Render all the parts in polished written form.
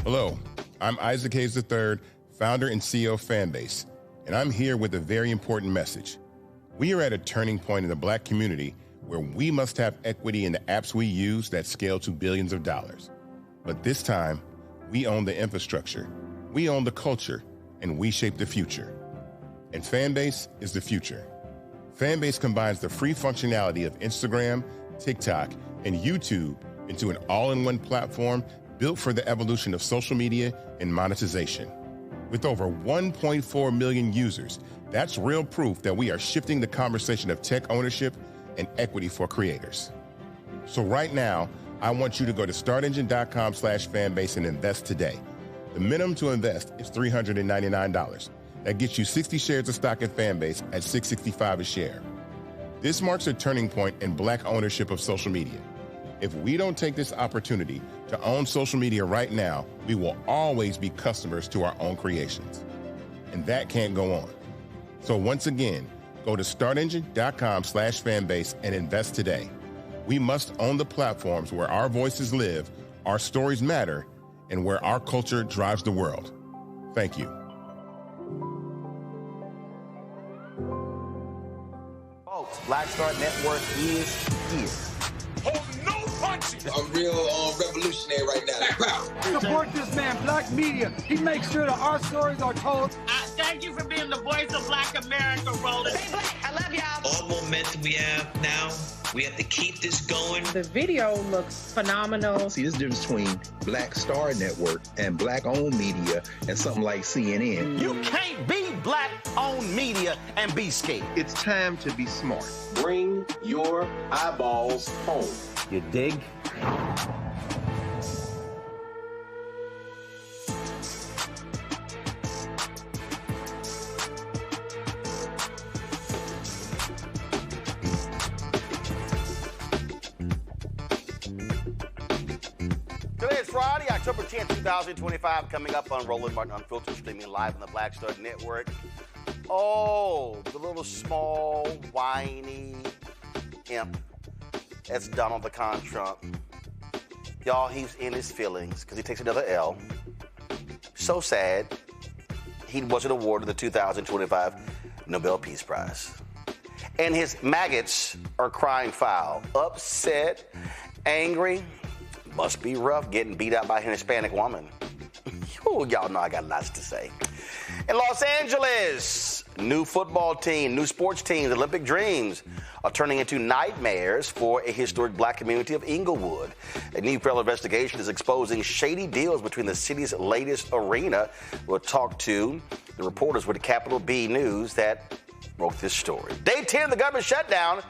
Hello, I'm Isaac Hayes III, founder and CEO of Fanbase, and I'm here with a very important message. We are at a turning point in the Black community where we must have equity in the apps we use that scale to billions of dollars. But this time, we own the infrastructure, we own the culture, and we shape the future. And Fanbase is the future. Fanbase combines the free functionality of Instagram, TikTok, and YouTube into an all-in-one platform built for the evolution of social media and monetization. With over 1.4 million users, that's real proof that we are shifting the conversation of tech ownership and equity for creators. So right now, I want you to go to startengine.com/fanbase and invest today. The minimum to invest is $399. That gets you 60 shares of stock in Fanbase at $665 a share. This marks a turning point in Black ownership of social media. If we don't take this opportunity to own social media right now, we will always be customers to our own creations. And that can't go on. So once again, go to startengine.com/fanbase and invest today. We must own the platforms where our voices live, our stories matter, and where our culture drives the world. Thank you. Folks, Black Star Network is here. I'm real revolutionary right now. Support this man, Black Media. He makes sure that our stories are told. Thank you for being the voice of Black America, Roland. Stay Black. I love y'all. All momentum we have now, we have to keep this going. The video looks phenomenal. See, this difference between Black Star Network and Black-owned media and something like CNN. You can't be Black-owned media and be scared. It's time to be smart. Bring your eyeballs home. You dig? Today is Friday, October 10th, 2025, coming up on Roland Martin Unfiltered, streaming live on the Black Star Network. Oh, the little small, whiny imp. That's Donald the Con Trump. Y'all, he's in his feelings because he takes another L. So sad, he wasn't awarded the 2025 Nobel Peace Prize. And his maggots are crying foul, upset, angry. Must be rough getting beat out by an Hispanic woman. Ooh, y'all know I got lots to say. In Los Angeles, new football team, new sports teams, Olympic dreams are turning into nightmares for a historic Black community of Inglewood. A new federal investigation is exposing shady deals between the city's latest arena. We'll talk to the reporters with the Capital B News that wrote this story. Day 10 of the government shutdown.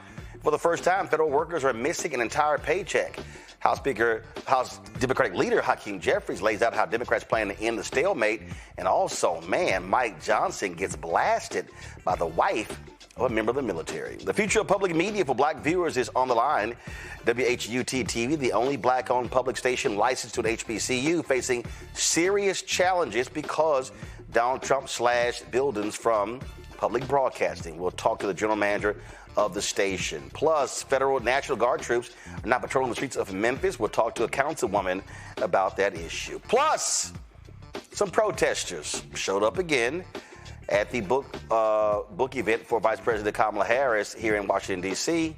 For the first time, federal workers are missing an entire paycheck. House Democratic leader Hakeem Jeffries lays out how Democrats plan to end the stalemate. And also, Mike Johnson gets blasted by the wife of a member of the military. The future of public media for Black viewers is on the line. WHUT-TV, the only Black-owned public station licensed to an HBCU, facing serious challenges because Donald Trump slashed buildings from public broadcasting. We'll talk to the general manager of the station. Plus, federal National Guard troops are now patrolling the streets of Memphis. We'll talk to a councilwoman about that issue. Plus, some protesters showed up again at the book event for Vice President Kamala Harris here in Washington, D.C.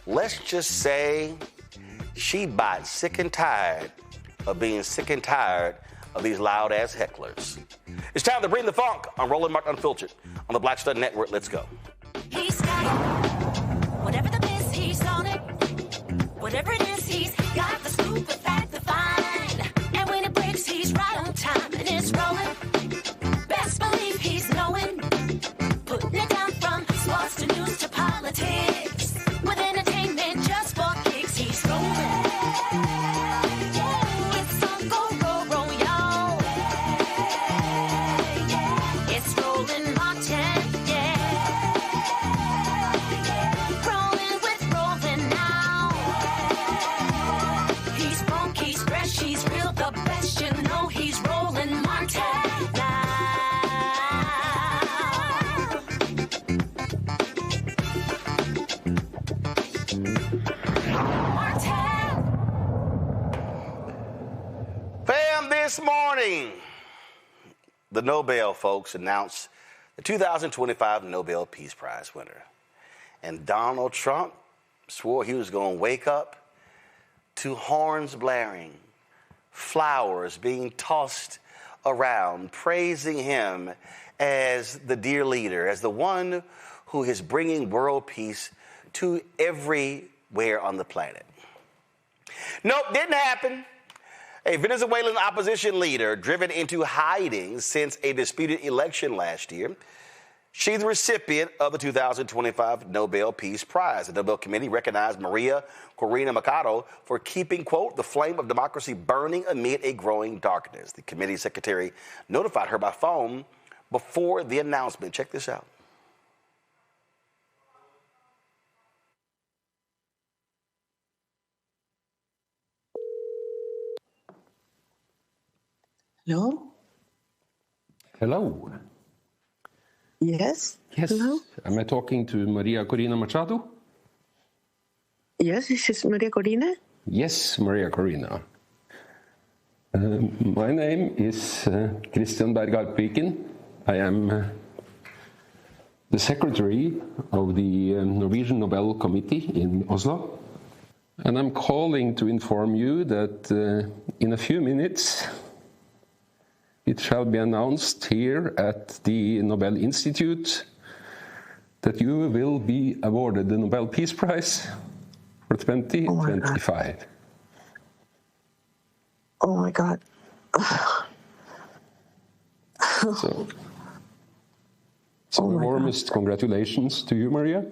Let's just say she bought sick and tired of being sick and tired of these loud-ass hecklers. It's time to bring the funk on Roland Martin Unfiltered on the Black Star Network. Let's go. He's got it. Whatever the biz, he's on it. Whatever it is, he's got the scoop with that to find. And when it breaks, he's right on time and it's rolling. Best believe he's knowing. Putting it down from sports to news to politics. With entertainment just for kicks, he's rolling. It's on go, y'all. It's Roland Martin, yeah. morning, the Nobel folks announced the 2025 Nobel Peace Prize winner. And Donald Trump swore he was going to wake up to horns blaring, flowers being tossed around, praising him as the dear leader, as the one who is bringing world peace to everywhere on the planet. Nope, didn't happen. A Venezuelan opposition leader driven into hiding since a disputed election last year. She's the recipient of the 2025 Nobel Peace Prize. The Nobel Committee recognized Maria Corina Machado for keeping, quote, the flame of democracy burning amid a growing darkness. The committee secretary notified her by phone before the announcement. Check this out. Hello? Hello. Yes? Yes. Hello? Am I talking to Maria Corina Machado? Yes, this is Maria Corina. Yes, Maria Corina. My name is Christian Bergard Piken. I am the secretary of the Norwegian Nobel Committee in Oslo. And I'm calling to inform you that in a few minutes, it shall be announced here at the Nobel Institute that you will be awarded the Nobel Peace Prize for 2025. Oh my God. So my warmest congratulations to you, Maria.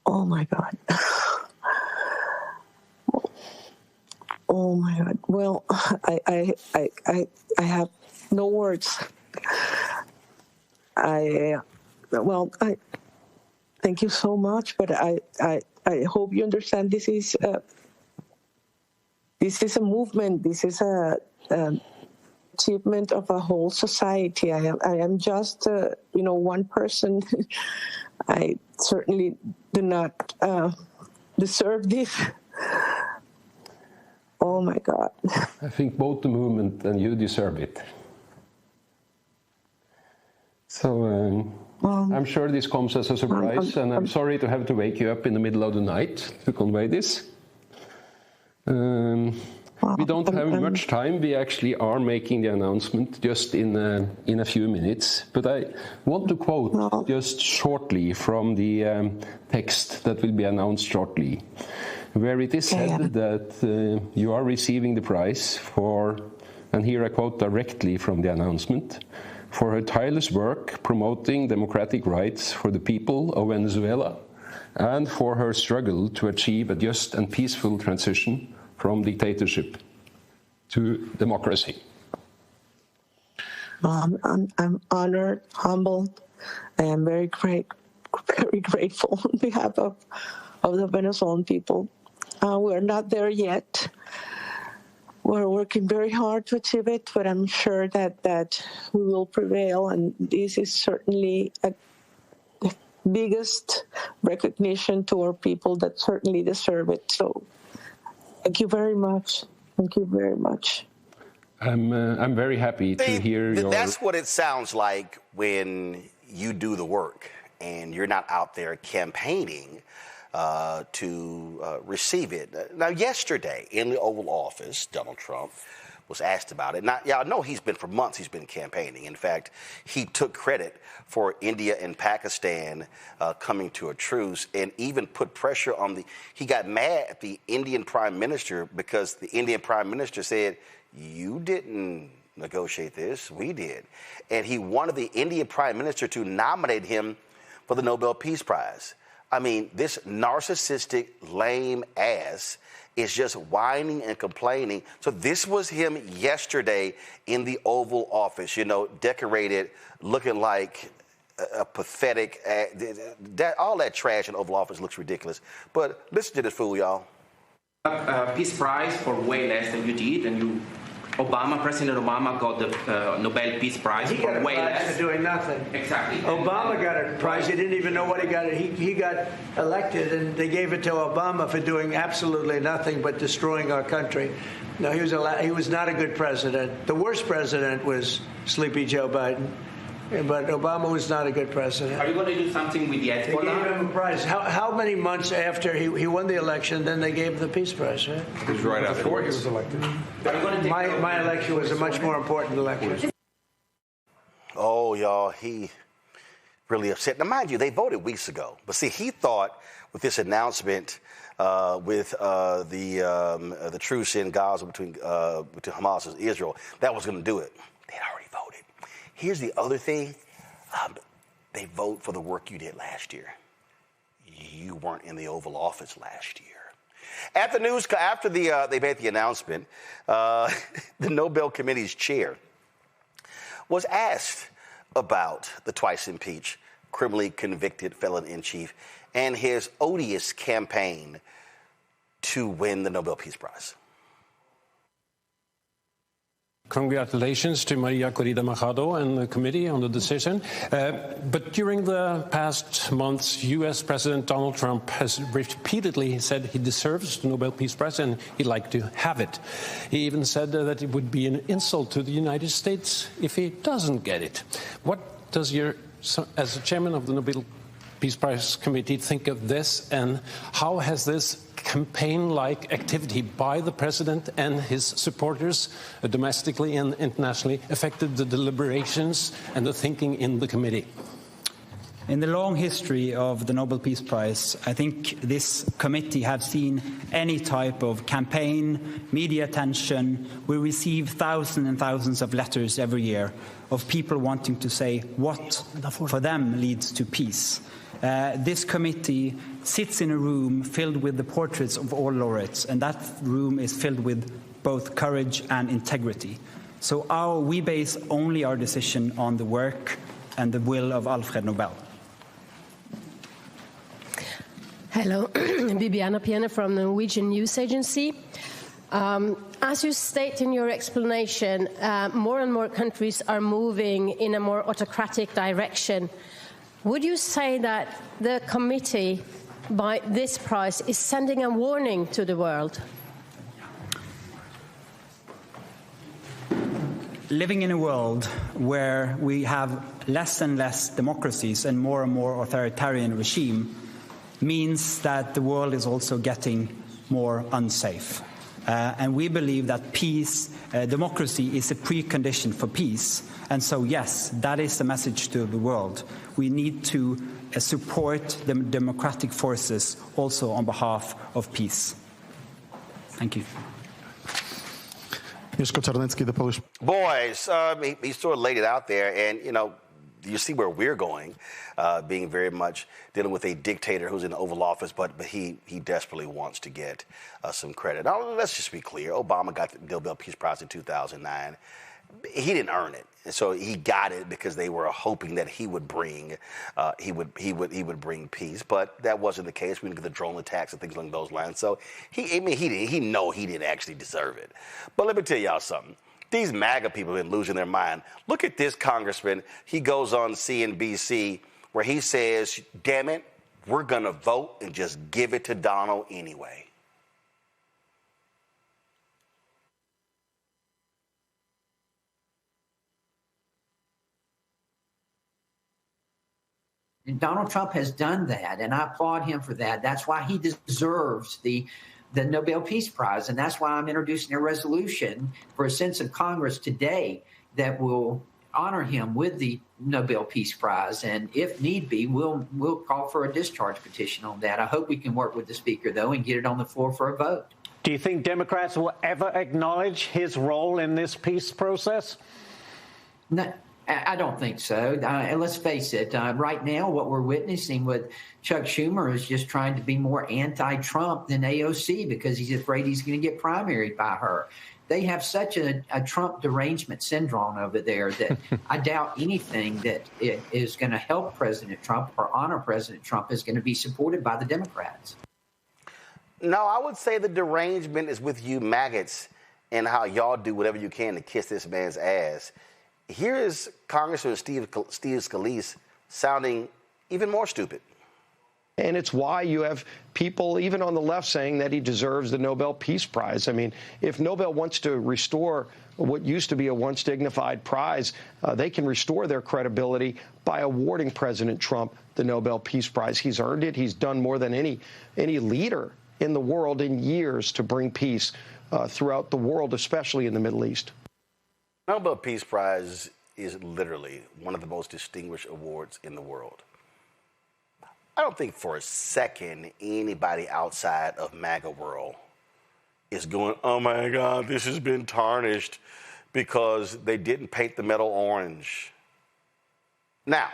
Oh my God. Oh my God. Well, I have no words. I thank you so much, but I hope you understand this is a movement. This is a achievement of a whole society. I am just one person. I certainly do not deserve this. Oh my God. I think both the movement and you deserve it. So I'm sure this comes as a surprise, and I'm sorry to have to wake you up in the middle of the night to convey this. We don't have much time. We actually are making the announcement just in a few minutes. But I want to quote just shortly from the text that will be announced shortly, where it is said that you are receiving the prize for, and here I quote directly from the announcement, for her tireless work promoting democratic rights for the people of Venezuela and for her struggle to achieve a just and peaceful transition from dictatorship to democracy. I'm honored, humbled. I am very grateful on behalf of the Venezuelan people. We're not there yet. We're working very hard to achieve it, but I'm sure that we will prevail, and this is certainly the biggest recognition to our people that certainly deserve it. So thank you very much. Thank you very much. I'm very happy to hear your... That's what it sounds like when you do the work and you're not out there campaigning to receive it. Now, yesterday in the Oval Office, Donald Trump was asked about it. Now, y'all know for months he's been campaigning. In fact, he took credit for India and Pakistan coming to a truce and even put pressure on he got mad at the Indian Prime Minister because the Indian Prime Minister said, you didn't negotiate this, we did. And he wanted the Indian Prime Minister to nominate him for the Nobel Peace Prize. I mean, this narcissistic, lame ass is just whining and complaining. So this was him yesterday in the Oval Office, decorated, looking like a pathetic, all that trash in the Oval Office looks ridiculous. But listen to this fool, y'all. A Peace Prize for way less than you did, and you President Obama got the Nobel Peace Prize he got a way prize less. for doing nothing. Exactly. Obama got a prize. He didn't even know what he got. He got elected, and they gave it to Obama for doing absolutely nothing but destroying our country. No, he was not a good president. The worst president was Sleepy Joe Biden. But Obama was not a good president. Are you going to do something with the They gave him a prize. How many months after he won the election, then they gave him the Peace Prize, right? It was right before he was elected. My election was a much more important election. Oh, y'all, he really upset. Now, mind you, they voted weeks ago. But see, he thought with this announcement with the truce in Gaza between Hamas and Israel, that was going to do it. They'd already voted. Here's the other thing. They vote for the work you did last year. You weren't in the Oval Office last year. After they made the announcement, the Nobel Committee's chair was asked about the twice impeached, criminally convicted felon-in-chief and his odious campaign to win the Nobel Peace Prize. Congratulations to Maria Corina Machado and the committee on the decision. But during the past months, U.S. President Donald Trump has repeatedly said he deserves the Nobel Peace Prize and he'd like to have it. He even said that it would be an insult to the United States if he doesn't get it. What does as a chairman of the Nobel Peace Prize Committee, think of this, and how has this campaign-like activity by the president and his supporters, domestically and internationally, affected the deliberations and the thinking in the committee? In the long history of the Nobel Peace Prize, I think this committee have seen any type of campaign, media attention. We receive thousands and thousands of letters every year of people wanting to say what for them leads to peace. This committee sits in a room filled with the portraits of all laureates, and that room is filled with both courage and integrity. So we base only our decision on the work and the will of Alfred Nobel. Hello, Bibiana Piena from the Norwegian News Agency. As you state in your explanation, more and more countries are moving in a more autocratic direction. Would you say that the committee, by this prize, is sending a warning to the world? Living in a world where we have less and less democracies and more authoritarian regime means that the world is also getting more unsafe. And we believe that peace, democracy is a precondition for peace. And so, yes, that is the message to the world. We need to support the democratic forces also on behalf of peace. Thank you. Boys, he sort of laid it out there, and, you see where we're going, being very much dealing with a dictator who's in the Oval Office, but he desperately wants to get some credit. Now, let's just be clear. Obama got the Nobel Peace Prize in 2009. He didn't earn it, and so he got it because they were hoping that he would bring bring peace. But that wasn't the case. We look at the drone attacks and things along those lines. So he didn't actually deserve it. But let me tell y'all something. These MAGA people have been losing their mind. Look at this congressman. He goes on CNBC where he says, damn it, we're going to vote and just give it to Donald anyway. And Donald Trump has done that, and I applaud him for that. That's why he deserves the Nobel Peace Prize, and that's why I'm introducing a resolution for a sense of Congress today that will honor him with the Nobel Peace Prize. And if need be, we'll call for a discharge petition on that. I hope we can work with the Speaker, though, and get it on the floor for a vote. Do you think Democrats will ever acknowledge his role in this peace process? No. I don't think so. Let's face it. Right now, what we're witnessing with Chuck Schumer is just trying to be more anti-Trump than AOC because he's afraid he's going to get primaried by her. They have such a Trump derangement syndrome over there that I doubt anything that is going to help President Trump or honor President Trump is going to be supported by the Democrats. No, I would say the derangement is with you maggots and how y'all do whatever you can to kiss this man's ass. Here is Congressman Steve Scalise sounding even more stupid. And it's why you have people, even on the left, saying that he deserves the Nobel Peace Prize. I mean, if Nobel wants to restore what used to be a once dignified prize, they can restore their credibility by awarding President Trump the Nobel Peace Prize. He's earned it. He's done more than any leader in the world in years to bring peace throughout the world, especially in the Middle East. Nobel Peace Prize is literally one of the most distinguished awards in the world. I don't think for a second anybody outside of MAGA world is going, oh my God, this has been tarnished because they didn't paint the medal orange. Now,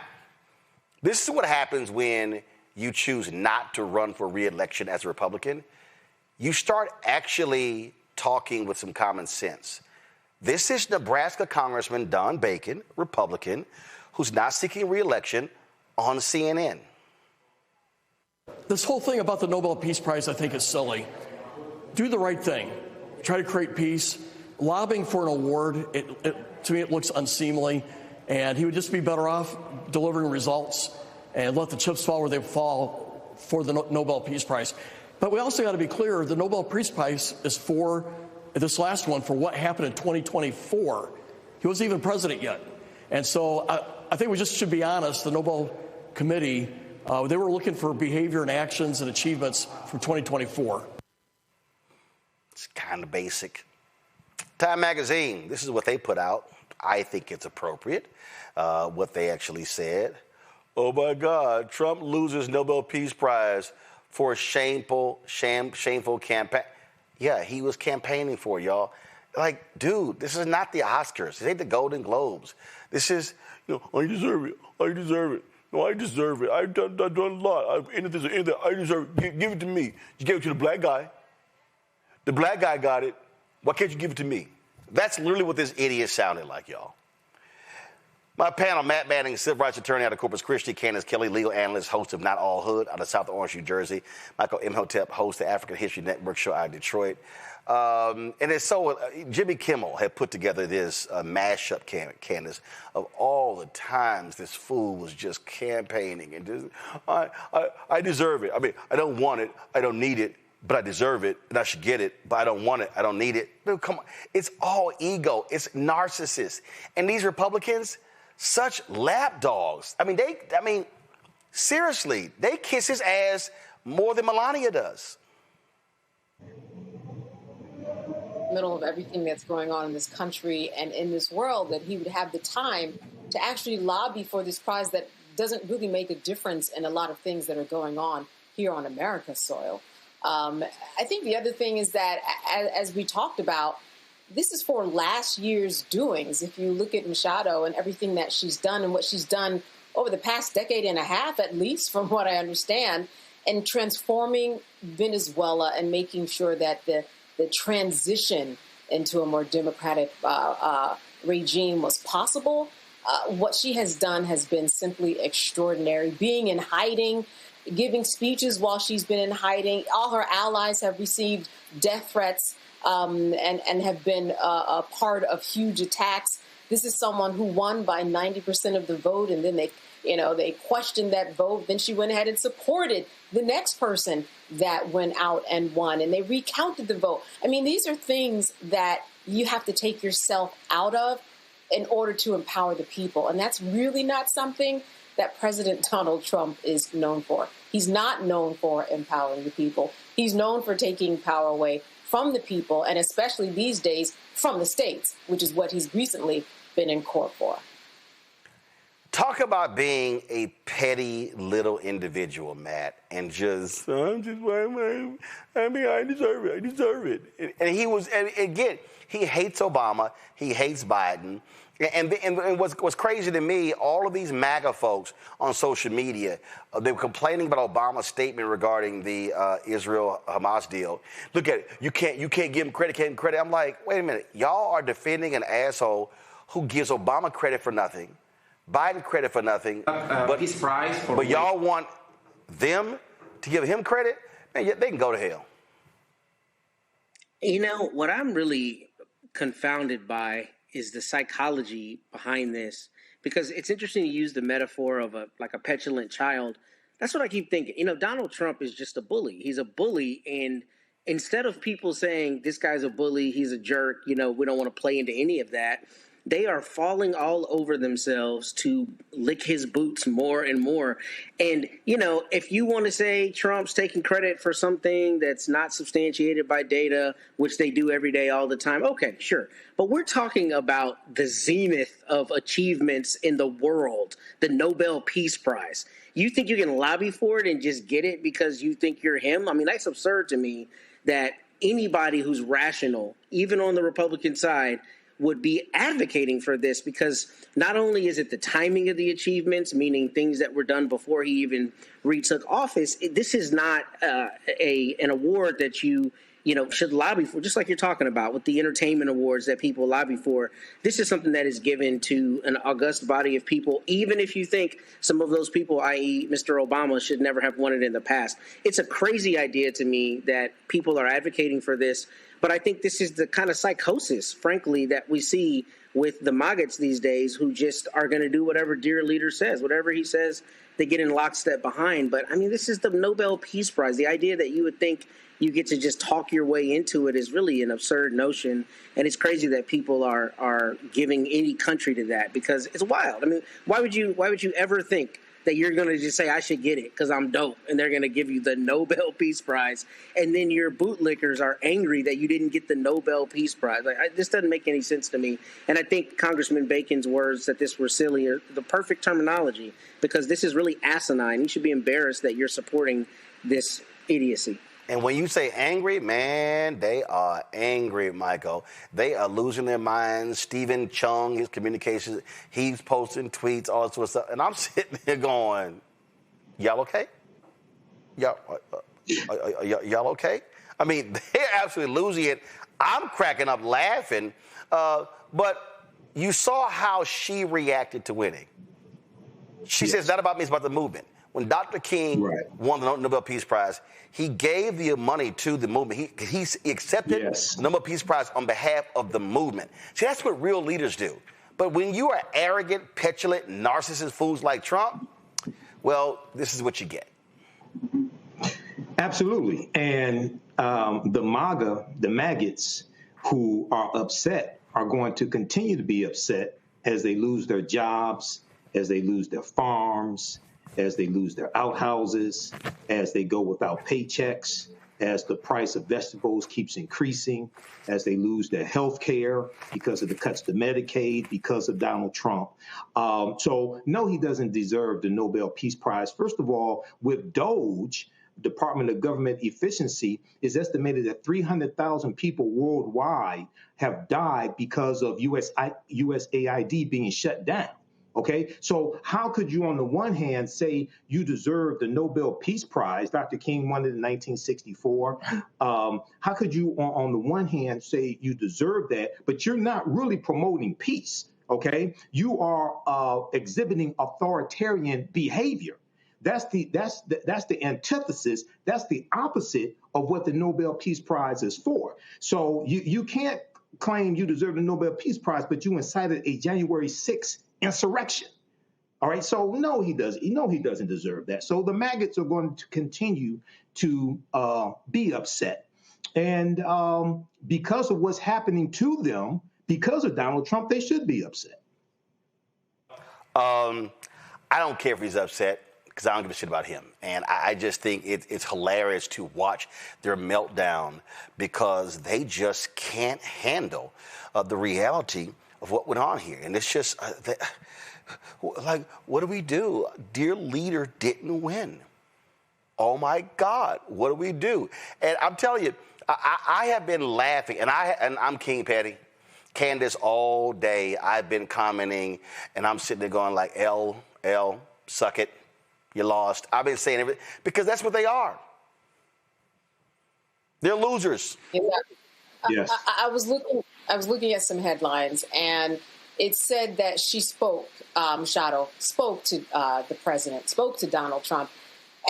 this is what happens when you choose not to run for re-election as a Republican. You start actually talking with some common sense. This is Nebraska Congressman Don Bacon, Republican, who's not seeking re-election on CNN. This whole thing about the Nobel Peace Prize, I think, is silly. Do the right thing. Try to create peace. Lobbying for an award, to me, it looks unseemly. And he would just be better off delivering results and let the chips fall where they fall for the Nobel Peace Prize. But we also got to be clear, the Nobel Peace Prize is for, this last one, for what happened in 2024. He wasn't even president yet. And so I think we just should be honest. The Nobel Committee, they were looking for behavior and actions and achievements from 2024. It's kind of basic. Time Magazine, this is what they put out. I think it's appropriate, what they actually said. Oh my God, Trump loses Nobel Peace Prize for a shameful campaign. Yeah, he was campaigning for y'all. Like, dude, this is not the Oscars. This ain't the Golden Globes. This is, I deserve it. I deserve it. No, I deserve it. I've done a lot. I deserve it. Give it to me. You gave it to the black guy. The black guy got it. Why can't you give it to me? That's literally what this idiot sounded like, y'all. My panel, Matt Manning, civil rights attorney out of Corpus Christi, Candace Kelly, legal analyst, host of Not All Hood out of South Orange, New Jersey, Michael Imhotep, host of the African History Network show out of Detroit. And it's so, Jimmy Kimmel had put together this mashup, Candace, of all the times this fool was just campaigning and just, I deserve it. I mean, I don't want it, I don't need it, but I deserve it, and I should get it, but I don't want it, I don't need it. Dude, come on. It's all ego. It's narcissists. And these Republicans, such lapdogs. I mean, seriously, they kiss his ass more than Melania does. Middle of everything that's going on in this country and in this world, that he would have the time to actually lobby for this prize that doesn't really make a difference in a lot of things that are going on here on America's soil. I think the other thing is that, as we talked about, this is for last year's doings. If you look at Machado and everything that she's done and what she's done over the past decade and a half, at least from what I understand, and transforming Venezuela and making sure that the transition into a more democratic regime was possible, what she has done has been simply extraordinary. Being in hiding, giving speeches while she's been in hiding. All her allies have received death threats and have been a part of huge attacks. This is someone who won by 90% of the vote, and then they questioned that vote. Then she went ahead and supported the next person that went out and won, and they recounted the vote. I mean, these are things that you have to take yourself out of in order to empower the people, and that's really not something that President Donald Trump is known for. He's not known for empowering the people. He's known for taking power away from the people, and especially these days from the states, which is what he's recently been in court for. Talk about being a petty little individual, Matt, and just, I deserve it, I deserve it. And he was, and again, he hates Obama, he hates Biden. And what's crazy to me, all of these MAGA folks on social media, they were complaining about Obama's statement regarding the Israel-Hamas deal. Look at it. You can't give him credit, I'm like, wait a minute. Y'all are defending an asshole who gives Obama credit for nothing, Biden credit for nothing, but y'all want them to give him credit? Man, they can go to hell. You know, what I'm really confounded by is the psychology behind this, because it's interesting to use the metaphor of a petulant child. That's what I keep thinking. You know, Donald Trump is just a bully. He's a bully, and instead of people saying this guy's a bully, he's a jerk, you know, we don't want to play into any of that, they are falling all over themselves to lick his boots more and more. And, you know, if you want to say Trump's taking credit for something that's not substantiated by data, which they do every day all the time, okay, sure. But we're talking about the zenith of achievements in the world, the Nobel Peace Prize. You think you can lobby for it and just get it because you think you're him? I mean, that's absurd to me that anybody who's rational, even on the Republican side, would be advocating for this, because not only is it the timing of the achievements, meaning things that were done before he even retook office, this is not an award that you should lobby for, just like you're talking about with the entertainment awards that people lobby for. This is something that is given to an august body of people, even if you think some of those people, i.e. Mr. Obama, should never have won it in the past. It's a crazy idea to me that people are advocating for this. But I think this is the kind of psychosis, frankly, that we see with the MAGAs these days, who just are going to do whatever dear leader says. Whatever he says, they get in lockstep behind. But, I mean, this is the Nobel Peace Prize. The idea that you would think you get to just talk your way into it is really an absurd notion. And it's crazy that people are giving any country to that, because it's wild. I mean, why would you ever think that you're going to just say, I should get it because I'm dope, and they're going to give you the Nobel Peace Prize, and then your bootlickers are angry that you didn't get the Nobel Peace Prize? This doesn't make any sense to me. And I think Congressman Bacon's words that this were silly are the perfect terminology, because this is really asinine. You should be embarrassed that you're supporting this idiocy. And when you say angry, man, they are angry, Michael. They are losing their minds. Stephen Chung, his communications, he's posting tweets, all that sort of stuff. And I'm sitting there going, y'all okay? Y'all okay? I mean, they're absolutely losing it. I'm cracking up laughing. But you saw how she reacted to winning. She says, it's not about me, it's about the movement. When Dr. King won the Nobel Peace Prize, he gave the money to the movement. He accepted the Nobel Peace Prize on behalf of the movement. See, that's what real leaders do. But when you are arrogant, petulant, narcissist fools like Trump, well, this is what you get. Absolutely. And the MAGA, the maggots who are upset are going to continue to be upset as they lose their jobs, as they lose their farms, as they lose their outhouses, as they go without paychecks, as the price of vegetables keeps increasing, as they lose their health care because of the cuts to Medicaid, because of Donald Trump. So, no, he doesn't deserve the Nobel Peace Prize. First of all, with DOGE, Department of Government Efficiency, is estimated that 300,000 people worldwide have died because of USAID being shut down. Okay, so how could you on the one hand say you deserve the Nobel Peace Prize? Dr. King won it in 1964. How could you on the one hand say you deserve that, but you're not really promoting peace? Okay, you are exhibiting authoritarian behavior. That's the antithesis. That's the opposite of what the Nobel Peace Prize is for. So you can't claim you deserve the Nobel Peace Prize, but you incited a January 6th insurrection. All right. So no, he doesn't. No, he doesn't deserve that. So the maggots are going to continue to be upset, and because of what's happening to them, because of Donald Trump, they should be upset. I don't care if he's upset, because I don't give a shit about him. And I just think it's hilarious to watch their meltdown, because they just can't handle the reality of what went on here. And it's just, like, what do we do? Dear leader didn't win. Oh, my God, what do we do? And I'm telling you, I have been laughing, and I'm King Petty. Candace, all day, I've been commenting, and I'm sitting there going like, L, suck it. You lost. I've been saying everything, because that's what they are. They're losers. Exactly. Yes. I was looking at some headlines, and it said that she spoke to the president, spoke to Donald Trump,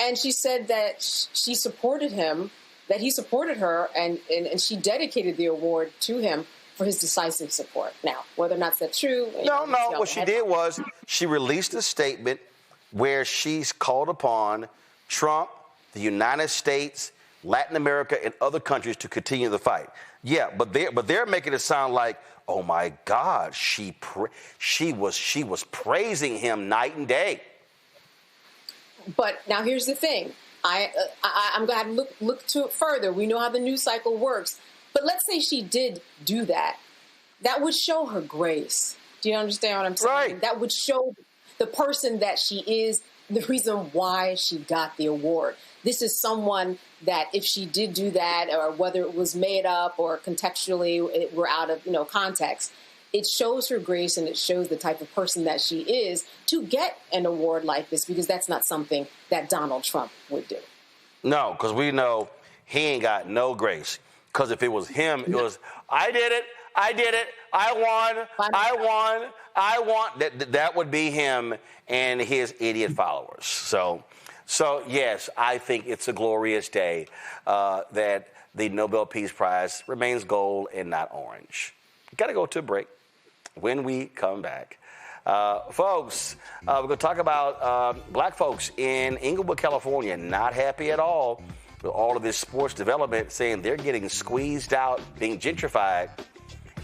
and she said that she supported him, that he supported her, and she dedicated the award to him for his decisive support. Now, whether or not that's true. No. What she did was she released a statement where she's called upon Trump, the United States, Latin America, and other countries to continue the fight. Yeah, but they're making it sound like, oh my God, she was praising him night and day. But now here's the thing. I'm going to look to it further. We know how the news cycle works. But let's say she did do that. That would show her grace. Do you understand what I'm saying? Right. That would show the person that she is, the reason why she got the award. This is someone that if she did do that, or whether it was made up or contextually we're out of context, it shows her grace and it shows the type of person that she is to get an award like this, because that's not something that Donald Trump would do. No, because we know he ain't got no grace. Because if it was him, it was, I did it, I won. That would be him and his idiot followers. So yes, I think it's a glorious day that the Nobel Peace Prize remains gold and not orange. Got to go to a break. When we come back, folks, we're going to talk about black folks in Inglewood, California, not happy at all with all of this sports development, saying they're getting squeezed out, being gentrified,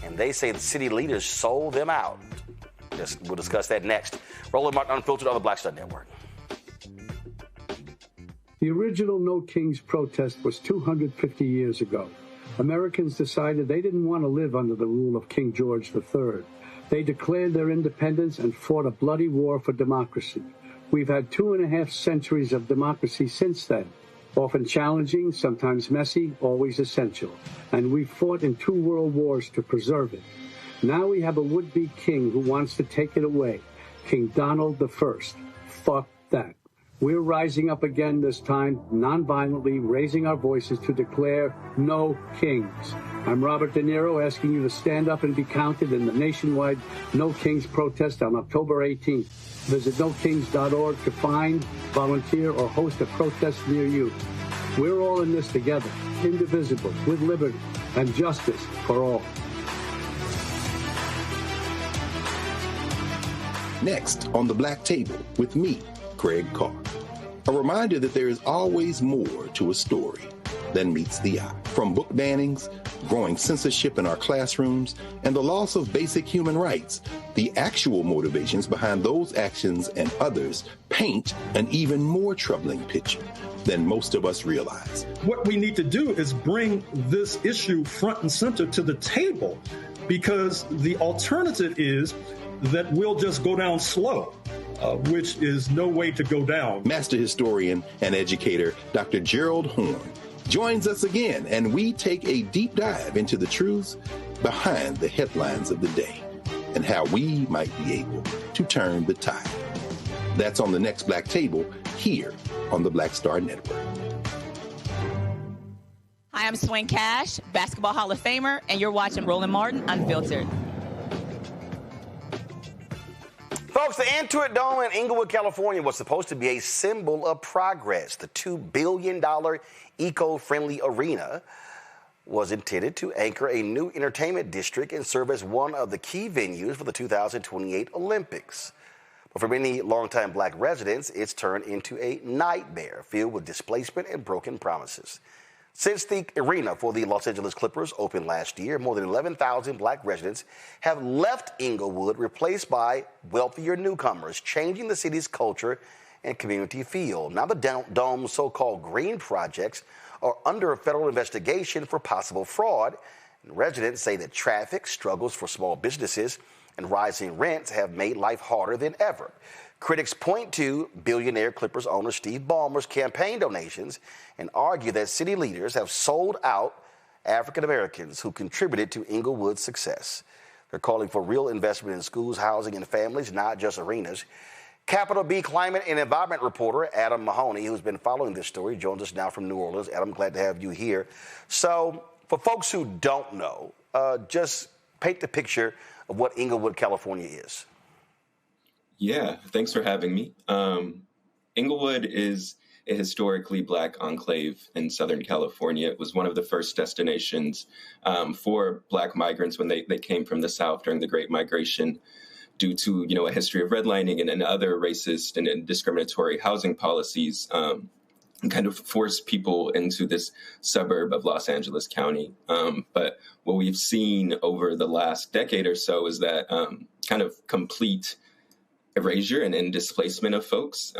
and they say the city leaders sold them out. We'll discuss that next. Roland Martin Unfiltered on the Black Star Network. The original No Kings protest was 250 years ago. Americans decided they didn't want to live under the rule of King George III. They declared their independence and fought a bloody war for democracy. We've had 2.5 centuries of democracy since then. Often challenging, sometimes messy, always essential. And we fought in 2 world wars to preserve it. Now we have a would-be king who wants to take it away. King Donald I. Fuck that. We're rising up again this time, non-violently, raising our voices to declare no kings. I'm Robert De Niro, asking you to stand up and be counted in the nationwide No Kings protest on October 18th. Visit nokings.org to find, volunteer, or host a protest near you. We're all in this together, indivisible, with liberty and justice for all. Next on The Black Table with me, Craig Carr. A reminder that there is always more to a story than meets the eye. From book bannings, growing censorship in our classrooms, and the loss of basic human rights, the actual motivations behind those actions and others paint an even more troubling picture than most of us realize. What we need to do is bring this issue front and center to the table, because the alternative is that we'll just go down slow. Which is no way to go down. Master historian and educator Dr. Gerald Horn joins us again, and we take a deep dive into the truths behind the headlines of the day and how we might be able to turn the tide. That's on the next Black Table here on the Black Star Network. Hi, I'm Swing Cash, Basketball Hall of Famer, and you're watching Roland Martin Unfiltered. Folks, the Intuit Dome in Inglewood, California was supposed to be a symbol of progress. The $2 billion eco-friendly arena was intended to anchor a new entertainment district and serve as one of the key venues for the 2028 Olympics. But for many longtime black residents, it's turned into a nightmare filled with displacement and broken promises. Since the arena for the Los Angeles Clippers opened last year, more than 11,000 black residents have left Inglewood, replaced by wealthier newcomers, changing the city's culture and community feel. Now the Dome's so-called green projects are under a federal investigation for possible fraud. And residents say that traffic, struggles for small businesses, and rising rents have made life harder than ever. Critics point to billionaire Clippers owner Steve Ballmer's campaign donations and argue that city leaders have sold out African Americans who contributed to Inglewood's success. They're calling for real investment in schools, housing, and families, not just arenas. Capital B climate and environment reporter Adam Mahoney, who's been following this story, joins us now from New Orleans. Adam, glad to have you here. So for folks who don't know, just paint the picture of what Inglewood, California is. Yeah, thanks for having me. Inglewood is a historically Black enclave in Southern California. It was one of the first destinations for Black migrants when they came from the South during the Great Migration, due to, a history of redlining and other racist and discriminatory housing policies, kind of forced people into this suburb of Los Angeles County. But what we've seen over the last decade or so is that kind of complete erasure and displacement of folks.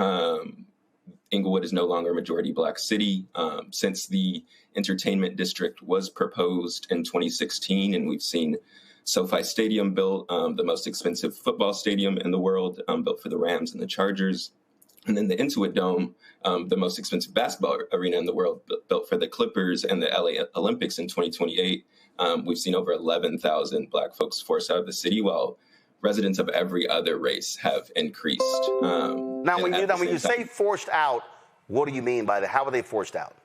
Inglewood is no longer a majority Black city. Since the entertainment district was proposed in 2016, and we've seen SoFi Stadium built, the most expensive football stadium in the world, built for the Rams and the Chargers. And then the Intuit Dome, the most expensive basketball arena in the world, built for the Clippers and the LA Olympics in 2028. We've seen over 11,000 Black folks forced out of the city, while residents of every other race have increased. Now, when you say forced out, what do you mean by that? How are they forced out?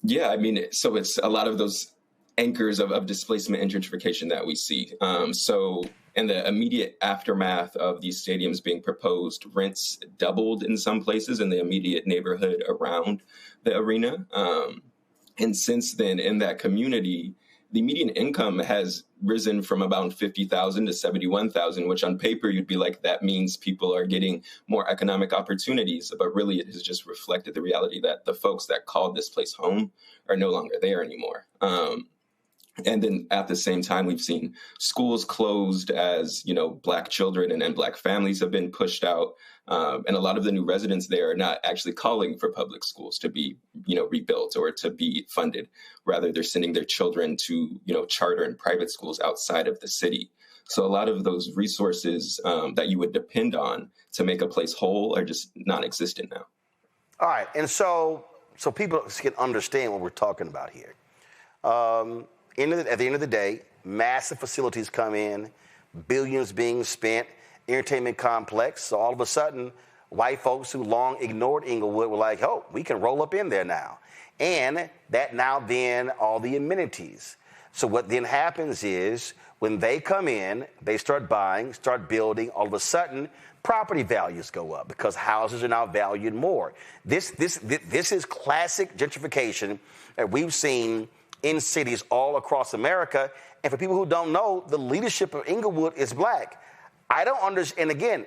Yeah, I mean, so it's a lot of those anchors of displacement and gentrification that we see. So in the immediate aftermath of these stadiums being proposed, rents doubled in some places in the immediate neighborhood around the arena. And since then, in that community, the median income has risen from about 50,000 to 71,000, which on paper you'd be like, that means people are getting more economic opportunities. But really, it has just reflected the reality that the folks that called this place home are no longer there anymore. And then at the same time, we've seen schools closed as, Black children and Black families have been pushed out. And a lot of the new residents there are not actually calling for public schools to be, rebuilt or to be funded. Rather, they're sending their children to, charter and private schools outside of the city. So a lot of those resources that you would depend on to make a place whole are just non-existent now. All right. And so people can understand what we're talking about here. At the end of the day, massive facilities come in, billions being spent, entertainment complex. So all of a sudden, white folks who long ignored Inglewood were like, oh, we can roll up in there now. And that now then all the amenities. So what then happens is when they come in, they start buying, start building, all of a sudden, property values go up because houses are now valued more. This is classic gentrification that we've seen in cities all across America. And for people who don't know, the leadership of Inglewood is Black. I don't understand. And again,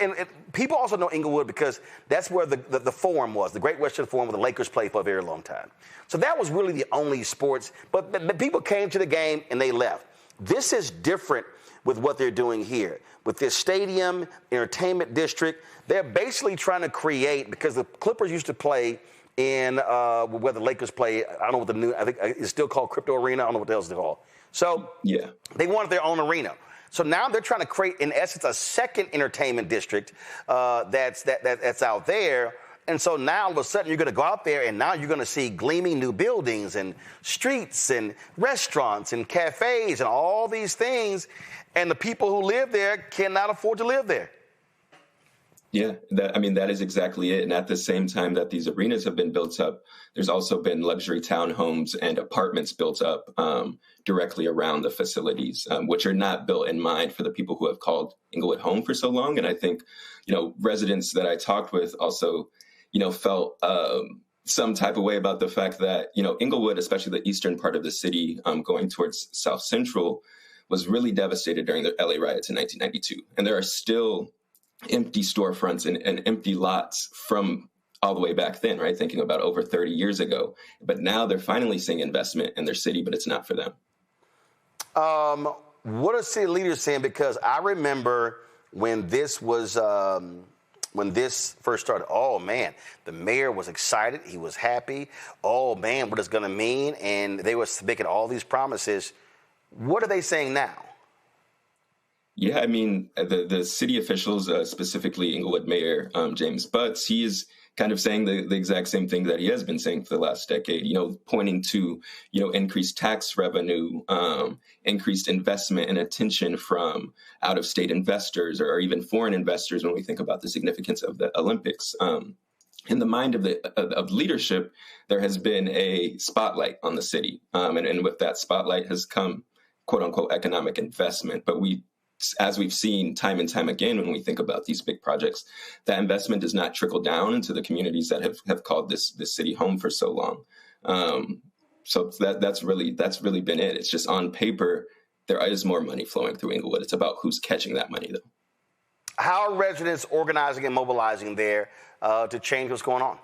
and people also know Inglewood because that's where the Forum was, the Great Western Forum, where the Lakers played for a very long time. So that was really the only sports. But the people came to the game and they left. This is different with what they're doing here. With this stadium, entertainment district, they're basically trying to create, because the Clippers used to play in where the Lakers play, I don't know what the new, I think it's still called Crypto Arena. I don't know what else it's called. So yeah, they wanted their own arena. So now they're trying to create, in essence, a second entertainment district that's out there. And so now all of a sudden you're going to go out there and now you're going to see gleaming new buildings and streets and restaurants and cafes and all these things. And the people who live there cannot afford to live there. Yeah, that is exactly it. And at the same time that these arenas have been built up, there's also been luxury townhomes and apartments built up directly around the facilities, which are not built in mind for the people who have called Inglewood home for so long. And I think, residents that I talked with also, felt some type of way about the fact that, Inglewood, especially the eastern part of the city going towards South Central, was really devastated during the LA riots in 1992. And there are still empty storefronts and empty lots from all the way back then, right? Thinking about over 30 years ago. But now they're finally seeing investment in their city, but it's not for them. What are city leaders saying? Because I remember when this was, when this first started, oh man, the mayor was excited. He was happy. Oh man, what it's going to mean? And they were making all these promises. What are they saying now? Yeah, the city officials, specifically Inglewood Mayor James Butts, he is kind of saying the exact same thing that he has been saying for the last decade, pointing to, increased tax revenue, increased investment and attention from out-of-state investors or even foreign investors when we think about the significance of the Olympics. In the mind of leadership, there has been a spotlight on the city. And with that spotlight has come, quote unquote, economic investment. But we as we've seen time and time again, when we think about these big projects, that investment does not trickle down into the communities that have called this city home for so long. So that's really been it. It's just on paper, there is more money flowing through Inglewood. It's about who's catching that money, though. How are residents organizing and mobilizing there to change what's going on?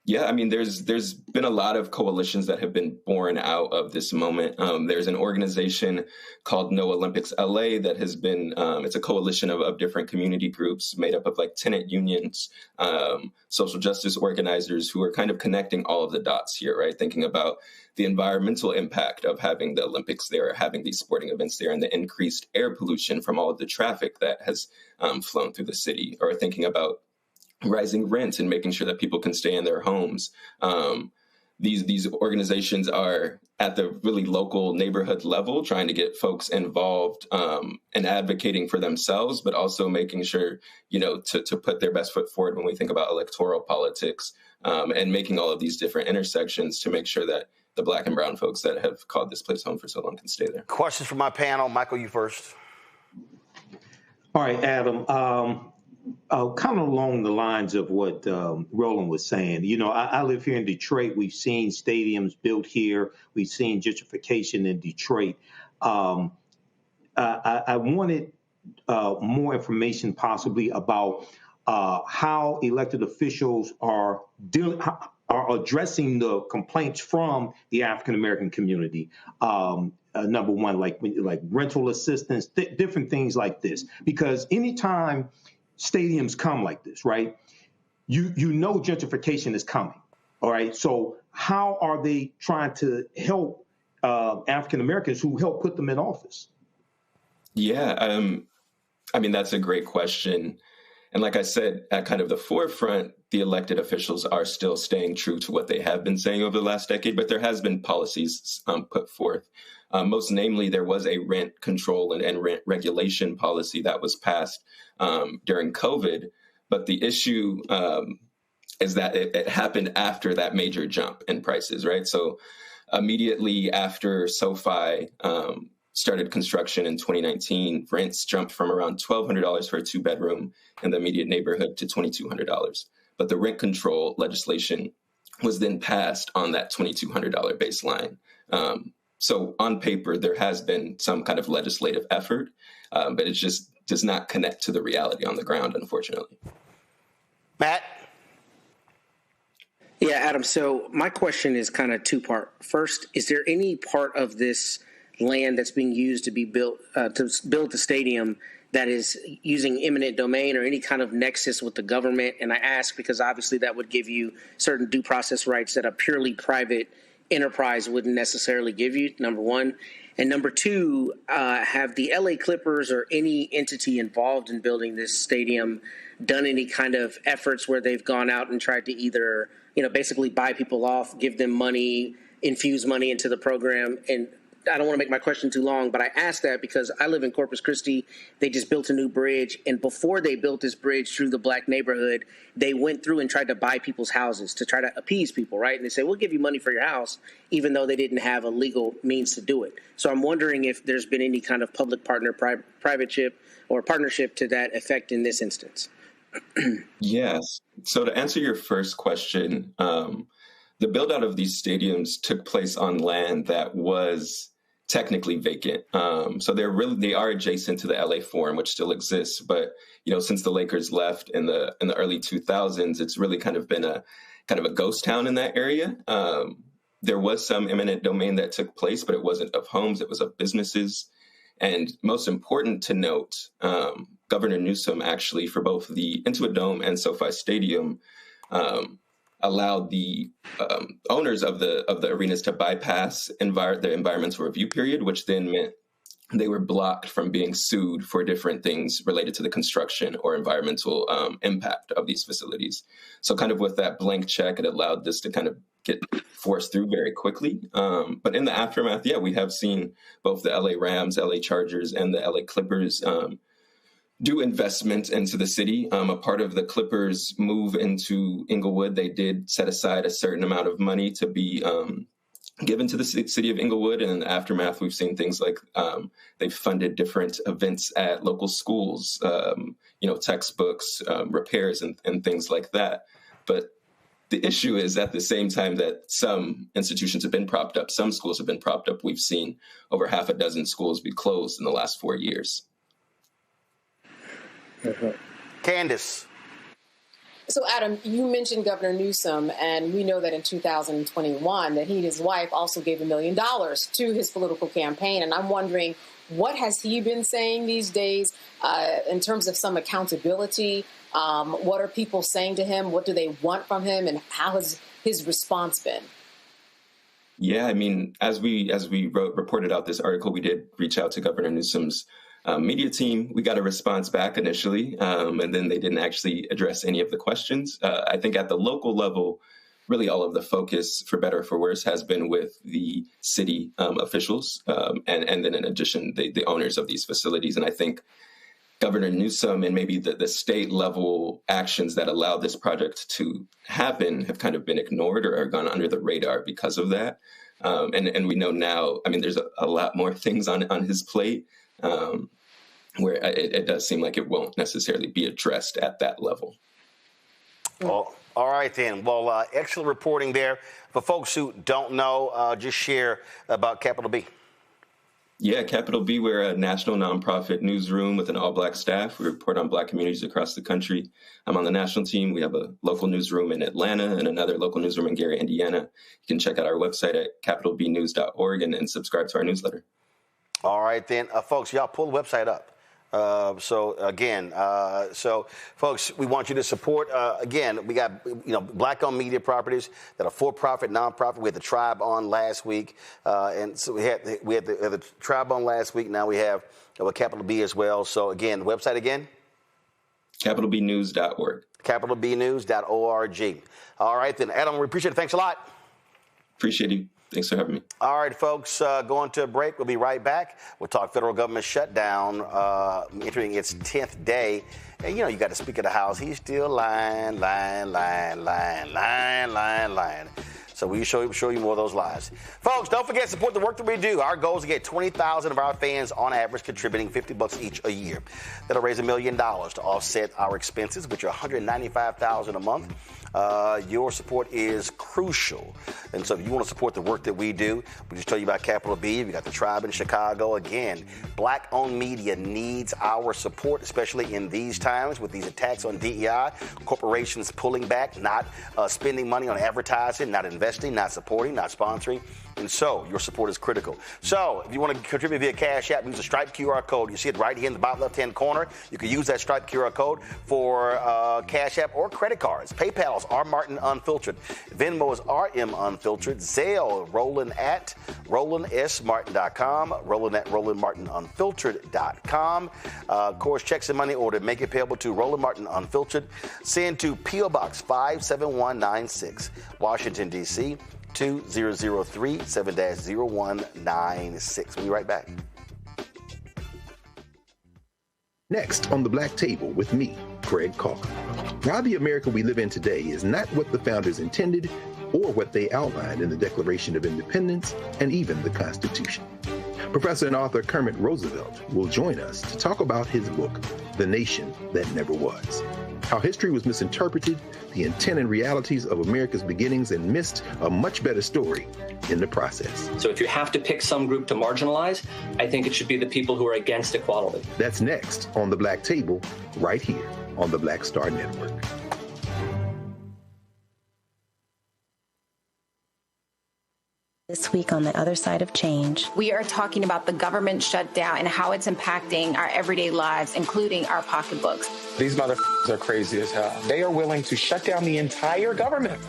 Yeah, I mean, there's been a lot of coalitions that have been born out of this moment. There's an organization called No Olympics LA that has been, it's a coalition of different community groups made up of like tenant unions, social justice organizers who are kind of connecting all of the dots here, right? Thinking about the environmental impact of having the Olympics there, having these sporting events there, and the increased air pollution from all of the traffic that has flown through the city, or thinking about rising rents and making sure that people can stay in their homes. These organizations are at the really local neighborhood level, trying to get folks involved and advocating for themselves, but also making sure, to put their best foot forward when we think about electoral politics, and making all of these different intersections to make sure that the Black and brown folks that have called this place home for so long can stay there. Questions from my panel. Michael, you first. All right, Adam. Kind of along the lines of what Roland was saying, I live here in Detroit. We've seen stadiums built here. We've seen gentrification in Detroit. I wanted more information possibly about how elected officials are addressing the complaints from the African-American community. Number one, like rental assistance, different things like this. Because anytime stadiums come like this, right, you know gentrification is coming, all right? So how are they trying to help African Americans who helped put them in office? Yeah, I mean, that's a great question. And like I said, at kind of the forefront, the elected officials are still staying true to what they have been saying over the last decade, but there has been policies put forth. Most namely, there was a rent control and rent regulation policy that was passed during COVID. But the issue is that it happened after that major jump in prices, right? So immediately after SoFi started construction in 2019, rents jumped from around $1,200 for a 2-bedroom in the immediate neighborhood to $2,200. But the rent control legislation was then passed on that $2,200 baseline. So on paper, there has been some kind of legislative effort, but it just does not connect to the reality on the ground, unfortunately. Matt? Yeah, Adam. So my question is kind of two-part. First, is there any part of this land that's being used to be built to build the stadium that is using eminent domain or any kind of nexus with the government? And I ask because obviously that would give you certain due process rights that a purely private enterprise wouldn't necessarily give you, number one. And number two, have the LA Clippers or any entity involved in building this stadium done any kind of efforts where they've gone out and tried to either, basically buy people off, give them money, infuse money into the program? And I don't want to make my question too long, but I ask that because I live in Corpus Christi. They just built a new bridge. And before they built this bridge through the Black neighborhood, they went through and tried to buy people's houses to try to appease people, right? And they say, we'll give you money for your house, even though they didn't have a legal means to do it. So I'm wondering if there's been any kind of public partner, privateship or partnership to that effect in this instance. Yes. So to answer your first question, the build out of these stadiums took place on land that was technically vacant. So they are adjacent to the LA Forum, which still exists. But, since the Lakers left in the early 2000s, it's really kind of been a ghost town in that area. There was some eminent domain that took place, but it wasn't of homes, it was of businesses. And most important to note, Governor Newsom actually, for both the Intuit Dome and SoFi Stadium, allowed the owners of the arenas to bypass the environmental review period, which then meant they were blocked from being sued for different things related to the construction or environmental impact of these facilities. So kind of with that blank check, it allowed this to kind of get forced through very quickly. But in the aftermath, we have seen both the LA Rams, LA Chargers, and the LA Clippers do investment into the city. A part of the Clippers' move into Inglewood, they did set aside a certain amount of money to be given to the city of Inglewood. And in the aftermath, we've seen things like they've funded different events at local schools, textbooks, repairs, and things like that. But the issue is, at the same time that some institutions have been propped up, some schools have been propped up, we've seen over half a dozen schools be closed in the last 4 years. Candace. So, Adam, you mentioned Governor Newsom, and we know that in 2021 that he and his wife also gave $1 million to his political campaign. And I'm wondering, what has he been saying these days in terms of some accountability? What are people saying to him? What do they want from him? And how has his response been? Yeah, I mean, as we reported out this article, we did reach out to Governor Newsom's media team. We got a response back initially, and then they didn't actually address any of the questions. I think at the local level, really all of the focus, for better or for worse, has been with the city officials, and then in addition, the owners of these facilities. And I think Governor Newsom and maybe the state level actions that allowed this project to happen have kind of been ignored or gone under the radar because of that. And we know now, I mean, there's a lot more things on his plate, where it does seem like it won't necessarily be addressed at that level. Well, all right, then. Well, excellent reporting there. For folks who don't know, just share about Capital B. Yeah, Capital B, we're a national nonprofit newsroom with an all-Black staff. We report on Black communities across the country. I'm on the national team. We have a local newsroom in Atlanta and another local newsroom in Gary, Indiana. You can check out our website at capitalbnews.org and subscribe to our newsletter. All right, then. Folks, y'all pull the website up. So folks, we want you to support, again, we got, Black-owned media properties that are for-profit, nonprofit. We had the Tribe on last week. And so we had the Tribe on last week. Now we have Capital B as well. So again, the website again? capitalbnews.org. capitalbnews.org. All right, then. Adam, we appreciate it. Thanks a lot. Appreciate you. Thanks for having me. All right, folks, going to a break. We'll be right back. We'll talk federal government shutdown entering its 10th day. And, you got the Speaker of the House. He's still lying. So we'll show you more of those lies. Folks, don't forget to support the work that we do. Our goal is to get 20,000 of our fans on average contributing $50 each a year. That'll raise $1 million to offset our expenses, which are $195,000 a month. Your support is crucial. And so if you want to support the work that we do, we just tell you about Capital B. We got the Tribe in Chicago. Again, Black-owned media needs our support, especially in these times with these attacks on DEI, corporations pulling back, not spending money on advertising, not investing, not supporting, not sponsoring. And so your support is critical. So if you want to contribute via Cash App, use the Stripe QR code. You see it right here in the bottom left-hand corner. You can use that Stripe QR code for Cash App or credit cards. PayPal is R. Martin Unfiltered. Venmo is RM Unfiltered. Zelle, Roland at RolandSMartin.com. Roland at RolandMartinUnfiltered.com. Of course, checks and money order. Make it payable to Roland Martin Unfiltered. Send to P.O. Box 57196, Washington, D.C., 2003 7-0196. We'll be right back. Next on the Black Table with me, Craig Carr. Why the America we live in today is not what the founders intended or what they outlined in the Declaration of Independence and even the Constitution. Professor and author Kermit Roosevelt will join us to talk about his book, The Nation That Never Was. How history was misinterpreted, the intent and realities of America's beginnings, and missed a much better story in the process. So if you have to pick some group to marginalize, I think it should be the people who are against equality. That's next on The Black Table, right here on the Black Star Network. This week on The Other Side of Change, we are talking about the government shutdown and how it's impacting our everyday lives, including our pocketbooks. These motherfuckers are crazy as hell. They are willing to shut down the entire government,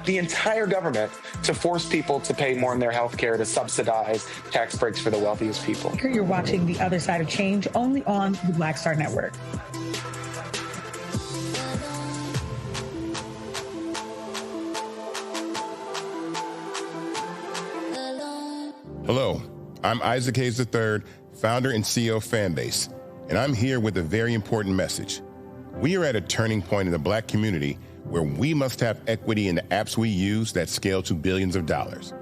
to force people to pay more in their health care, to subsidize tax breaks for the wealthiest people. You're watching The Other Side of Change only on the Black Star Network. Hello, I'm Isaac Hayes III, founder and CEO of Fanbase, and I'm here with a very important message. We are at a turning point in the Black community where we must have equity in the apps we use that scale to billions of dollars.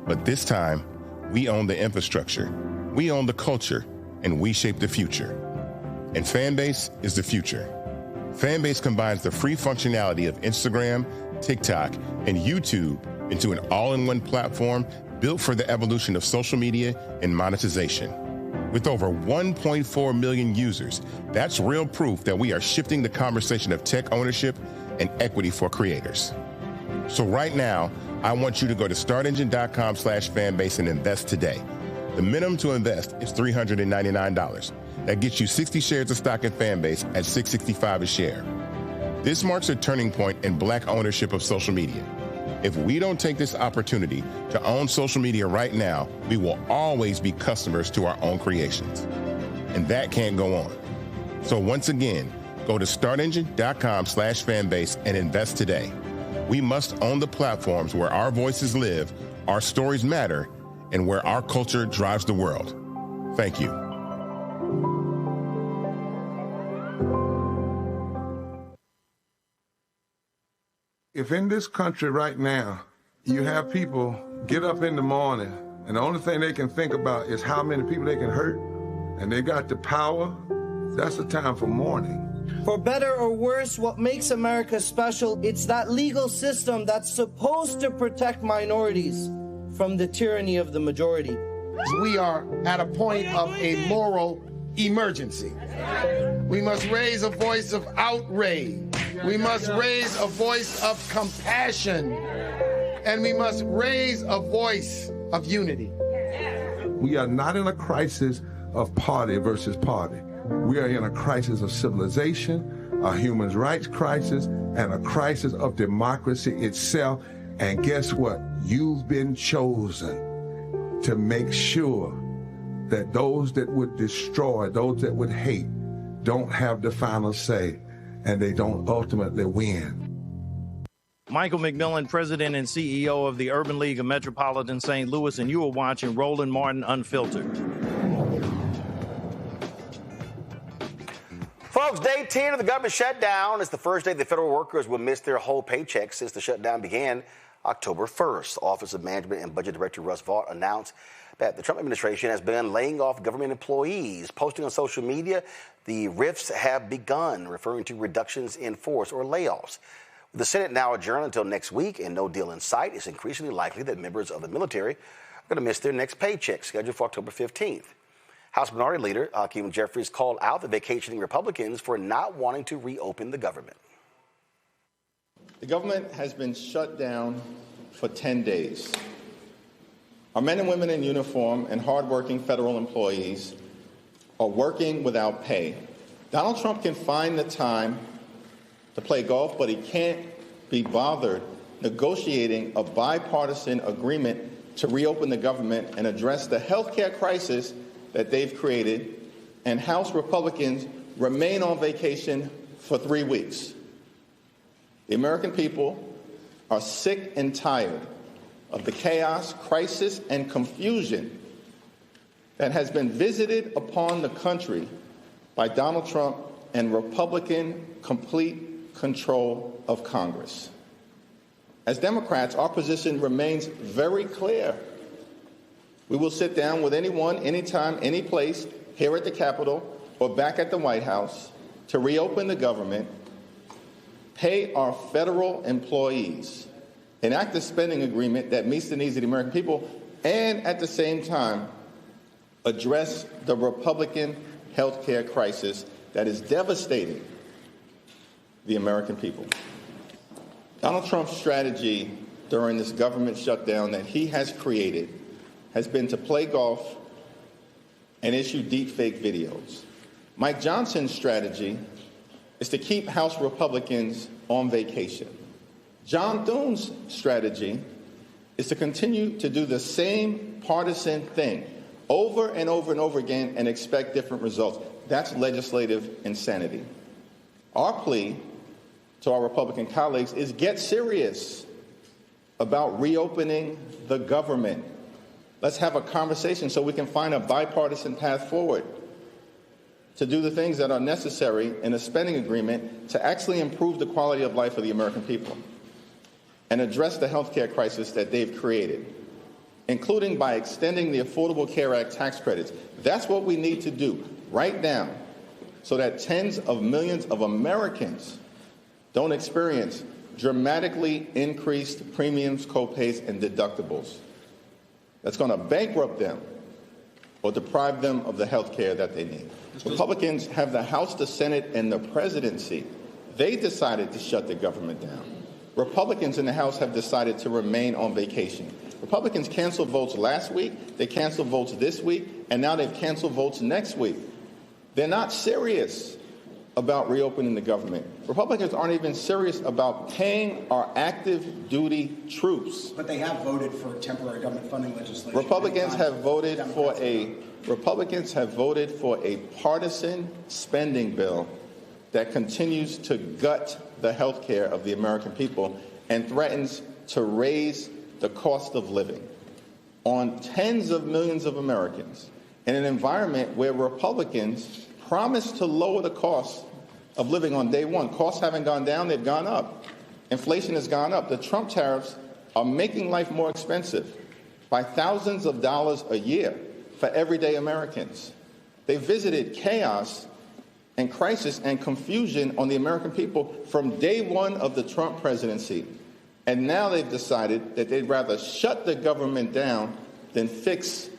But this time, we own the infrastructure, we own the culture, and we shape the future. And Fanbase is the future. Fanbase combines the free functionality of Instagram, TikTok, and YouTube into an all-in-one platform built for the evolution of social media and monetization. With over 1.4 million users, that's real proof that we are shifting the conversation of tech ownership and equity for creators. So right now, I want you to go to startengine.com/fanbase and invest today. The minimum to invest is $399. That gets you 60 shares of stock in Fanbase at $665 a share. This marks a turning point in Black ownership of social media. If we don't take this opportunity to own social media right now, we will always be customers to our own creations. And that can't go on. So once again, go to startengine.com/fanbase and invest today. We must own the platforms where our voices live, our stories matter, and where our culture drives the world. Thank you. If in this country right now, you have people get up in the morning and the only thing they can think about is how many people they can hurt, and they got the power, that's the time for mourning. For better or worse, what makes America special, it's that legal system that's supposed to protect minorities from the tyranny of the majority. We are at a point of a moral emergency. We must raise a voice of outrage. We must raise a voice of compassion. And we must raise a voice of unity. We are not in a crisis of party versus party. We are in a crisis of civilization, a human rights crisis, and a crisis of democracy itself. And guess what? You've been chosen to make sure that those that would destroy, those that would hate, don't have the final say, and they don't ultimately win. Michael McMillan, President and CEO of the Urban League of Metropolitan St. Louis, and you are watching Roland Martin Unfiltered. Folks, day 10 of the government shutdown is the first day the federal workers will miss their whole paycheck since the shutdown began October 1st. Office of Management and Budget Director Russ Vaught announced that the Trump administration has begun laying off government employees. Posting on social media, the rifts have begun, referring to reductions in force or layoffs. With the Senate now adjourned until next week and no deal in sight, it's increasingly likely that members of the military are going to miss their next paycheck, scheduled for October 15th. House Minority Leader Hakeem Jeffries called out the vacationing Republicans for not wanting to reopen the government. The government has been shut down for 10 days. Our men and women in uniform and hardworking federal employees are working without pay. Donald Trump can find the time to play golf, but he can't be bothered negotiating a bipartisan agreement to reopen the government and address the health care crisis that they've created, and House Republicans remain on vacation for 3 weeks. The American people are sick and tired of the chaos, crisis, and confusion that has been visited upon the country by Donald Trump and Republican complete control of Congress. As Democrats, our position remains very clear. We will sit down with anyone, anytime, any place, here at the Capitol or back at the White House to reopen the government, pay our federal employees, enact a spending agreement that meets the needs of the American people, and at the same time, address the Republican health care crisis that is devastating the American people. Donald Trump's strategy during this government shutdown that he has created has been to play golf and issue deepfake videos. Mike Johnson's strategy is to keep House Republicans on vacation. John Thune's strategy is to continue to do the same partisan thing over and over and over again and expect different results. That's legislative insanity. Our plea to our Republican colleagues is get serious about reopening the government. Let's have a conversation so we can find a bipartisan path forward to do the things that are necessary in a spending agreement to actually improve the quality of life of the American people and address the health care crisis that they've created. including by extending the Affordable Care Act tax credits. That's what we need to do right now so that tens of millions of Americans don't experience dramatically increased premiums, copays, and deductibles. That's going to bankrupt them or deprive them of the health care that they need. Republicans have the House, the Senate, and the presidency. They decided to shut the government down. Republicans in the House have decided to remain on vacation. Republicans canceled votes last week, they canceled votes this week, and now they've canceled votes next week. They're not serious about reopening the government. Republicans aren't even serious about paying our active duty troops. But they have voted for temporary government funding legislation. Republicans have voted for a partisan spending bill that continues to gut the health care of the American people and threatens to raise the cost of living on tens of millions of Americans in an environment where Republicans promised to lower the cost of living on day one. Costs haven't gone down, they've gone up. Inflation has gone up. The Trump tariffs are making life more expensive by thousands of dollars a year for everyday Americans. They visited chaos and crisis and confusion on the American people from day one of the Trump presidency. And now they've decided that they'd rather shut the government down than fix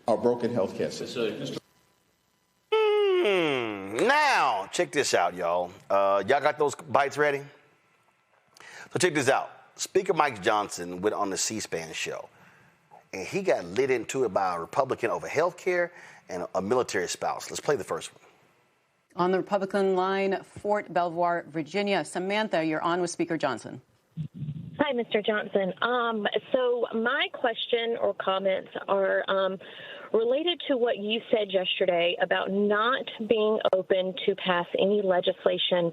our broken health care system. Now, check this out, y'all. Y'all got those bites ready? So check this out. Speaker Mike Johnson went on the C-SPAN show, and he got lit into it by a Republican over health care and a military spouse. Let's play the first one. On the Republican line, Fort Belvoir, Virginia. Samantha, you're on with Speaker Johnson. Hi, Mr. Johnson. So my question or comments are related to what you said yesterday about not being open to pass any legislation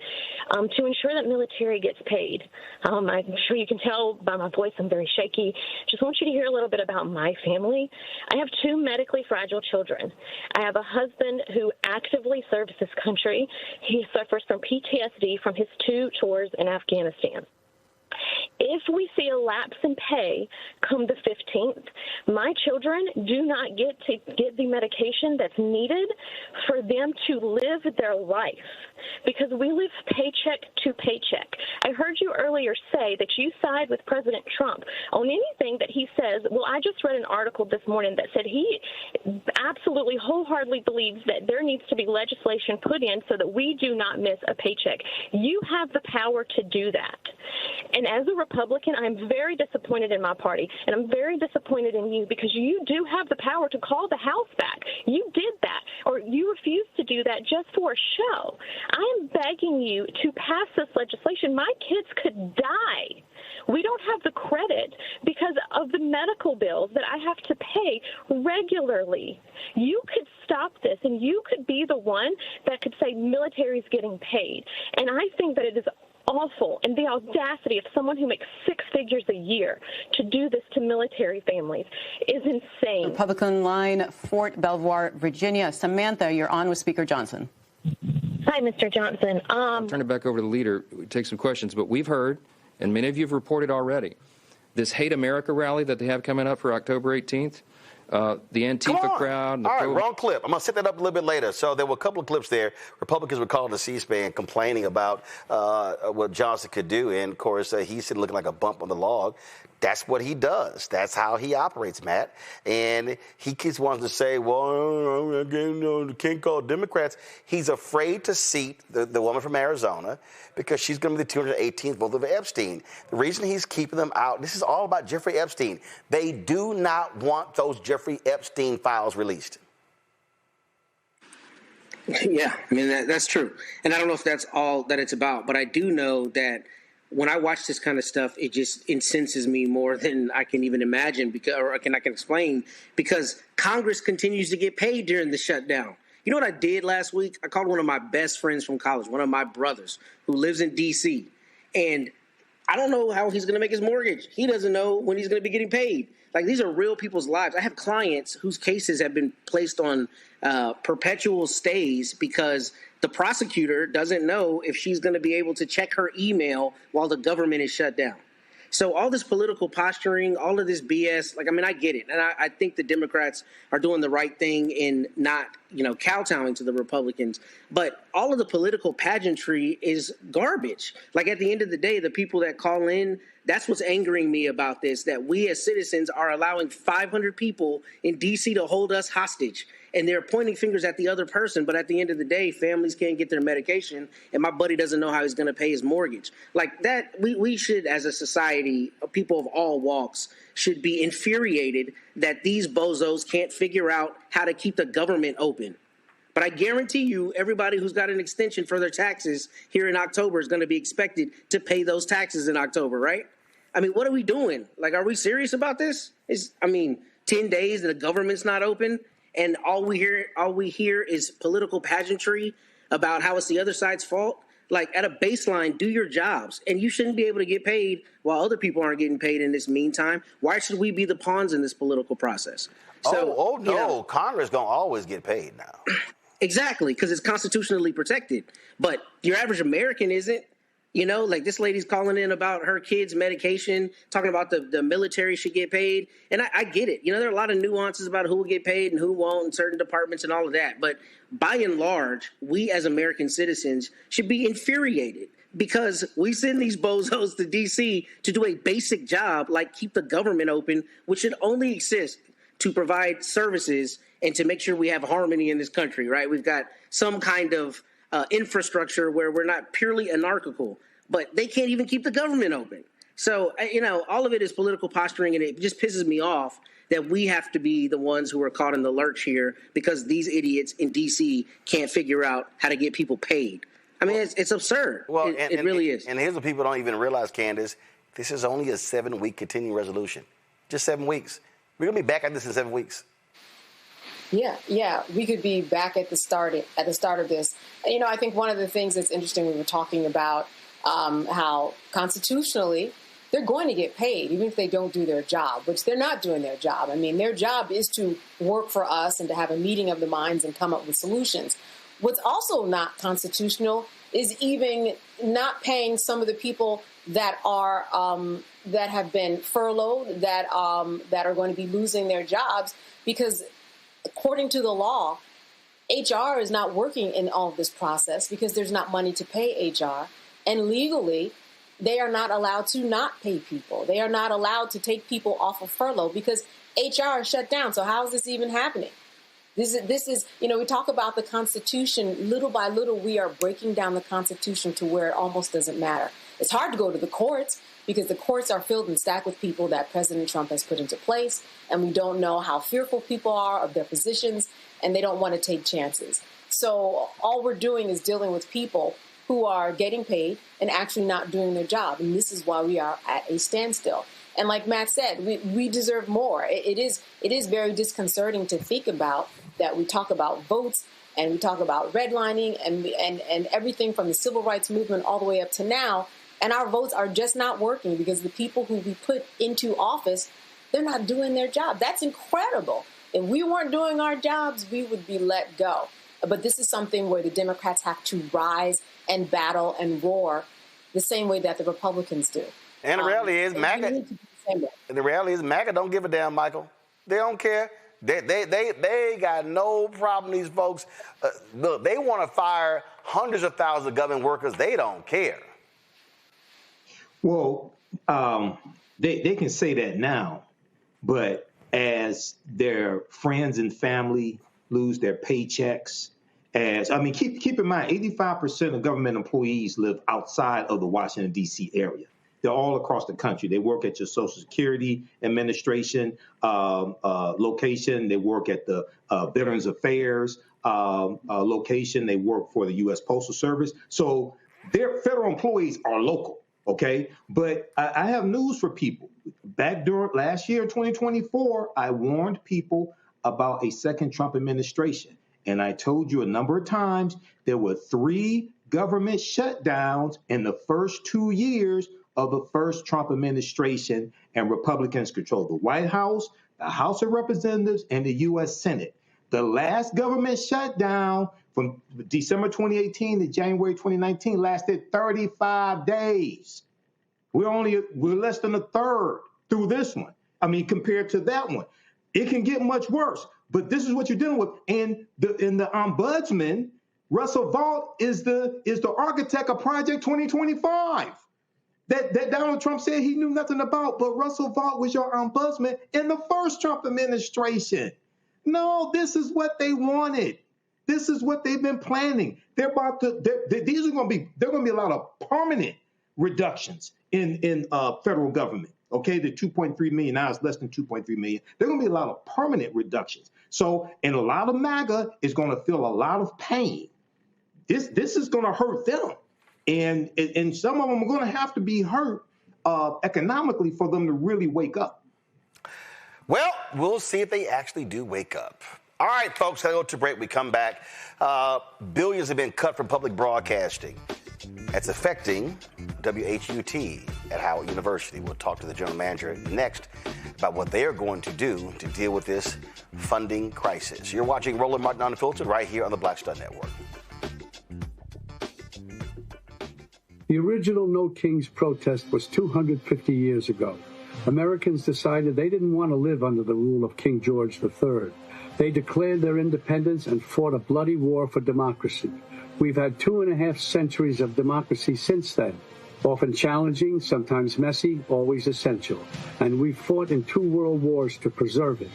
to ensure that military gets paid. I'm sure you can tell by my voice I'm very shaky. Just want you to hear a little bit about my family. I have two medically fragile children. I have a husband who actively serves this country. He suffers from PTSD from his 2 tours in Afghanistan. If we see a lapse in pay come the 15th, my children do not get the medication that's needed for them to live their life because we live paycheck to paycheck. I heard you earlier say that you side with President Trump on anything that he says. Well, I just read an article this morning that said he absolutely wholeheartedly believes that there needs to be legislation put in so that we do not miss a paycheck. You have the power to do that. And as a Republican, I'm very disappointed in my party, and I'm very disappointed in you because you do have the power to call the House back. You did that, or you refused to do that just for a show. I am begging you to pass this legislation. My kids could die. We don't have the credit because of the medical bills that I have to pay regularly. You could stop this, and you could be the one that could say military is getting paid. And I think that it is awful, and the audacity of someone who makes 6 figures a year to do this to military families is insane. Republican line, Fort Belvoir, Virginia. Samantha, you're on with Speaker Johnson. Hi, Mr. Johnson. I'll turn it back over to the leader. We take some questions, but we've heard, and many of you have reported already, this Hate America rally that they have coming up for October 18th. The Antifa crowd. All right, wrong clip. I'm going to set that up a little bit later. So there were a couple of clips there. Republicans were calling the C-SPAN complaining about what Johnson could do. And, of course, he said looking like a bump on the log. That's what he does. That's how he operates, Matt. And he keeps wanting to say, well, you can't call Democrats. He's afraid to seat the woman from Arizona because she's going to be the 218th vote of Epstein. The reason he's keeping them out, this is all about Jeffrey Epstein. They do not want those Jeffrey Epstein files released. Yeah, I mean, that's true. And I don't know if that's all that it's about, but I do know that when I watch this kind of stuff, it just incenses me more than I can even imagine I can explain, because Congress continues to get paid during the shutdown. You know what I did last week? I called one of my best friends from college, one of my brothers who lives in D.C., and I don't know how he's going to make his mortgage. He doesn't know when he's going to be getting paid. Like, these are real people's lives. I have clients whose cases have been placed on perpetual stays because the prosecutor doesn't know if she's going to be able to check her email while the government is shut down. So all this political posturing, all of this BS, like, I mean, I get it. And I think the Democrats are doing the right thing in not, kowtowing to the Republicans. But all of the political pageantry is garbage. Like, at the end of the day, the people that call in, that's what's angering me about this, that we as citizens are allowing 500 people in D.C. to hold us hostage. And they're pointing fingers at the other person. But at the end of the day, families can't get their medication. And my buddy doesn't know how he's going to pay his mortgage. Like that, we should, as a society, people of all walks, should be infuriated that these bozos can't figure out how to keep the government open. But I guarantee you, everybody who's got an extension for their taxes here in October is going to be expected to pay those taxes in October, right? I mean, what are we doing? Like, are we serious about this? 10 days and the government's not open? And all we hear is political pageantry about how it's the other side's fault. Like, at a baseline, do your jobs. And you shouldn't be able to get paid while other people aren't getting paid in this meantime. Why should we be the pawns in this political process? So, no, Congress going to always get paid now. Exactly, because it's constitutionally protected. But your average American isn't. Like this lady's calling in about her kids' medication, talking about the military should get paid. And I get it. There are a lot of nuances about who will get paid and who won't in certain departments and all of that. But by and large, we as American citizens should be infuriated because we send these bozos to D.C. to do a basic job like keep the government open, which should only exist to provide services and to make sure we have harmony in this country, right? We've got some kind of infrastructure where we're not purely anarchical, but they can't even keep the government open. So, all of it is political posturing, and it just pisses me off that we have to be the ones who are caught in the lurch here because these idiots in D.C. can't figure out how to get people paid. I mean, it's absurd. Well, it really is. And here's what people don't even realize, Candace. This is only a 7-week continuing resolution. Just 7 weeks. We're going to be back at this in 7 weeks. Yeah, we could be back at the start of this. I think one of the things that's interesting, we were talking about how constitutionally they're going to get paid, even if they don't do their job, which they're not doing their job. I mean, their job is to work for us and to have a meeting of the minds and come up with solutions. What's also not constitutional is even not paying some of the people that are that have been furloughed, that are going to be losing their jobs because, according to the law, HR is not working in all of this process because there's not money to pay HR. And legally, they are not allowed to not pay people. They are not allowed to take people off of furlough because HR is shut down. So how is this even happening? This is, we talk about the Constitution. Little by little, we are breaking down the Constitution to where it almost doesn't matter. It's hard to go to the courts because the courts are filled and stacked with people that President Trump has put into place, and we don't know how fearful people are of their positions, and they don't want to take chances. So all we're doing is dealing with people who are getting paid and actually not doing their job, and this is why we are at a standstill. And like Matt said, we deserve more. It is very disconcerting to think about that we talk about votes and we talk about redlining and everything from the civil rights movement all the way up to now, and our votes are just not working because the people who we put into office, they're not doing their job. That's incredible. If we weren't doing our jobs, we would be let go. But this is something where the Democrats have to rise and battle and roar the same way that the Republicans do. And the reality is MAGA don't give a damn, Michael. They don't care. They got no problem, these folks. Look, they want to fire hundreds of thousands of government workers. They don't care. Well, they can say that now, but as their friends and family lose their paychecks, keep in mind, 85% of government employees live outside of the Washington, D.C. area. They're all across the country. They work at your Social Security Administration location. They work at the Veterans Affairs location. They work for the U.S. Postal Service. So their federal employees are local, okay? But I have news for people. Back during last year, 2024, I warned people about a second Trump administration. And I told you a number of times there were 3 government shutdowns in the first 2 years of the first Trump administration, and Republicans control the White House, the House of Representatives, and the U.S. Senate. The last government shutdown from December 2018 to January 2019 lasted 35 days. We're less than a third through this one. I mean, compared to that one. It can get much worse, but this is what you're dealing with. And the ombudsman, Russell Vought, is the architect of Project 2025 that Donald Trump said he knew nothing about, but Russell Vought was your ombudsman in the first Trump administration. No, this is what they wanted. This is what they've been planning. They're going to be a lot of permanent reductions in federal government. Okay, the 2.3 million, now it's less than 2.3 million. There are going to be a lot of permanent reductions. So, and a lot of MAGA is going to feel a lot of pain. This is going to hurt them. And some of them are going to have to be hurt economically for them to really wake up. Well, we'll see if they actually do wake up. All right, folks, I'll go to break. We come back. Billions have been cut from public broadcasting. That's affecting WHUT at Howard University. We'll talk to the general manager next about what they are going to do to deal with this funding crisis. You're watching Roland Martin Unfiltered right here on the Black Star Network. The original No Kings protest was 250 years ago. Americans decided they didn't want to live under the rule of King George III. They declared their independence and fought a bloody war for democracy. We've had 2.5 centuries of democracy since then, often challenging, sometimes messy, always essential. And we've fought in 2 world wars to preserve it.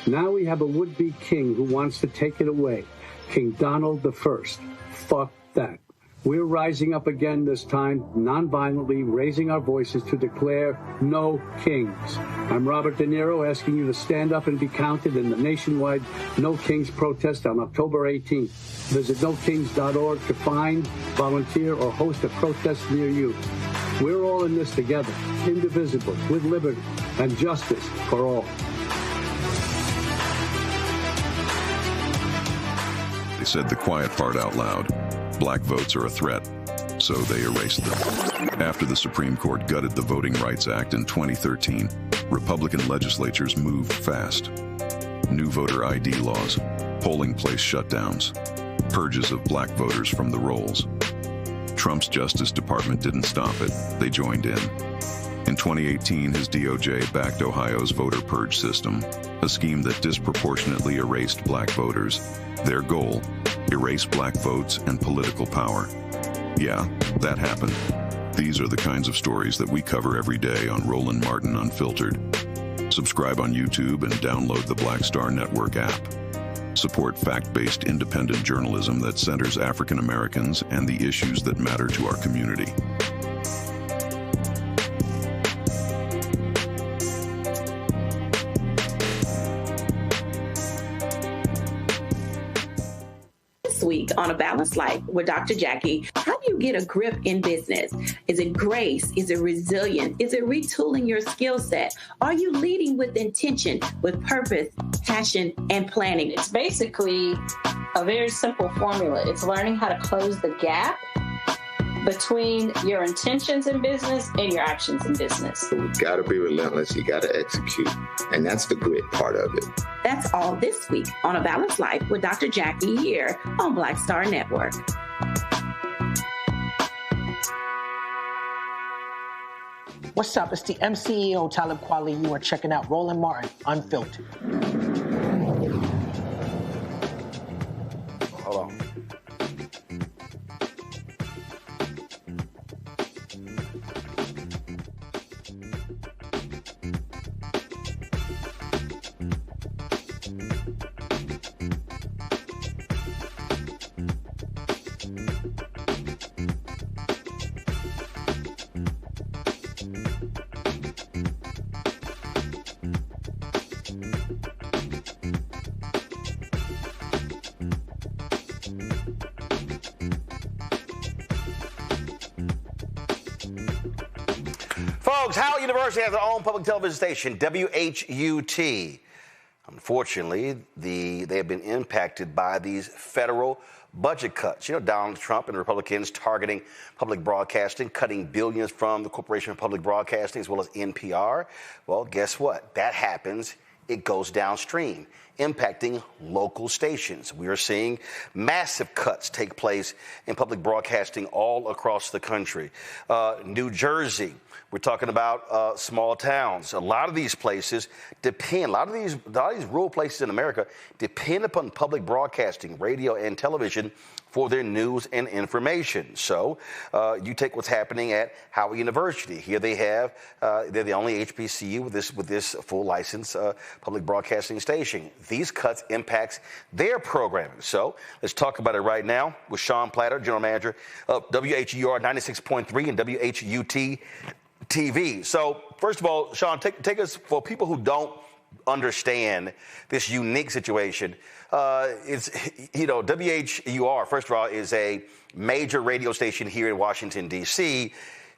Now we have a would-be king who wants to take it away, King Donald I. Fuck that. We're rising up again this time, non-violently, raising our voices to declare no kings. I'm Robert De Niro, asking you to stand up and be counted in the nationwide No Kings protest on October 18th. Visit nokings.org to find, volunteer, or host a protest near you. We're all in this together, indivisible, with liberty and justice for all. They said the quiet part out loud. Black votes are a threat, so they erased them. After the Supreme Court gutted the Voting Rights Act in 2013, Republican legislatures moved fast. New voter ID laws, polling place shutdowns, purges of black voters from the rolls. Trump's Justice Department didn't stop it, they joined in. In 2018, his DOJ backed Ohio's voter purge system, a scheme that disproportionately erased black voters. Their goal, erase black votes and political power. Yeah, that happened. These are the kinds of stories that we cover every day on Roland Martin Unfiltered. Subscribe on YouTube and download the Black Star Network app. Support fact-based independent journalism that centers African Americans and the issues that matter to our community. Week on A Balanced Life with Dr. Jackie. How do you get a grip in business? Is it grace? Is it resilience? Is it retooling your skill set? Are you leading with intention, with purpose, passion, and planning? It's basically a very simple formula. It's learning how to close the gap between your intentions in business and your actions in business. You got to be relentless. You got to execute. And that's the grit part of it. That's all this week on A Balanced Life with Dr. Jackie here on Black Star Network. What's up? It's the MCEO Talib Kweli. You are checking out Roland Martin Unfiltered. Hold on. Folks, Howard University has their own public television station, WHUT. Unfortunately, they have been impacted by these federal budget cuts. You know, Donald Trump and Republicans targeting public broadcasting, cutting billions from the Corporation of Public Broadcasting as well as NPR. Well, guess what? That happens it goes downstream, impacting local stations. We are seeing massive cuts take place in public broadcasting all across the country. New Jersey, we're talking about small towns. A lot of these places depend, a lot of these rural places in America depend upon public broadcasting, radio and television, for their news and information. So you take what's happening at Howard University. Here they have, they're the only HBCU with this full license public broadcasting station. These cuts impacts their programming. So let's talk about it right now with Sean Platter, General Manager of WHUR 96.3 and WHUT TV. So first of all, Sean, take us, for people who don't understand this unique situation. It's, WHUR, first of all, is a major radio station here in Washington, D.C.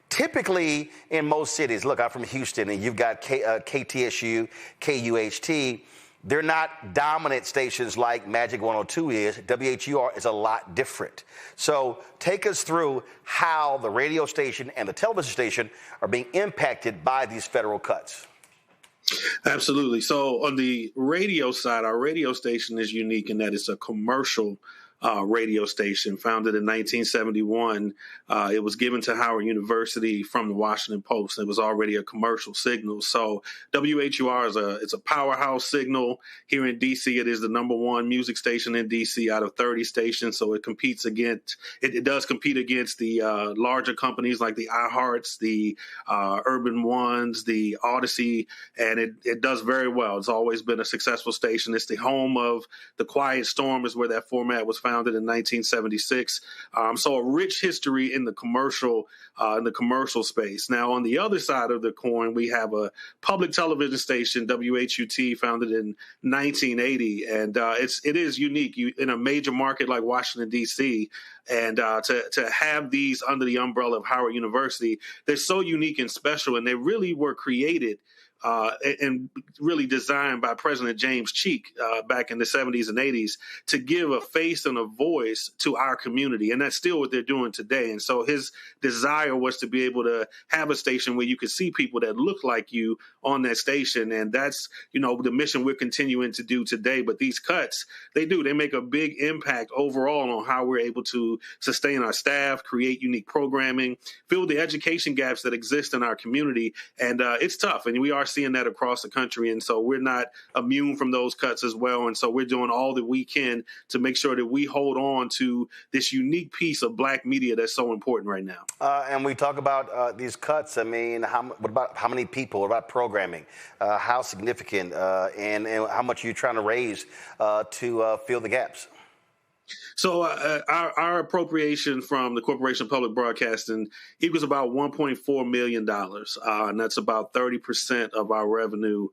Typically, in most cities, look, I'm from Houston, and you've got KTSU, KUHT. They're not dominant stations like Magic 102 is. WHUR is a lot different. So take us through how the radio station and the television station are being impacted by these federal cuts. Absolutely. So on the radio side, our radio station is unique in that it's a commercial radio station founded in 1971. It was given to Howard University from the Washington Post. It was already a commercial signal. So WHUR is a powerhouse signal here in D.C. It is the #1 music station in D.C. out of 30 stations. So it competes against, it does compete against the larger companies like the iHearts, the Urban Ones, the Odyssey, and it does very well. It's always been a successful station. It's the home of The Quiet Storm, is where that format was founded in 1976. So a rich history in the commercial space. Now, on the other side of the coin, we have a public television station, WHUT, founded in 1980, and it is unique in a major market like Washington, D.C., and to have these under the umbrella of Howard University, they're so unique and special, and they really were created and really designed by President James Cheek back in the 70s and 80s to give a face and a voice to our community. And that's still what they're doing today. And so his desire was to be able to have a station where you could see people that look like you on that station. And that's, the mission we're continuing to do today. But these cuts, they make a big impact overall on how we're able to sustain our staff, create unique programming, fill the education gaps that exist in our community. And it's tough. And we are seeing that across the country. And so we're not immune from those cuts as well. And so we're doing all that we can to make sure that we hold on to this unique piece of Black media that's so important right now. And we talk about these cuts. I mean, what about how many people? What about programming? How significant? And how much are you trying to raise to fill the gaps? So our appropriation from the Corporation of Public Broadcasting equals about $1.4 million, and that's about 30% of our revenue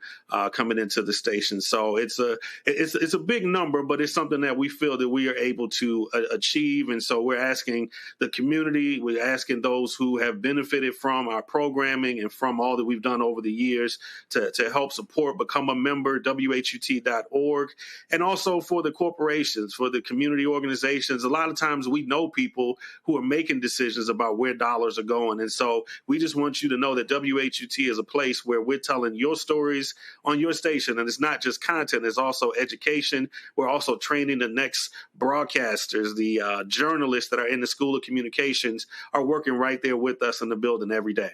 coming into the station. So it's a big number, but it's something that we feel that we are able to achieve. And so we're asking the community, we're asking those who have benefited from our programming and from all that we've done over the years to help support, become a member, WHUT.org, and also for the corporations, for the community organizations. A lot of times we know people who are making decisions about where dollars are going. And so we just want you to know that WHUT is a place where we're telling your stories on your station. And it's not just content, it's also education. We're also training the next broadcasters. The journalists that are in the School of Communications are working right there with us in the building every day.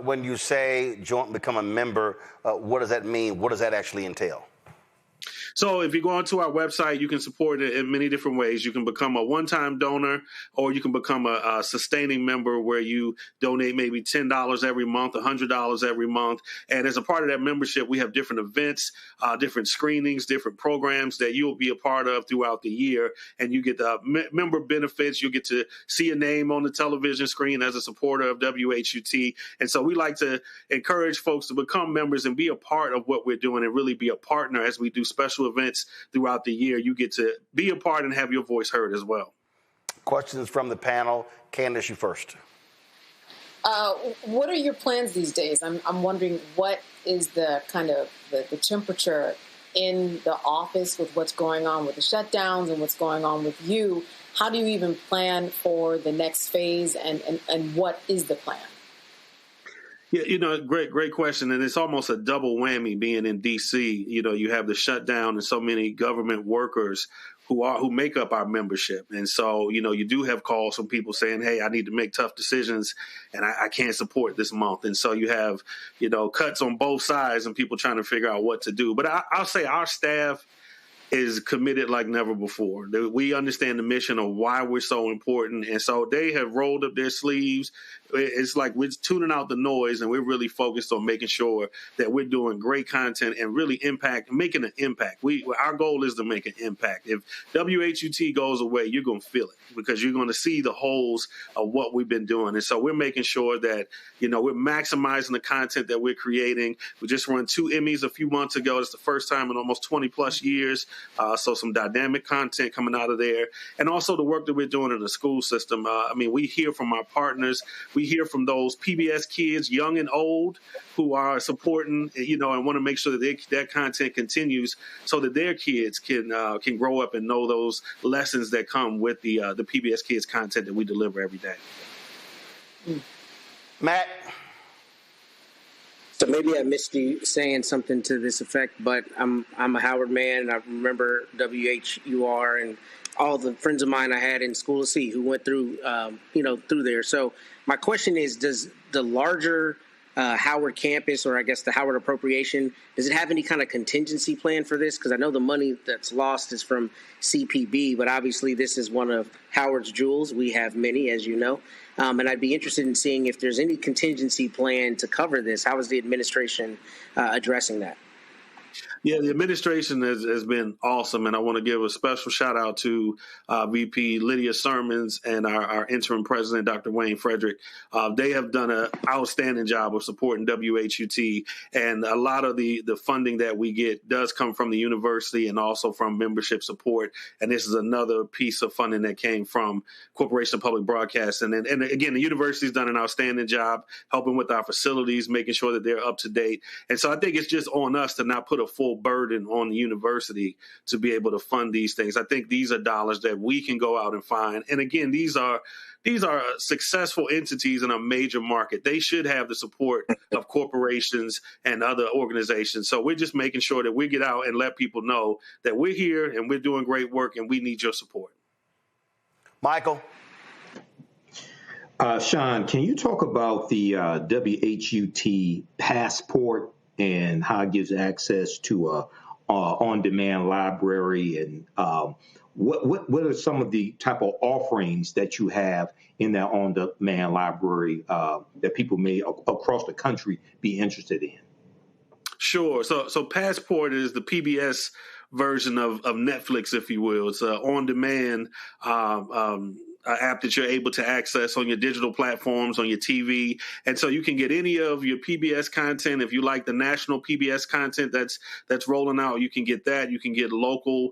When you say become a member, what does that mean? What does that actually entail? So if you go onto our website, you can support it in many different ways. You can become a one-time donor, or you can become a sustaining member where you donate maybe $10 every month, $100 every month. And as a part of that membership, we have different events, different screenings, different programs that you'll be a part of throughout the year. And you get the member benefits. You get to see a name on the television screen as a supporter of WHUT. And so we like to encourage folks to become members and be a part of what we're doing and really be a partner as we do special events throughout the year. You get to be a part and have your voice heard as well. Questions from the panel. Candace, you first. What are your plans these days? I'm wondering, what is the kind of the temperature in the office with what's going on with the shutdowns and what's going on with you? How do you even plan for the next phase, and what is the plan? Yeah, great question. And it's almost a double whammy being in D.C. You have the shutdown and so many government workers who make up our membership. And so, you do have calls from people saying, hey, I need to make tough decisions and I can't support this month. And so you have, cuts on both sides and people trying to figure out what to do. But I'll say our staff is committed like never before. We understand the mission of why we're so important. And so they have rolled up their sleeves. It's like we're tuning out the noise and we're really focused on making sure that we're doing great content and really making an impact. Our goal is to make an impact. If WHUT goes away, you're going to feel it because you're going to see the holes of what we've been doing. And so we're making sure that, we're maximizing the content that we're creating. We just won 2 Emmys a few months ago. It's the first time in almost 20 plus years. So some dynamic content coming out of there. And also the work that we're doing in the school system. We hear from our partners. We hear from those PBS kids, young and old, who are supporting, and want to make sure that that content continues so that their kids can grow up and know those lessons that come with the PBS Kids content that we deliver every day. Matt? So maybe I missed you saying something to this effect, but I'm a Howard man, and I remember WHUR and all the friends of mine I had in School of C who went through, through there. So my question is, does the larger Howard campus, or I guess the Howard appropriation, does it have any kind of contingency plan for this? Because I know the money that's lost is from CPB, but obviously this is one of Howard's jewels. We have many, as you know. And I'd be interested in seeing if there's any contingency plan to cover this. How is the administration addressing that? Yeah, the administration has been awesome, and I want to give a special shout out to VP Lydia Sermons and our interim president, Dr. Wayne Frederick. They have done an outstanding job of supporting WHUT, and a lot of the funding that we get does come from the university and also from membership support. And this is another piece of funding that came from Corporation of Public Broadcasting. And again, the university's done an outstanding job helping with our facilities, making sure that they're up to date. And so I think it's just on us to not put a full burden on the university to be able to fund these things. I think these are dollars that we can go out and find. And again, these are successful entities in a major market. They should have the support of corporations and other organizations. So we're just making sure that we get out and let people know that we're here and we're doing great work and we need your support. Michael? Sean, can you talk about the WHUT passport and how it gives access to a on-demand library, and what are some of the type of offerings that you have in that on-demand library that people may across the country be interested in? Sure. So Passport is the PBS version of Netflix, if you will. It's an on-demand app that you're able to access on your digital platforms, on your TV. And so you can get any of your PBS content. If you like the national PBS content that's rolling out, you can get that. You can get local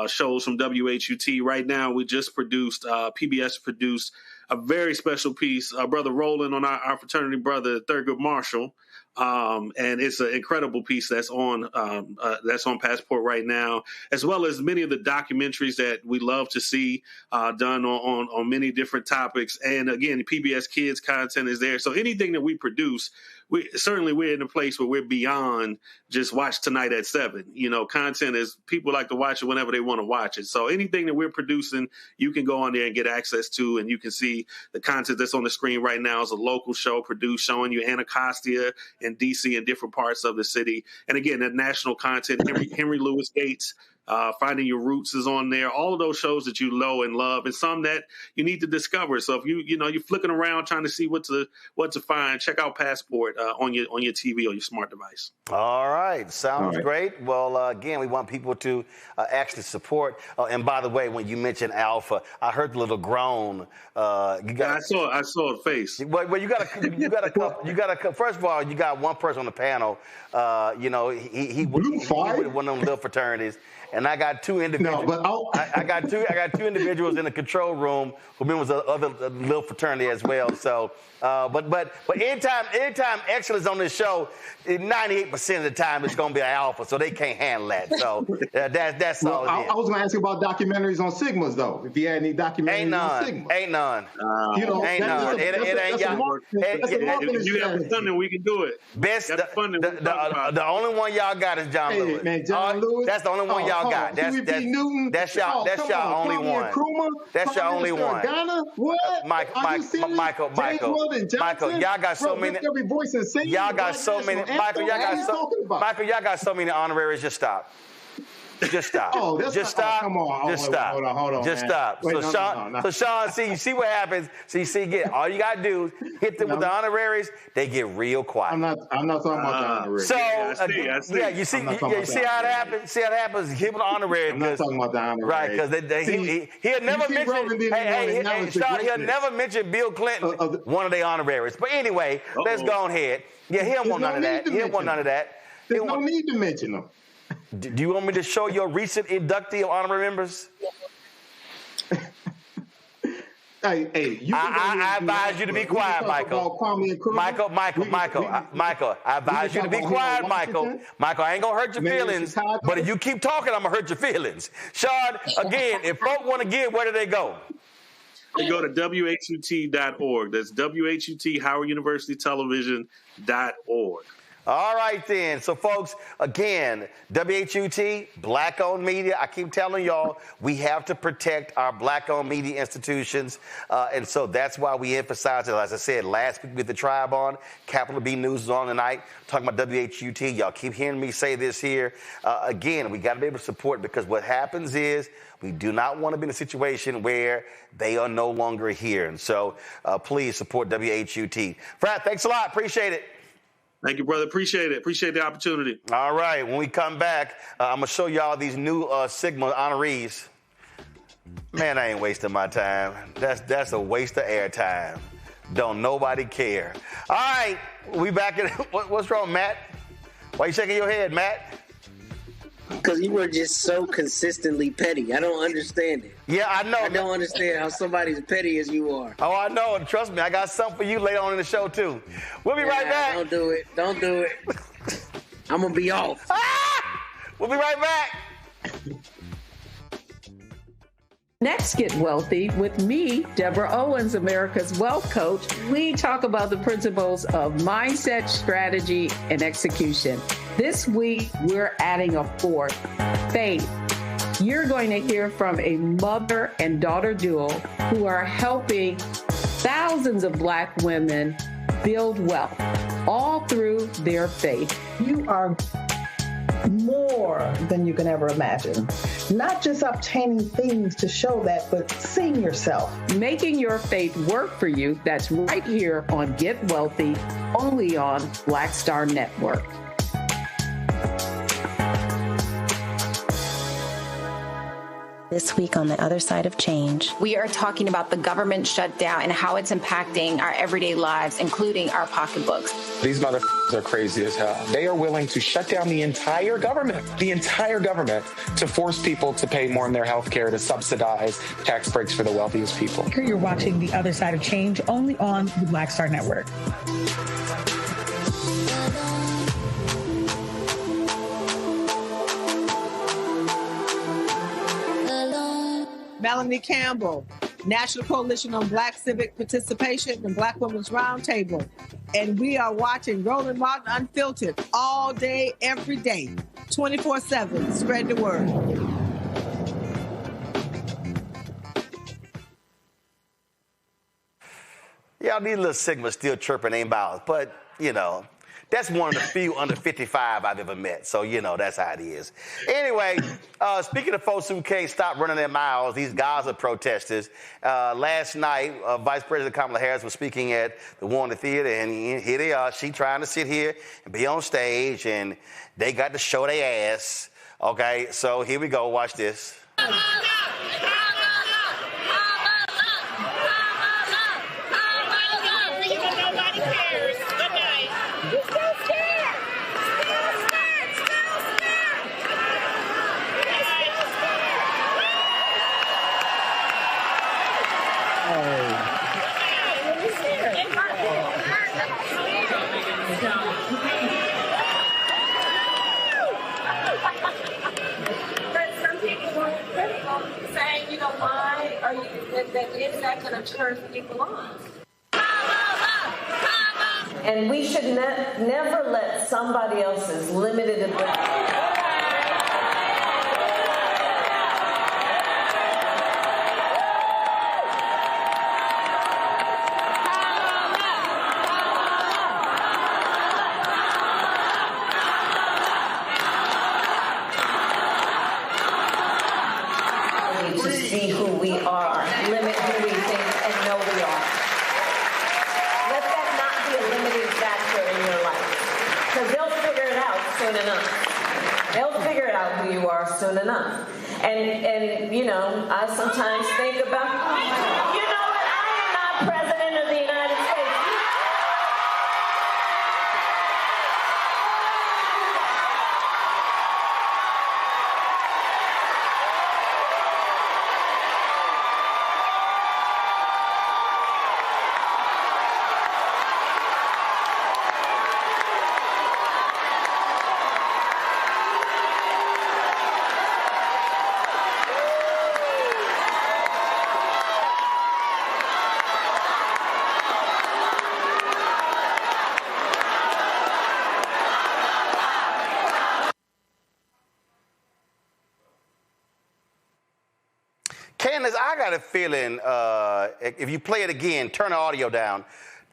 shows from WHUT. Right now, we just PBS produced a very special piece, Brother Roland on our fraternity brother, Thurgood Marshall. And it's an incredible piece that's on Passport right now, as well as many of the documentaries that we love to see done on many different topics. And again, PBS Kids content is there. So anything that we produce, we're in a place where we're beyond just watch tonight at 7. Content is people like to watch it whenever they want to watch it. So anything that we're producing, you can go on there and get access to, and you can see the content that's on the screen right now is a local show produced showing you Anacostia and DC and different parts of the city. And again, that national content, Henry Louis Gates, Finding Your Roots is on there. All of those shows that you know and love, and some that you need to discover. So if you're flicking around trying to see what to find, check out Passport on your TV or your smart device. All right, sounds great. Well, again, we want people to actually support. And by the way, when you mentioned Alpha, I heard the little groan. I saw a face. Well, you got a. First of all, you got one person on the panel. He went one of them little fraternities. and I got two individuals. No, but I got two individuals in the control room who members of other little fraternity as well. So, but anytime excellence on this show, 98% of the time it's going to be an alpha, so they can't handle that. So that's all. I was going to ask you about documentaries on Sigmas, though. If you had any documentaries on Sigma. Ain't none. You know, ain't none. It ain't y'all. If you have funding, we can do it. The only one y'all got is John Lewis. Man, John Lewis. That's the only one y'all got. That's y'all only one. That's your only one. What? Michael, y'all got so many. Y'all got so many. Michael, y'all got so many honoraries. Just stop. Just stop. Just stop. Come on. Just stop. Hold on. Just stop. So Sean, see, you see what happens. So you see, all you gotta do is hit them with the honoraries. They get real quiet. I'm not talking about the honoraries. So I see. you see how it happens. See how it happens. Give them the honoraries. I'm not talking about the honoraries. Right? Because he'll never mention. Sean, he'll never mention Bill Clinton, one of their honoraries. But anyway, let's go ahead. Yeah, he don't want none of that. He don't want none of that. There's no need to mention them. Do you want me to show your recent inductee of honorary members? I advise you to be quiet, Michael. Michael, I advise you to be quiet, Michael. Michael, I ain't gonna hurt your feelings, but if you keep talking, I'm gonna hurt your feelings. Sean, again, if folk want to give, where do they go? They go to WHUT.org. That's WHUT, Howard University Television.org. All right, then. So, folks, again, WHUT, black-owned media. I keep telling y'all, we have to protect our black-owned media institutions. And so that's why we emphasize it. As I said, last week with the Tribe on, Capital B News is on tonight, talking about WHUT. Y'all keep hearing me say this here. Again, we got to be able to support, because what happens is we do not want to be in a situation where they are no longer here. And so please support WHUT. Frat, thanks a lot. Appreciate it. Thank you, brother. Appreciate it. Appreciate the opportunity. All right. When we come back, I'm going to show y'all these new Sigma honorees. Man, I ain't wasting my time. That's a waste of airtime. Don't nobody care. All right. We back at what's wrong, Matt? Why you shaking your head, Matt? Because you were just so consistently petty. I don't understand it. Yeah, I know. I don't understand how somebody's petty as you are. Oh, I know. And trust me, I got something for you later on in the show, too. We'll be right back. Don't do it. Don't do it. I'm going to be off. We'll be right back. Next, Get Wealthy with me, Deborah Owens, America's Wealth Coach. We talk about the principles of mindset, strategy, and execution. This week, we're adding a fourth, faith. You're going to hear from a mother and daughter duo who are helping thousands of Black women build wealth, all through their faith. You are more than you can ever imagine. Not just obtaining things to show that, but seeing yourself. Making your faith work for you. That's right here on Get Wealthy, only on Black Star Network. This week on The Other Side of Change, we are talking about the government shutdown and how it's impacting our everyday lives, including our pocketbooks. These motherfuckers are crazy as hell. They are willing to shut down the entire government, to force people to pay more in their health care, to subsidize tax breaks for the wealthiest people. Here you're watching The Other Side of Change, only on the Black Star Network. Melanie Campbell, National Coalition on Black Civic Participation and Black Women's Roundtable. And we are watching Roland Martin Unfiltered all day, every day, 24/7. Spread the word. Yeah, these little Sigmas still chirping ain't about, but, you know, that's one of the few under 55 I've ever met. So, you know, that's how it is. Anyway, speaking of folks who can't stop running their mouths, these Gaza protesters, last night, Vice President Kamala Harris was speaking at the Warner Theater, and here they are. She trying to sit here and be on stage, and they got to show their ass. Okay, so here we go. Watch this. saying, you know, why are you, that is that going to turn people on? And we should never let somebody else's limited ability. See who we are, limit who we think and know we are. Let that not be a limiting factor in your life, because they'll figure it out soon enough. They'll figure it out who you are soon enough. And you know, I sometimes think about, you know what, I am not president of the United States. Candace, I got a feeling if you play it again, turn the audio down,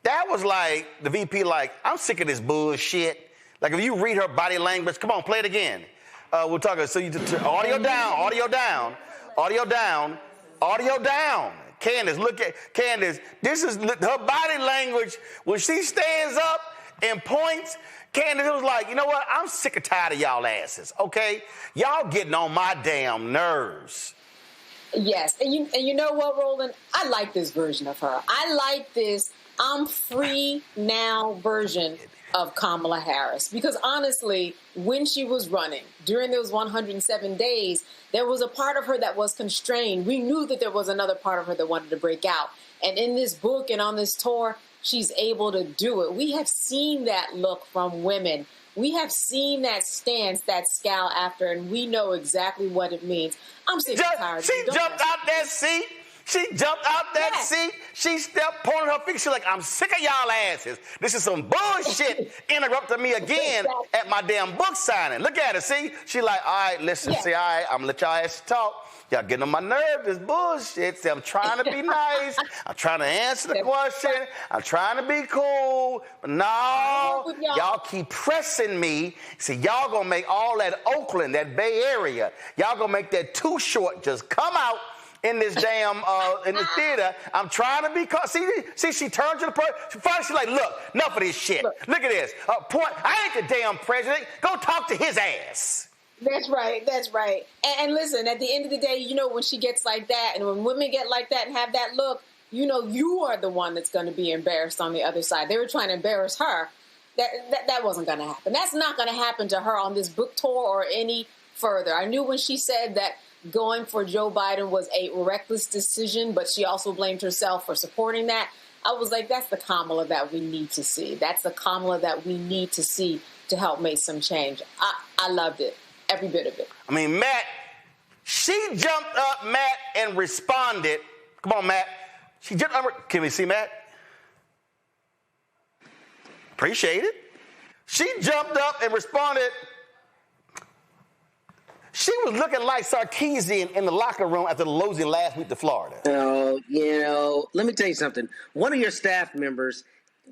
that was like the VP like, I'm sick of this bullshit. Like if you read her body language, come on, play it again. We'll talk, so you audio down, audio down, audio down, audio down. Candace, look at, Candace, this is her body language. When she stands up and points, Candace, it was like, you know what, I'm sick and tired of y'all asses, okay? Y'all getting on my damn nerves. Yes, and you know what, Roland? I like this version of her. I like this I'm free now version of Kamala Harris. Because honestly, when she was running, during those 107 days, there was a part of her that was constrained. We knew that there was another part of her that wanted to break out. And in this book and on this tour, she's able to do it. We have seen that look from women. We have seen that stance, that scowl after, and we know exactly what it means. I'm sick and tired. She jumped out that seat. She jumped out that seat. She stepped, pointed her finger. She's like, I'm sick of y'all asses. This is some bullshit. Interrupted me again at my damn book signing. Look at her, see? She like, all right, listen, see, all right, I'm going to let y'all asses talk. Y'all getting on my nerves, this bullshit. See, I'm trying to be nice. I'm trying to answer the question. I'm trying to be cool. But no, y'all keep pressing me. See, y'all going to make all that Oakland, that Bay Area, y'all going to make that too short just come out in this damn, in the theater. I'm trying to be, see, she turned to the person. Finally, she's like, look, enough of this shit. Look at this. I ain't the damn president. Go talk to his ass. That's right. That's right. And listen, at the end of the day, you know, when she gets like that and when women get like that and have that look, you know, you are the one that's going to be embarrassed on the other side. They were trying to embarrass her. That wasn't going to happen. That's not going to happen to her on this book tour or any further. I knew when she said that going for Joe Biden was a reckless decision, but she also blamed herself for supporting that. I was like, that's the Kamala that we need to see. That's the Kamala that we need to see to help make some change. I loved it. Every bit of it. I mean, Matt, she jumped up, Matt, and responded. Come on, Matt. She jumped up. Can we see Matt? Appreciate it. She jumped up and responded. She was looking like Sarkeesian in the locker room after the losing last week to Florida. Let me tell you something. One of your staff members,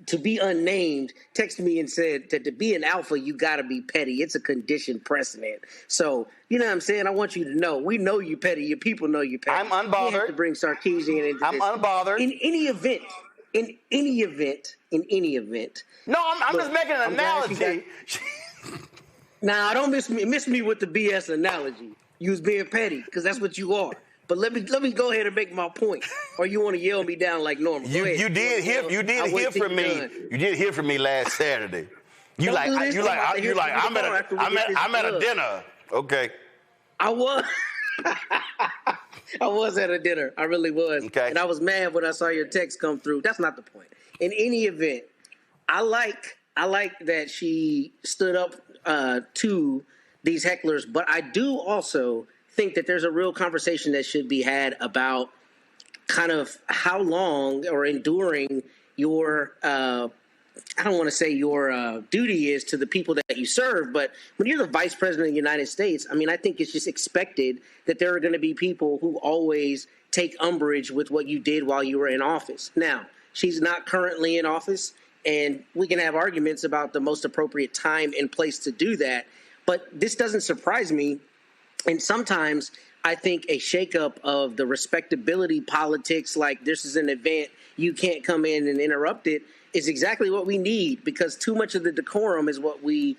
to be unnamed, texted me and said that to be an alpha, you got to be petty. It's a conditioned precedent. So, you know what I'm saying? I want you to know. We know you petty. Your people know you petty. I'm unbothered. You have to bring Sarkeesian into I'm this. Unbothered. In any event. No, I'm just making an analogy. Now, don't miss me with the BS analogy. You was being petty, because that's what you are. But let me go ahead and make my point. Or you want to yell me down like normal? You did hear from me. You did hear from me last Saturday. I'm at a dinner. Okay. I was. I was at a dinner. I really was. Okay. And I was mad when I saw your text come through. That's not the point. In any event, I like that she stood up to these hecklers, but I do also think that there's a real conversation that should be had about kind of how long or enduring your I don't want to say your duty is to the people that you serve, but when you're the vice president of the United States, I mean, I think it's just expected that there are going to be people who always take umbrage with what you did while you were in office. Now, she's not currently in office, and we can have arguments about the most appropriate time and place to do that, but this doesn't surprise me. And sometimes I think a shakeup of the respectability politics, like this is an event, you can't come in and interrupt it, is exactly what we need, because too much of the decorum is what we,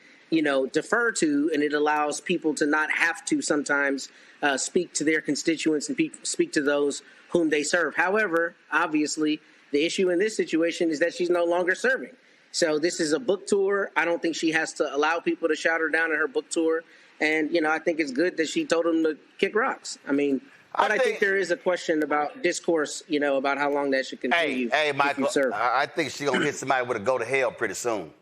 defer to, and it allows people to not have to sometimes speak to their constituents and speak to those whom they serve. However, obviously, the issue in this situation is that she's no longer serving. So this is a book tour. I don't think she has to allow people to shout her down at her book tour. And, I think it's good that she told them to kick rocks. I mean, but I think there is a question about discourse, about how long that should continue. Hey, Michael, I think she's going to hit somebody with a go to hell pretty soon.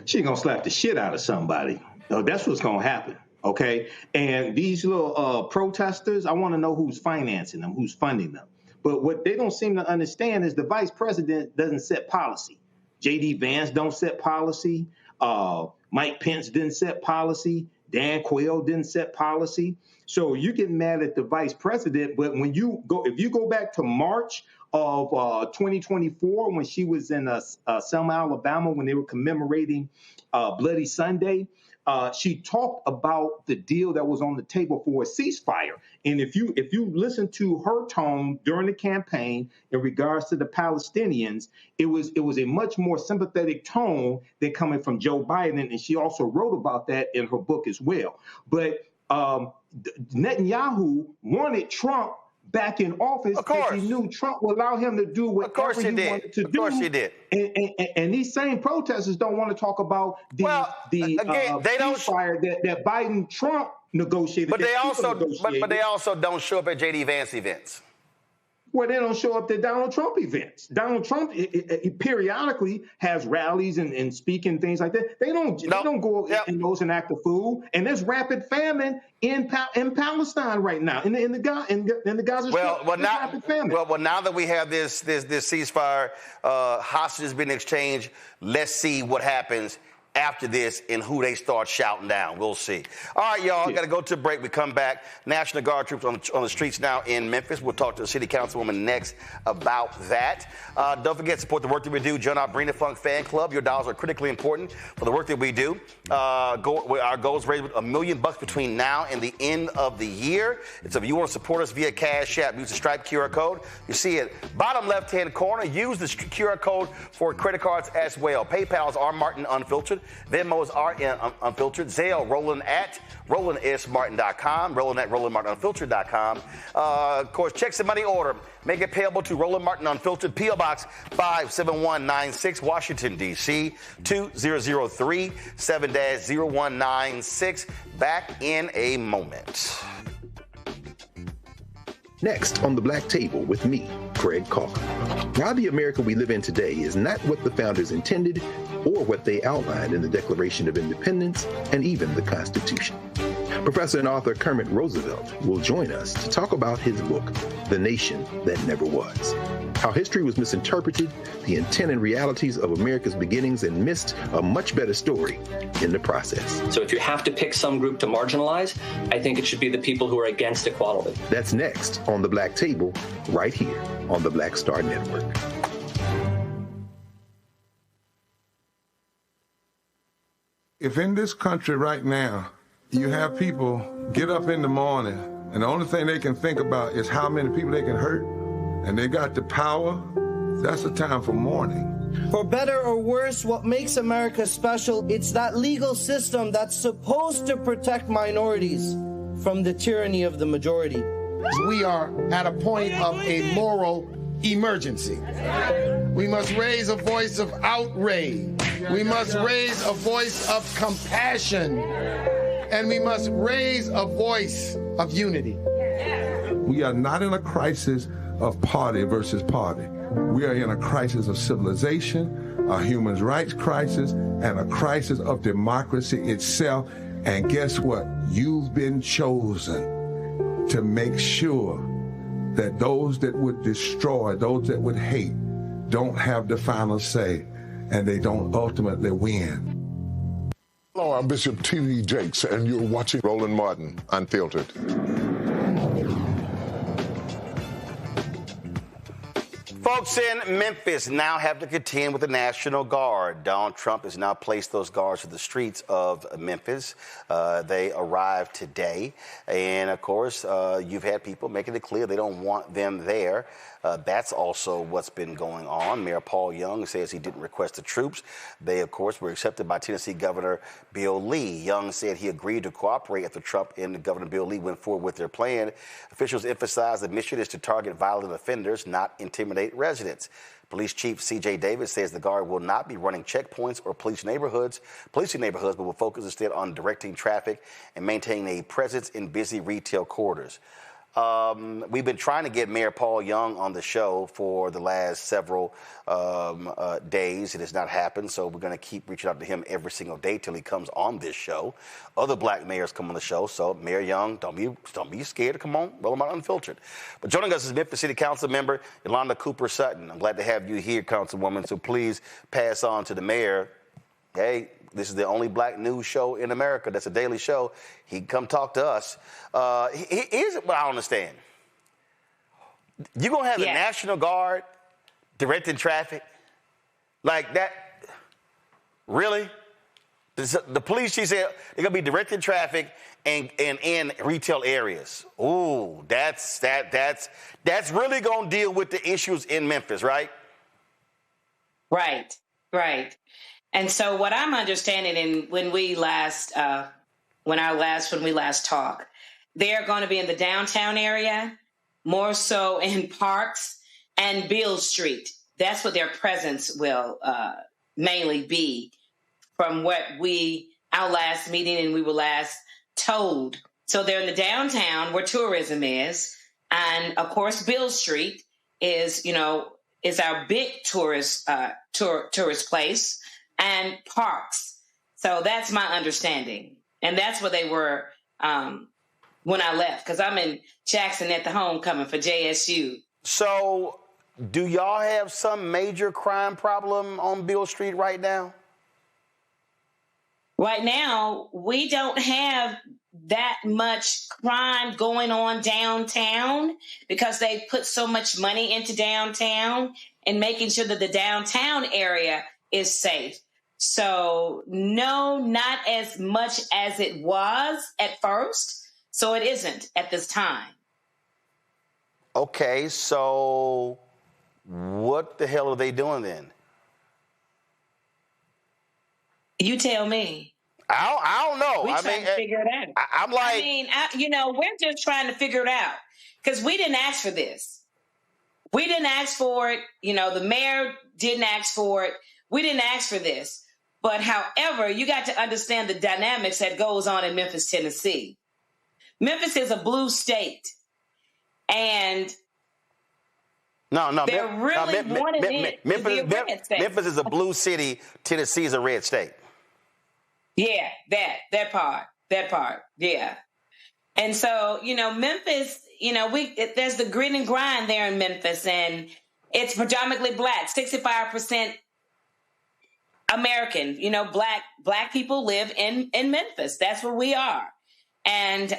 She's going to slap the shit out of somebody. That's what's going to happen, okay? And these little protesters, I want to know who's financing them, who's funding them. But what they don't seem to understand is the vice president doesn't set policy. J.D. Vance don't set policy. Mike Pence didn't set policy. Dan Quayle didn't set policy. So you get mad at the vice president, but if you go back to March of 2024, when she was in Selma, Alabama, when they were commemorating Bloody Sunday, she talked about the deal that was on the table for a ceasefire. And if you listen to her tone during the campaign in regards to the Palestinians, it was a much more sympathetic tone than coming from Joe Biden. And she also wrote about that in her book as well. But Netanyahu wanted Trump back in office because he knew Trump would allow him to do whatever he wanted to do. Of course he did. And these same protesters don't want to talk about the ceasefire that Biden-Trump negotiated. But they also don't show up at J.D. Vance events. Well, they don't show up to Donald Trump events. Donald Trump periodically has rallies and speaking things like that. They don't go in those and act a fool. And there's rapid famine in Palestine right now. In the Gaza Strip. Rapid famine. Well, now that we have this ceasefire, hostages being exchanged, let's see what happens after this and who they start shouting down. We'll see. All right, y'all, got to go to a break. We come back. National Guard troops on the streets now in Memphis. We'll talk to the city councilwoman next about that. Don't forget to support the work that we do. Join our Bring the Funk fan club. Your dollars are critically important for the work that we do. Our goal is raise $1 million between now and the end of the year. And so if you want to support us via Cash App, use the Stripe QR code. You see it bottom left-hand corner. Use the QR code for credit cards as well. PayPal's R Martin Unfiltered. Venmo's are Unfiltered. Zelle, Roland at RolandSMartin.com. Roland at RolandMartinUnfiltered.com. Of course, checks and money order. Make it payable to Roland Martin Unfiltered, P.O. Box 57196, Washington, D.C. 2003 7-0196. Back in a moment. Next on The Black Table with me, Craig Calkin. Why the America we live in today is not what the founders intended or what they outlined in the Declaration of Independence and even the Constitution. Professor and author Kermit Roosevelt will join us to talk about his book, The Nation That Never Was. How history was misinterpreted, the intent and realities of America's beginnings, and missed a much better story in the process. So if you have to pick some group to marginalize, I think it should be the people who are against equality. That's next on The Black Table, right here on the Black Star Network. If in this country right now, you have people get up in the morning and the only thing they can think about is how many people they can hurt, and they got the power, that's the time for mourning. For better or worse, what makes America special, it's that legal system that's supposed to protect minorities from the tyranny of the majority. We are at a point of a moral emergency. We must raise a voice of outrage. We must raise a voice of compassion. And we must raise a voice of unity. We are not in a crisis of party versus party. We are in a crisis of civilization, a human rights crisis, and a crisis of democracy itself. And guess what? You've been chosen to make sure that those that would destroy, those that would hate, don't have the final say, and they don't ultimately win. Hello, I'm Bishop T.D. Jakes, and you're watching Roland Martin Unfiltered. Folks in Memphis now have to contend with the National Guard. Donald Trump has now placed those guards to the streets of Memphis. They arrived today. And, of course, you've had people making it clear they don't want them there. That's also what's been going on. Mayor Paul Young says he didn't request the troops. They, of course, were accepted by Tennessee Governor Bill Lee. Young said he agreed to cooperate after Trump and Governor Bill Lee went forward with their plan. Officials emphasized the mission is to target violent offenders, not intimidate residents. Police Chief C.J. Davis says the Guard will not be running checkpoints or policing neighborhoods, but will focus instead on directing traffic and maintaining a presence in busy retail corridors. We've been trying to get Mayor Paul Young on the show for the last several days. It has not happened, so we're going to keep reaching out to him every single day till he comes on this show. Other black mayors come on the show, so Mayor Young, don't be scared to come on. Roll him out unfiltered. But joining us is Memphis City Council member Yolanda Cooper Sutton. I'm glad to have you here, Councilwoman, so please pass on to the mayor. Hey, this is the only black news show in America that's a daily show. He can come talk to us. Here's what I don't understand. You're going to have the National Guard directing traffic? Like that? Really? The police, she said, they're going to be directing traffic and in retail areas. Ooh, that's really going to deal with the issues in Memphis, right? Right. And so what I'm understanding, and when we last talked, they're going to be in the downtown area, more so in parks and Beale Street. That's what their presence will mainly be from what our last meeting and we were last told. So they're in the downtown where tourism is. And of course, Beale Street is our big tourist place. And parks. So that's my understanding. And that's where they were when I left, because I'm in Jackson at the homecoming for JSU. So do y'all have some major crime problem on Beale Street right now? Right now, we don't have that much crime going on downtown because they put so much money into downtown and making sure that the downtown area is safe. So no, not as much as it was at first. So it isn't at this time. Okay, so what the hell are they doing then? You tell me. I don't know. We're trying to figure it out. We're just trying to figure it out because we didn't ask for this. We didn't ask for it. The mayor didn't ask for it. We didn't ask for this. But however, you got to understand the dynamics that goes on in Memphis, Tennessee. Memphis is a blue state. And they're really wanting it to be a red state. Memphis is a blue city. Tennessee is a red state. Yeah, that part. Yeah. And so, Memphis, there's the grit and grind there in Memphis, and it's predominantly black, 65% American. Black people live in Memphis. That's where we are. And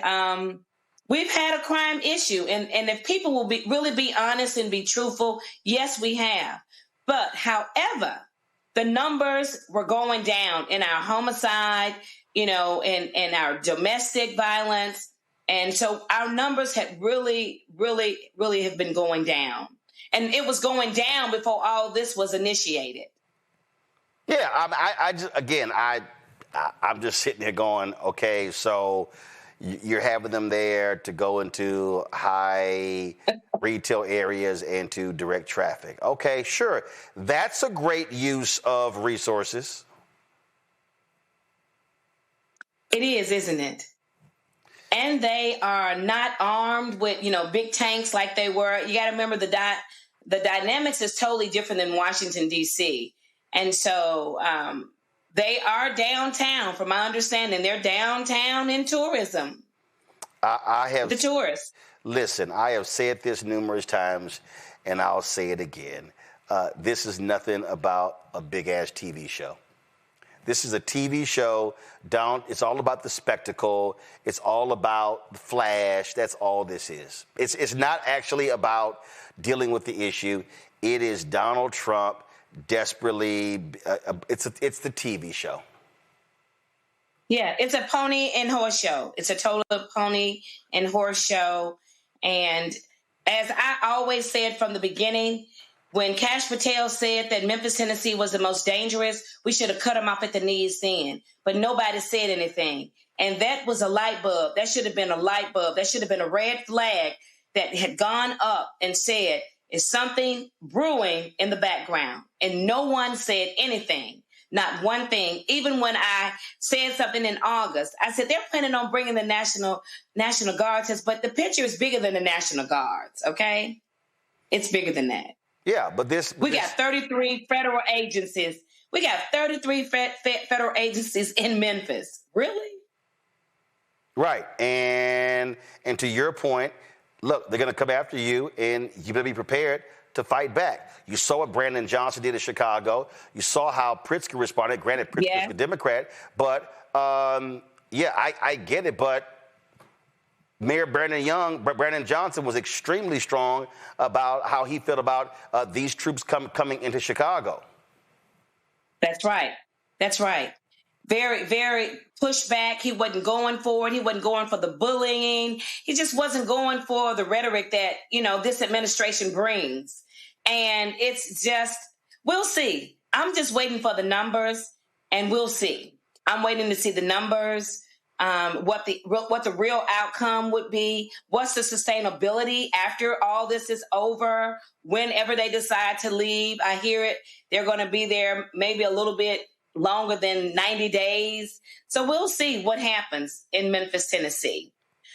we've had a crime issue. And if people will really be honest and be truthful, yes, we have. But however, the numbers were going down in our homicide, in our domestic violence. And so our numbers had really, really, really have been going down. And it was going down before all this was initiated. Yeah, I'm just sitting here going, okay, so you're having them there to go into high retail areas and to direct traffic. Okay, sure. That's a great use of resources. It is, isn't it? And they are not armed with, big tanks like they were. You got to remember the dynamics is totally different than Washington, D.C. And so They are downtown, from my understanding. They're downtown in tourism. I have the tourists. Listen, I have said this numerous times, and I'll say it again. This is nothing about a big-ass TV show. This is a TV show. It's all about the spectacle. It's all about the flash. That's all this is. It's not actually about dealing with the issue. It is Donald Trump desperately. It's the TV show. Yeah, it's a pony and horse show. It's a total pony and horse show. And as I always said from the beginning, when Kash Patel said that Memphis, Tennessee was the most dangerous, we should have cut him off at the knees then. But nobody said anything. And that was a light bulb. That should have been a light bulb. That should have been a red flag that had gone up and said, is something brewing in the background? And no one said anything. Not one thing. Even when I said something in August, I said they're planning on bringing the National Guards, but the picture is bigger than the National Guards, okay? It's bigger than that. Yeah, but we got 33 federal agencies. We got 33 federal agencies in Memphis. Really? Right. And to your point, look, they're going to come after you, and you better be prepared to fight back. You saw what Brandon Johnson did in Chicago. You saw how Pritzker responded. Granted, Pritzker's a Democrat, but I get it. But Mayor Brandon Johnson was extremely strong about how he felt about these troops coming into Chicago. That's right. That's right. Very, very pushback. He wasn't going for it. He wasn't going for the bullying. He just wasn't going for the rhetoric that, this administration brings. And it's just, we'll see. I'm just waiting for the numbers, and we'll see. I'm waiting to see the numbers. What the real outcome would be, what's the sustainability after all this is over, whenever they decide to leave. I hear it, they're going to be there maybe a little bit longer than 90 days. So we'll see what happens in Memphis, Tennessee.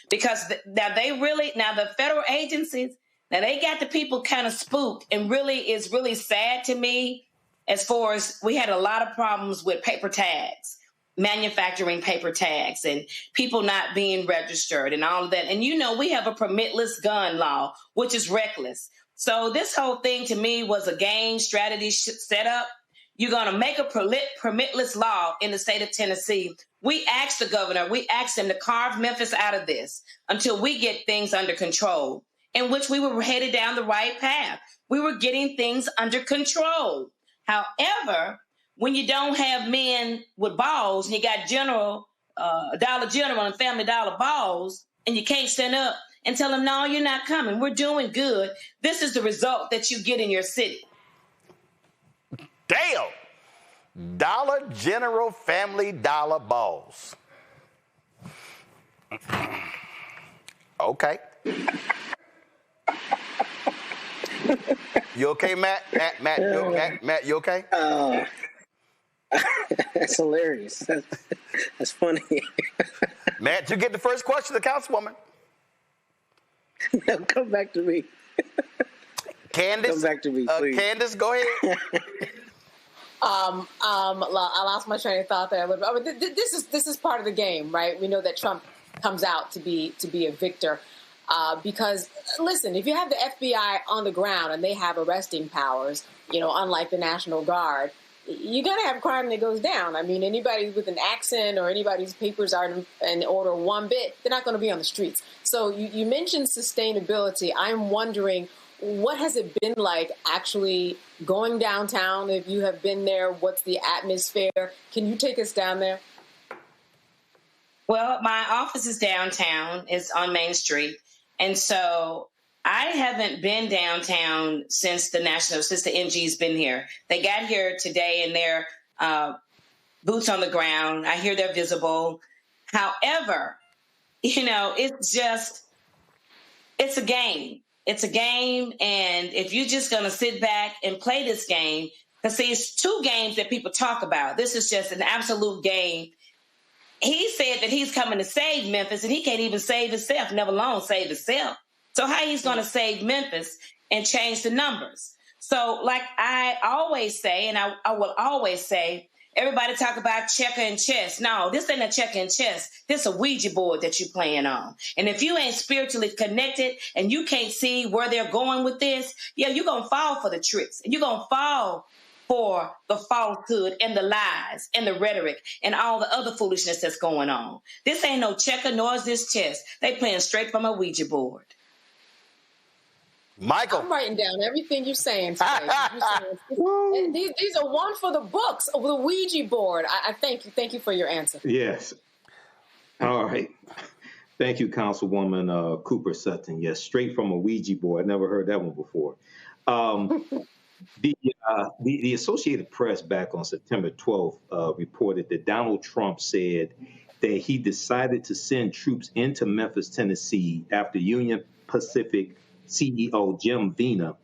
Because the federal agencies, now they got the people kind of spooked, and it's really sad to me as far as we had a lot of problems with paper tags. Manufacturing paper tags and people not being registered and all of that. And we have a permitless gun law, which is reckless. So this whole thing to me was a game strategy set up. You're going to make a permitless law in the state of Tennessee. We asked the governor, we asked him to carve Memphis out of this until we get things under control, in which we were headed down the right path. We were getting things under control. However, when you don't have men with balls and you got Dollar General and Family Dollar balls, and you can't stand up and tell them, no, you're not coming. We're doing good. This is the result that you get in your city. Damn. Dollar General Family Dollar balls. Okay. You okay, Matt? Matt, you okay? That's hilarious. That's funny. Matt, you get the first question, the councilwoman. No, come back to me. Candace, come back to me, please. Candace, go ahead. I'll lost my train of thought there. But this is part of the game, right? We know that Trump comes out to be a victor because, listen, if you have the FBI on the ground and they have arresting powers, unlike the National Guard, you're going to have crime that goes down. I mean, anybody with an accent or anybody whose papers are in order one bit, they're not going to be on the streets. So you mentioned sustainability. I'm wondering, what has it been like actually going downtown? If you have been there, what's the atmosphere? Can you take us down there? Well, my office is downtown. It's on Main Street. And so I haven't been downtown since the NG's been here. They got here today and they're boots on the ground. I hear they're visible. However, it's a game. It's a game. And if you're just going to sit back and play this game, because see, it's two games that people talk about. This is just an absolute game. He said that he's coming to save Memphis, and he can't even save himself, never alone save himself. So how he's going to save Memphis and change the numbers? So like I always say, and I will always say, Everybody talk about checker and chess. No, this ain't a checker and chess. This a Ouija board that you playing on. And if you ain't spiritually connected and you can't see where they're going with this, yeah, you're going to fall for the tricks. And you're going to fall for the falsehood and the lies and the rhetoric and all the other foolishness that's going on. This ain't no checker, nor is this chess. They playing straight from a Ouija board. Michael. I'm writing down everything you're saying today. These are one for the books of the Ouija board. I thank you. Thank you for your answer. Yes. All right. Thank you, Councilwoman Cooper Sutton. Yes, straight from a Ouija board. I never heard that one before. The Associated Press back on September 12th reported that Donald Trump said that he decided to send troops into Memphis, Tennessee after Union Pacific CEO Jim Vena,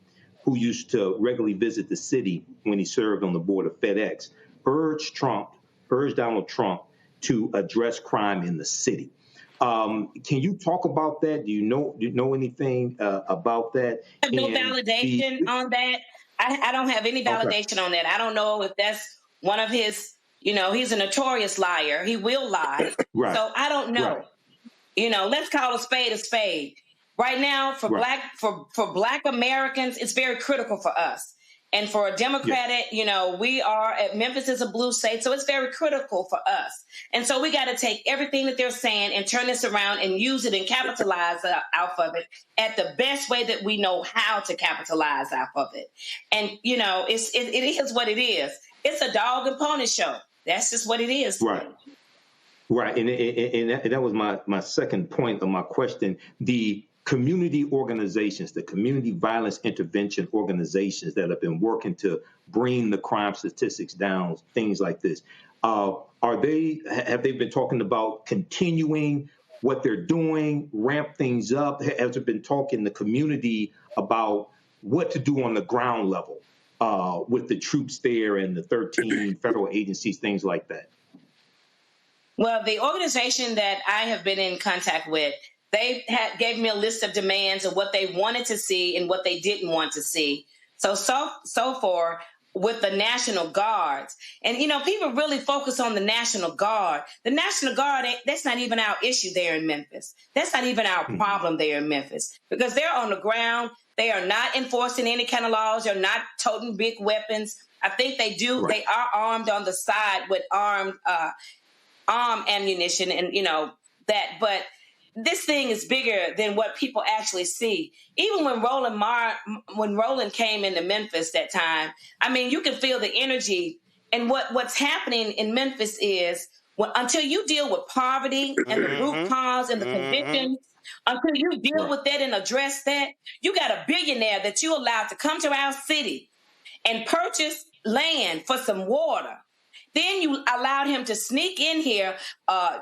who used to regularly visit the city when he served on the board of FedEx, urged Donald Trump to address crime in the city. Can you talk about that? Do you know anything about that? I have no validation on that. I don't have any validation on that. I don't know if that's one of his, he's a notorious liar. He will lie. Right. So I don't know. Right. Let's call a spade a spade. Right now, for Black Americans, it's very critical for us. And for a Democratic, we are at Memphis is a blue state, so it's very critical for us. And so we got to take everything that they're saying and turn this around and use it and capitalize off of it at the best way that we know how to capitalize off of it. And it is what it is. It's a dog and pony show. That's just what it is. Right. Right. And that was my second point of my question. The community organizations, the community violence intervention organizations that have been working to bring the crime statistics down, things like this. Have they been talking about continuing what they're doing, ramp things up? Has there been talk in the community about what to do on the ground level with the troops there and the 13 federal agencies, things like that? Well, the organization that I have been in contact with, they gave me a list of demands of what they wanted to see and what they didn't want to see. So far with the National Guards. And, people really focus on the National Guard. The National Guard, that's not even our issue there in Memphis. That's not even our problem there in Memphis because they're on the ground. They are not enforcing any kind of laws. They're not toting big weapons. I think they do. Right. They are armed on the side with armed ammunition and, that. But this thing is bigger than what people actually see. Even when Roland came into Memphis that time, I mean, you can feel the energy. And what's happening in Memphis is until you deal with poverty and the root cause and the conditions, until you deal with that and address that, you got a billionaire that you allowed to come to our city and purchase land for some water. Then you allowed him to sneak in here, a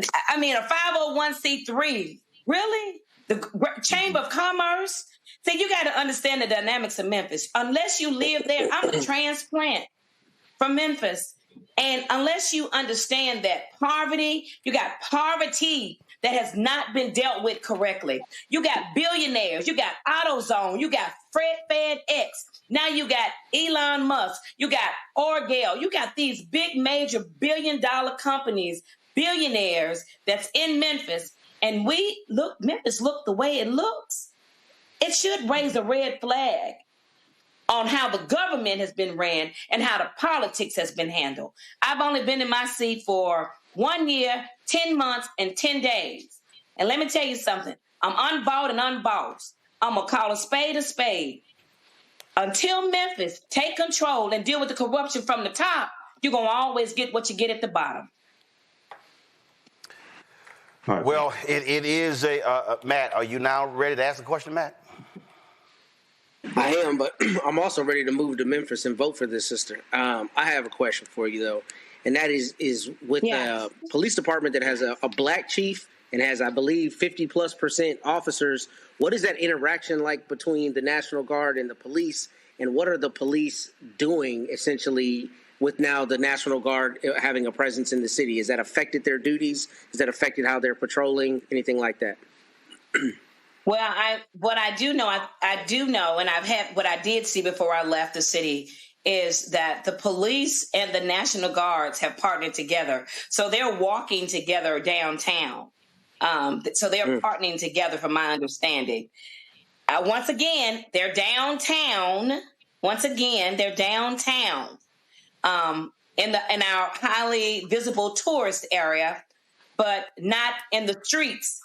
501c3, really? The Chamber of Commerce? See, you got to understand the dynamics of Memphis. Unless you live there, I'm a transplant from Memphis. And unless you understand that you got poverty that has not been dealt with correctly. You got billionaires, you got AutoZone, you got FedEx. Now you got Elon Musk, you got Orgel, you got these big major billion-dollar companies, billionaires that's in Memphis, and Memphis look the way it looks. It should raise a red flag on how the government has been ran and how the politics has been handled. I've only been in my seat for 1 year, 10 months, and 10 days. And let me tell you something. I'm unbought and unbossed. I'm going to call a spade a spade. Until Memphis take control and deal with the corruption from the top, you're going to always get what you get at the bottom. Right. Well, it is Matt, are you now ready to ask the question, Matt? I am, but I'm also ready to move to Memphis and vote for this sister. I have a question for you, though, and that is with the police department that has a black chief and has, I believe, 50+% officers. What is that interaction like between the National Guard and the police, and what are the police doing, essentially, with now the National Guard having a presence in the city? Has that affected their duties? Has that affected how they're patrolling? Anything like that? Well, what I do know, and I've had what I did see before I left the city is that the police and the National Guards have partnered together. So they're walking together downtown. So they're partnering together, from my understanding. Once again, they're downtown. In our highly visible tourist area, but not in the streets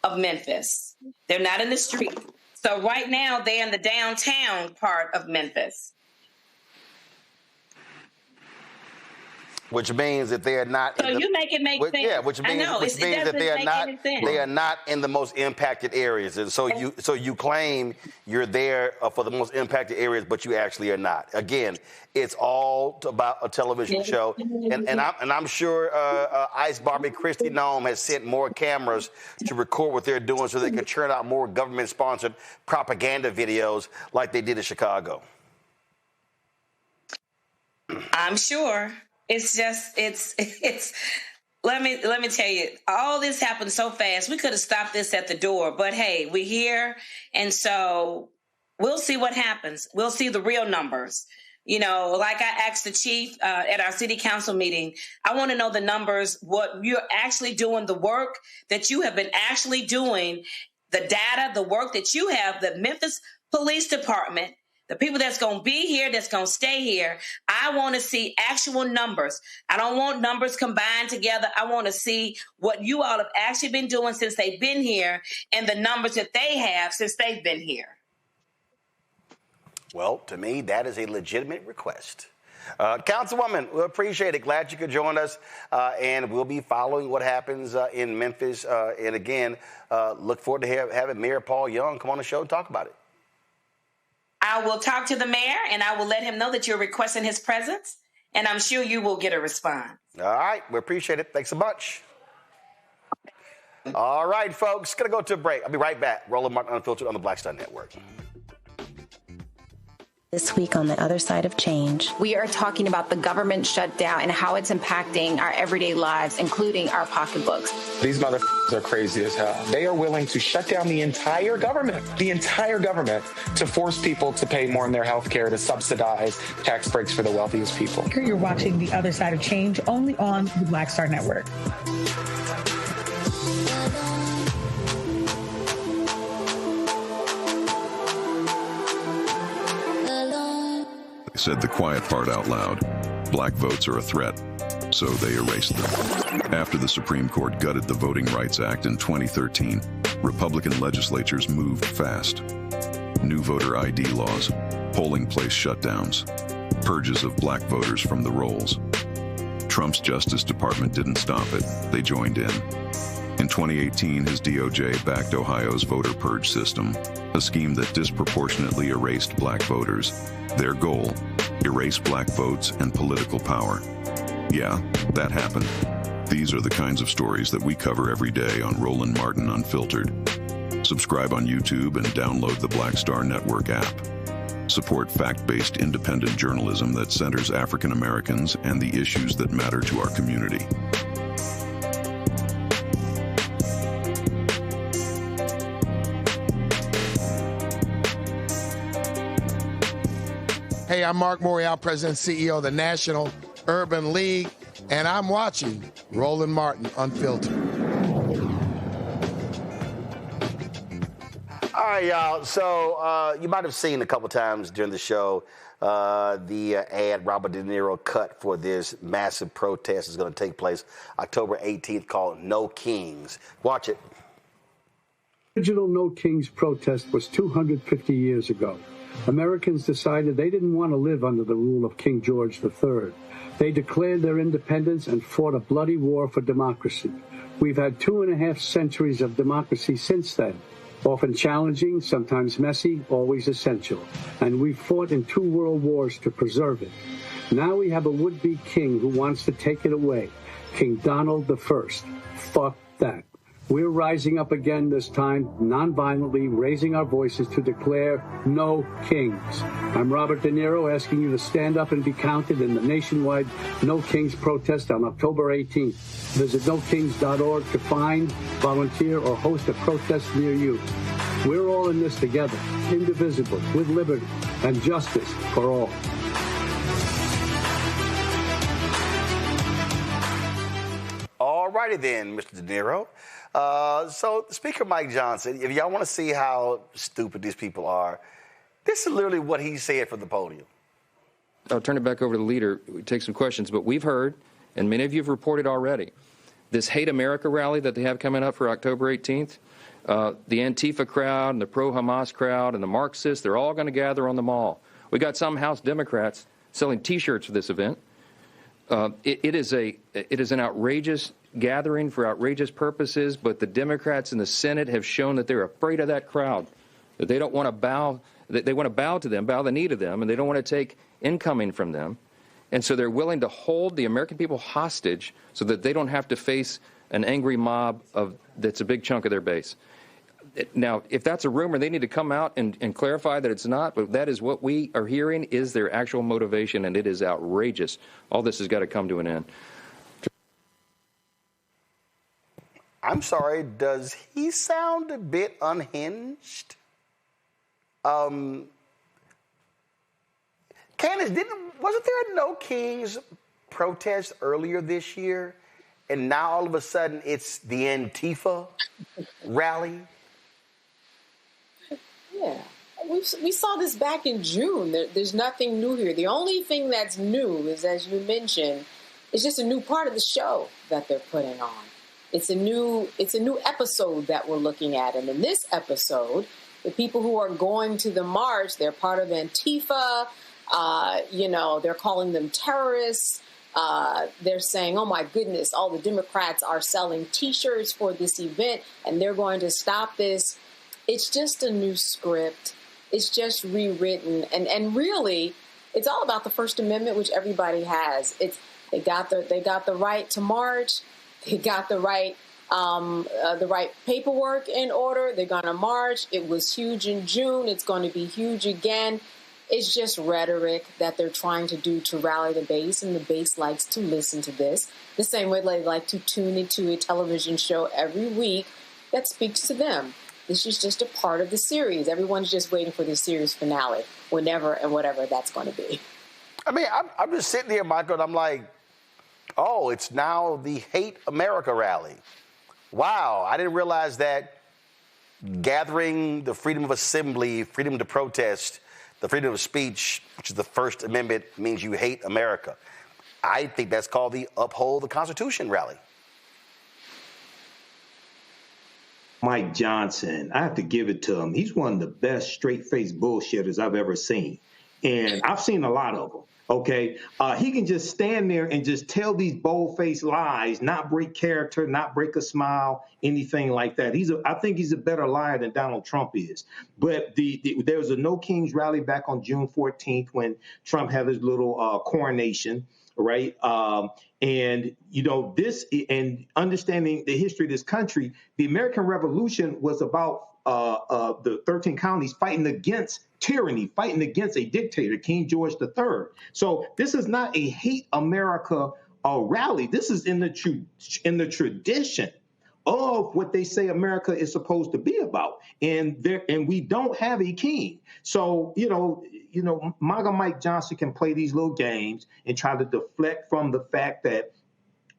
of Memphis. They're not in the street. So right now they're in the downtown part of Memphis. Which means that they are not. So you make it make sense. Yeah, which means that they are not in the most impacted areas, and so you claim you're there for the most impacted areas, but you actually are not. Again, it's all about a television show, and I'm sure Ice Barbie Christy Nome has sent more cameras to record what they're doing, so they can churn out more government-sponsored propaganda videos like they did in Chicago. I'm sure. It's just, let me tell you, all this happened so fast. We could have stopped this at the door, but hey, we're here. And so we'll see what happens. We'll see the real numbers. You know, like I asked the chief at our city council meeting, I want to know the numbers, what you're actually doing, the work that you have been actually doing, the data, the work that you have, the Memphis Police Department, the people that's going to be here, that's going to stay here. I want to see actual numbers. I don't want numbers combined together. I want to see what you all have actually been doing since they've been here and the numbers that they have since they've been here. Well, to me, that is a legitimate request. Councilwoman, we appreciate it. Glad you could join us. And we'll be following what happens in Memphis. And again, look forward to having Mayor Paul Young come on the show and talk about it. I will talk to the mayor, and I will let him know that you're requesting his presence, and I'm sure you will get a response. All right. We appreciate it. Thanks so much. All right, folks. Going to go to a break. I'll be right back. Roland Martin Unfiltered on the Black Star Network. This week on The Other Side of Change, We are talking about the government shutdown and how it's impacting our everyday lives, including our pocketbooks. These motherfuckers are crazy as hell. They are willing to shut down the entire government, to force people to pay more in their health care, to subsidize tax breaks for the wealthiest people. You're watching The Other Side of Change only on the Black Star Network. Said the quiet part out loud. Black votes are a threat, so they erased them. After the Supreme Court gutted the Voting Rights Act in 2013, Republican legislatures moved fast. New voter ID laws, polling place shutdowns, purges of black voters from the rolls. Trump's Justice Department didn't stop it, they joined in. In 2018, his DOJ backed Ohio's voter purge system, a scheme that disproportionately erased black voters. Their goal, erase black votes and political power. Yeah, that happened. These are the kinds of stories that we cover every day on Roland Martin Unfiltered. Subscribe on YouTube and download the Black Star Network app. Support fact-based independent journalism that centers African Americans and the issues that matter to our community. Hey, I'm Mark Morial, President and CEO of the National Urban League, and I'm watching Roland Martin Unfiltered. All right, y'all. So you might have seen a couple times during the show the ad Robert De Niro cut for this massive protest that's going to take place October 18th called No Kings. Watch it. The original No Kings protest was 250 years ago. Americans decided they didn't want to live under the rule of King George III. They declared their independence and fought a bloody war for democracy. We've had 2.5 centuries of democracy since then, often challenging, sometimes messy, always essential. And we've fought in 2 world wars to preserve it. Now we have a would-be king who wants to take it away, King Donald I. Fuck that. We're rising up again this time, nonviolently, raising our voices to declare no kings. I'm Robert De Niro, asking you to stand up and be counted in the nationwide No Kings protest on October 18th. Visit nokings.org to find, volunteer, or host a protest near you. We're all in this together, indivisible, with liberty and justice for all. righty then, Mr. De Niro. So Speaker Mike Johnson, if y'all want to see how stupid these people are, this is literally what he said from the podium. I'll turn it back over to the leader. We take some questions, but we've heard, and many of you have reported already, this Hate America rally that they have coming up for October 18th. The Antifa crowd and the pro-Hamas crowd and the Marxists, they're all going to gather on the mall. We got some House Democrats selling T-shirts for this event. It is an outrageous gathering for outrageous purposes, but the Democrats in the Senate have shown that they're afraid of that crowd, that they don't want to bow, that they want to bow to them, bow the knee to them, and they don't want to take incoming from them. And so they're willing to hold the American people hostage so that they don't have to face an angry mob that's a big chunk of their base. Now, if that's a rumor, they need to come out and clarify that it's not, but that is what we are hearing is their actual motivation, and it is outrageous. All this has got to come to an end. I'm sorry, does he sound a bit unhinged? Candace, wasn't there a No Kings protest earlier this year, and now all of a sudden it's the Antifa rally? Yeah, we saw this back in June. There's nothing new here. The only thing that's new is, as you mentioned, it's just a new part of the show that they're putting on. It's a new episode that we're looking at, and in this episode, the people who are going to the march, they're part of Antifa. They're calling them terrorists. They're saying, oh my goodness, all the Democrats are selling T-shirts for this event, and they're going to stop this. It's just a new script. It's just rewritten. And really, it's all about the First Amendment, which everybody has. They got the right to march. They got the right paperwork in order. They're going to march. It was huge in June. It's going to be huge again. It's just rhetoric that they're trying to do to rally the base, and the base likes to listen to this the same way they like to tune into a television show every week that speaks to them. This is just a part of the series. Everyone's just waiting for the series finale, whenever and whatever that's going to be. I mean, I'm just sitting here, Michael, and I'm like, oh, it's now the Hate America rally. Wow, I didn't realize that gathering the freedom of assembly, freedom to protest, the freedom of speech, which is the First Amendment, means you hate America. I think that's called the Uphold the Constitution rally. Mike Johnson, I have to give it to him. He's one of the best straight-faced bullshitters I've ever seen. And I've seen a lot of them, okay? He can just stand there and just tell these bold-faced lies, not break character, not break a smile, anything like that. I think he's a better liar than Donald Trump is. But there was a No Kings rally back on June 14th when Trump had his little coronation, right? And, understanding the history of this country, the American Revolution was about the 13 colonies fighting against tyranny, fighting against a dictator, King George III. So this is not a hate America rally. This is in the tradition of what they say America is supposed to be about. And we don't have a king. So, MAGA Mike Johnson can play these little games and try to deflect from the fact that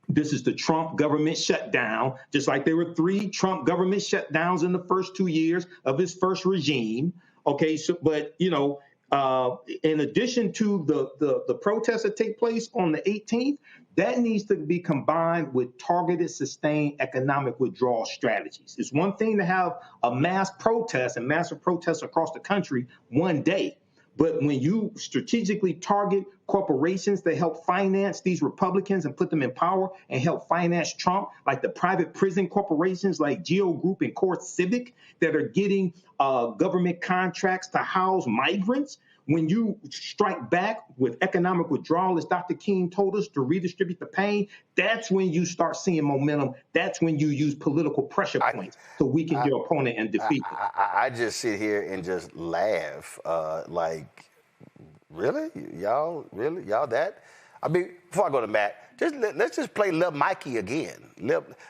this is the Trump government shutdown, just like there were 3 Trump government shutdowns in the first 2 years of his first regime. Okay, so but in addition to the protests that take place on the 18th, that needs to be combined with targeted, sustained economic withdrawal strategies. It's one thing to have a mass protest and massive protests across the country one day. But when you strategically target corporations that help finance these Republicans and put them in power and help finance Trump, like the private prison corporations like Geo Group and Core Civic that are getting government contracts to house migrants, when you strike back with economic withdrawal, as Dr. King told us, to redistribute the pain, that's when you start seeing momentum. That's when you use political pressure points to weaken your opponent and defeat them. I just sit here and just laugh. Really? Y'all that? I mean, before I go to Matt, let's just play Lil Mikey again.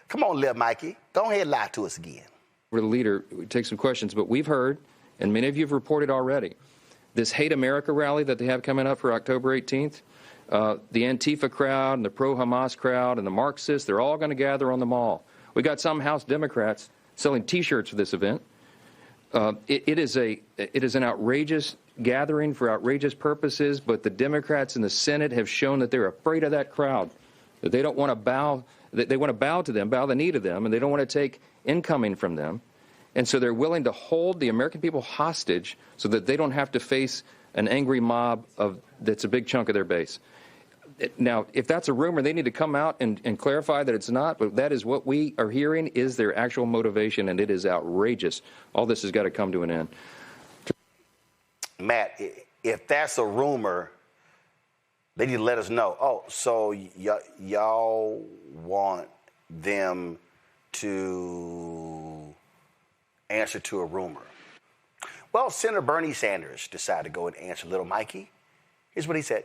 Come on, Lil Mikey. Go ahead and lie to us again. We're the leader. We take some questions, but we've heard, and many of you have reported already, this Hate America rally that they have coming up for October 18th. The Antifa crowd and the pro-Hamas crowd and the Marxists, they're all going to gather on the mall. We got some House Democrats selling T-shirts for this event. It is an outrageous gathering for outrageous purposes, but the Democrats in the Senate have shown that they're afraid of that crowd, that they don't want to bow, that they want to bow to them, bow the knee to them, and they don't want to take incoming from them. And so they're willing to hold the American people hostage so that they don't have to face an angry mob that's a big chunk of their base. Now, if that's a rumor, they need to come out and clarify that it's not, but that is what we are hearing is their actual motivation, and it is outrageous. All this has got to come to an end. Matt, if that's a rumor, they need to let us know. Oh, so y'all want them to answer to a rumor. Well, Senator Bernie Sanders decided to go and answer little Mikey. Here's what he said.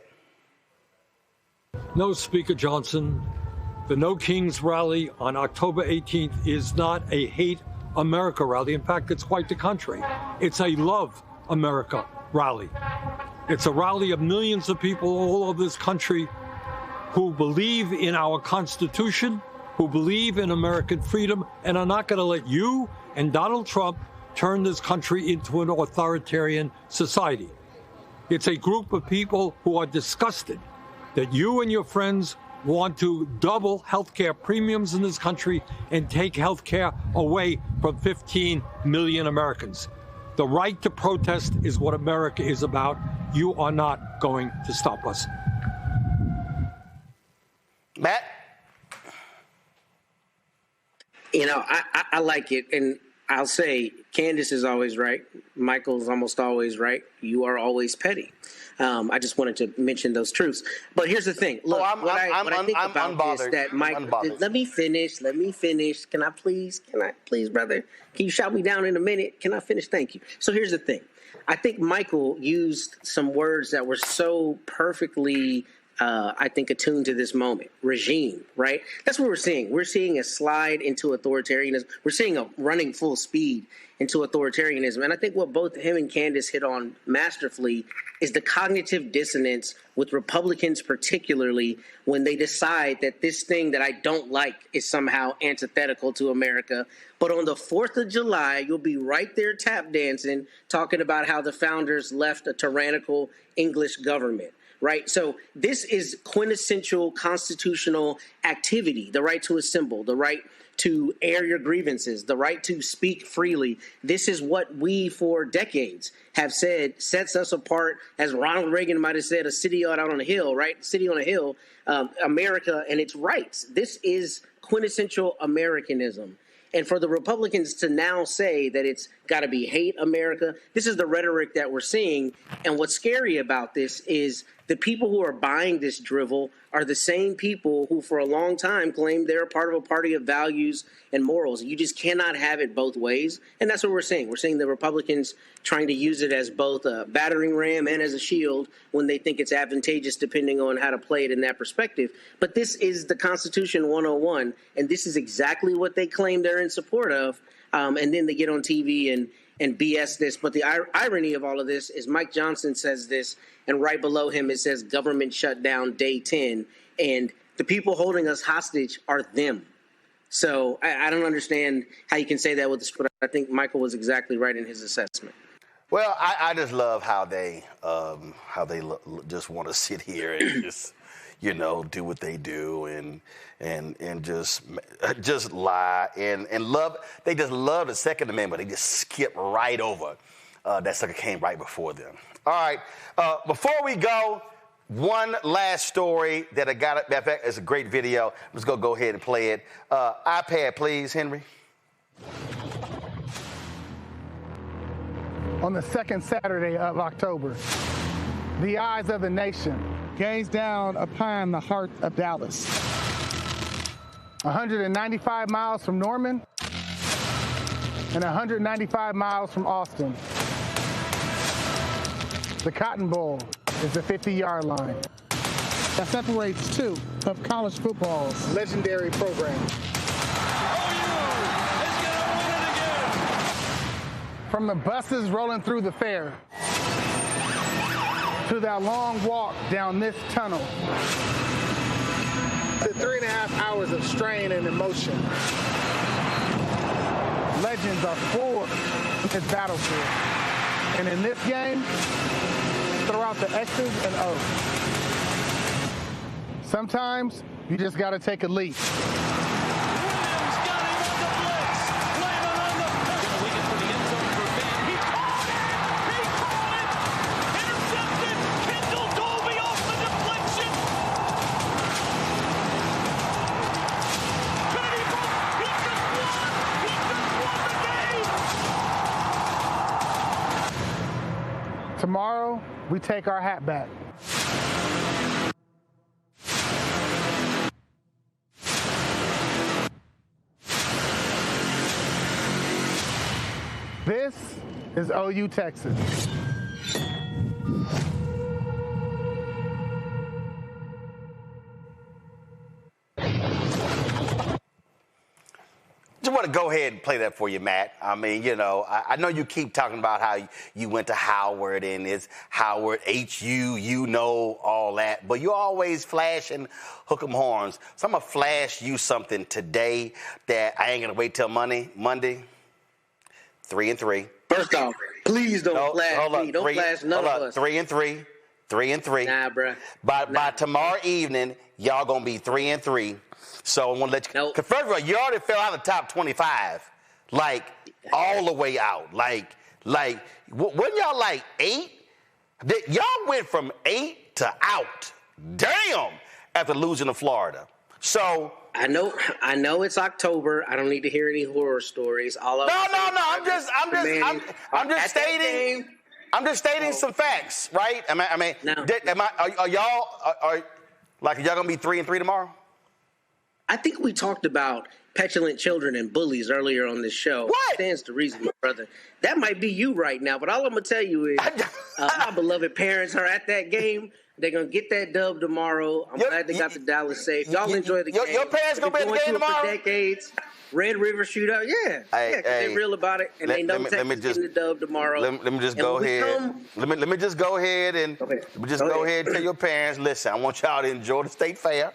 No, Speaker Johnson, the No Kings rally on October 18th is not a hate America rally. In fact, it's quite the contrary. It's a love America rally. It's a rally of millions of people all over this country who believe in our Constitution, who believe in American freedom, and are not going to let you and Donald Trump turn this country into an authoritarian society. It's a group of people who are disgusted that you and your friends want to double health care premiums in this country and take health care away from 15 million Americans. The right to protest is what America is about. You are not going to stop us. Matt? You know, I like it, and I'll say Candace is always right. Michael's almost always right. You are always petty. I just wanted to mention those truths. But here's the thing. Look, what I think about this, that Mike, let me finish. Can I please, brother? Can you shout me down in a minute? Can I finish? Thank you. So here's the thing. I think Michael used some words that were so perfectly, I think, attuned to this moment. Regime, right? That's what we're seeing. We're seeing a slide into authoritarianism. We're seeing a running full speed into authoritarianism. And I think what both him and Candace hit on masterfully is the cognitive dissonance with Republicans, particularly when they decide that this thing that I don't like is somehow antithetical to America. But on the 4th of July, you'll be right there tap dancing, talking about how the founders left a tyrannical English government. Right. So this is quintessential constitutional activity, the right to assemble, the right to air your grievances, the right to speak freely. This is what we for decades have said sets us apart, as Ronald Reagan might have said, a city out on a hill, right? City on a hill, America and its rights. This is quintessential Americanism. And for the Republicans to now say that it's got to be hate America, this is the rhetoric that we're seeing. And what's scary about this is the people who are buying this drivel are the same people who for a long time claimed they're a part of a party of values and morals. You just cannot have it both ways. And that's what we're seeing. We're seeing the Republicans trying to use it as both a battering ram and as a shield when they think it's advantageous, depending on how to play it in that perspective. But this is the Constitution 101, and this is exactly what they claim they're in support of. And then they get on TV and BS this. But the irony of all of this is Mike Johnson says this, and right below him it says government shutdown day 10. And the people holding us hostage are them. So I don't understand how you can say that with this, but I think Michael was exactly right in his assessment. Well, I just love how they just want to sit here and just, you know, do what they do and just lie and love. They just love the Second Amendment. They just skip right over that sucker came right before them. All right. Before we go, one last story that I got. In fact, it's a great video. I'm just going to go ahead and play it. iPad, please, Henry. On the second Saturday of October, the eyes of the nation gaze down upon the heart of Dallas. 195 miles from Norman and 195 miles from Austin. The Cotton Bowl is the 50-yard line that separates two of college football's legendary programs. From the buses rolling through the fair to that long walk down this tunnel. To 3.5 hours of strain and emotion. Legends are forged in this battlefield. And in this game, throw out the X's and O's. Sometimes you just got to take a leap. Tomorrow, we take our hat back. This is OU Texas. Just want to go ahead and play that for you, Matt. I mean, you know, I know you keep talking about how you went to Howard and it's Howard, HU, you know, all that. But you always flash and hook 'em horns. So I'm going to flash you something today that I ain't going to wait till Monday. 3-3. First off, please don't flash me. Don't flash none of us. 3-3. 3-3. Nah, bruh. By tomorrow evening, y'all going to be 3-3. So I want to let you. Because first of all, you already fell out of the top 25, like all the way out. Like, wasn't y'all like 8? Y'all went from 8 to out. Damn, after losing to Florida. So I know it's October. I don't need to hear any horror stories. No. I'm just stating some facts, right? Are y'all gonna be 3-3 tomorrow? I think we talked about petulant children and bullies earlier on this show. What? Stands to reason, my brother. That might be you right now, but all I'm going to tell you is my beloved parents are at that game. They're going to get that dub tomorrow. I'm glad they got the Dallas safe. Y'all enjoy the game. Your parents going to be at the game tomorrow? For decades. Red River Shootout, yeah. Because they're real about it, and they know Texas getting the dub tomorrow. Let me just go ahead. Let me just go ahead and tell your parents, listen, I want y'all to enjoy the state fair.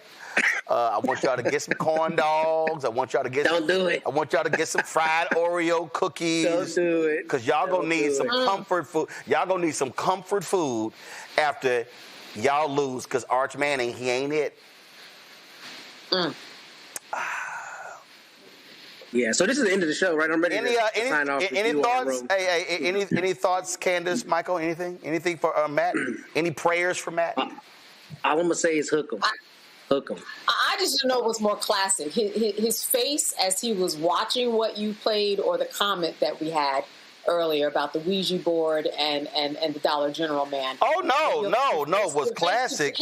I want y'all to get some corn dogs. I want y'all to get I want y'all to get some fried Oreo cookies. Don't do it. Because y'all gonna need some comfort food. Y'all gonna need some comfort food after y'all lose. Because Arch Manning, he ain't it. Yeah. So this is the end of the show, right? I'm ready to sign off. Any thoughts? Any thoughts, Candace, Michael? Anything for Matt? Any prayers for Matt? All I'm gonna say is hook 'em. I just didn't know what's more classic. His face as he was watching what you played, or the comment that we had earlier about the Ouija board and the Dollar General man. Oh no! Was classic.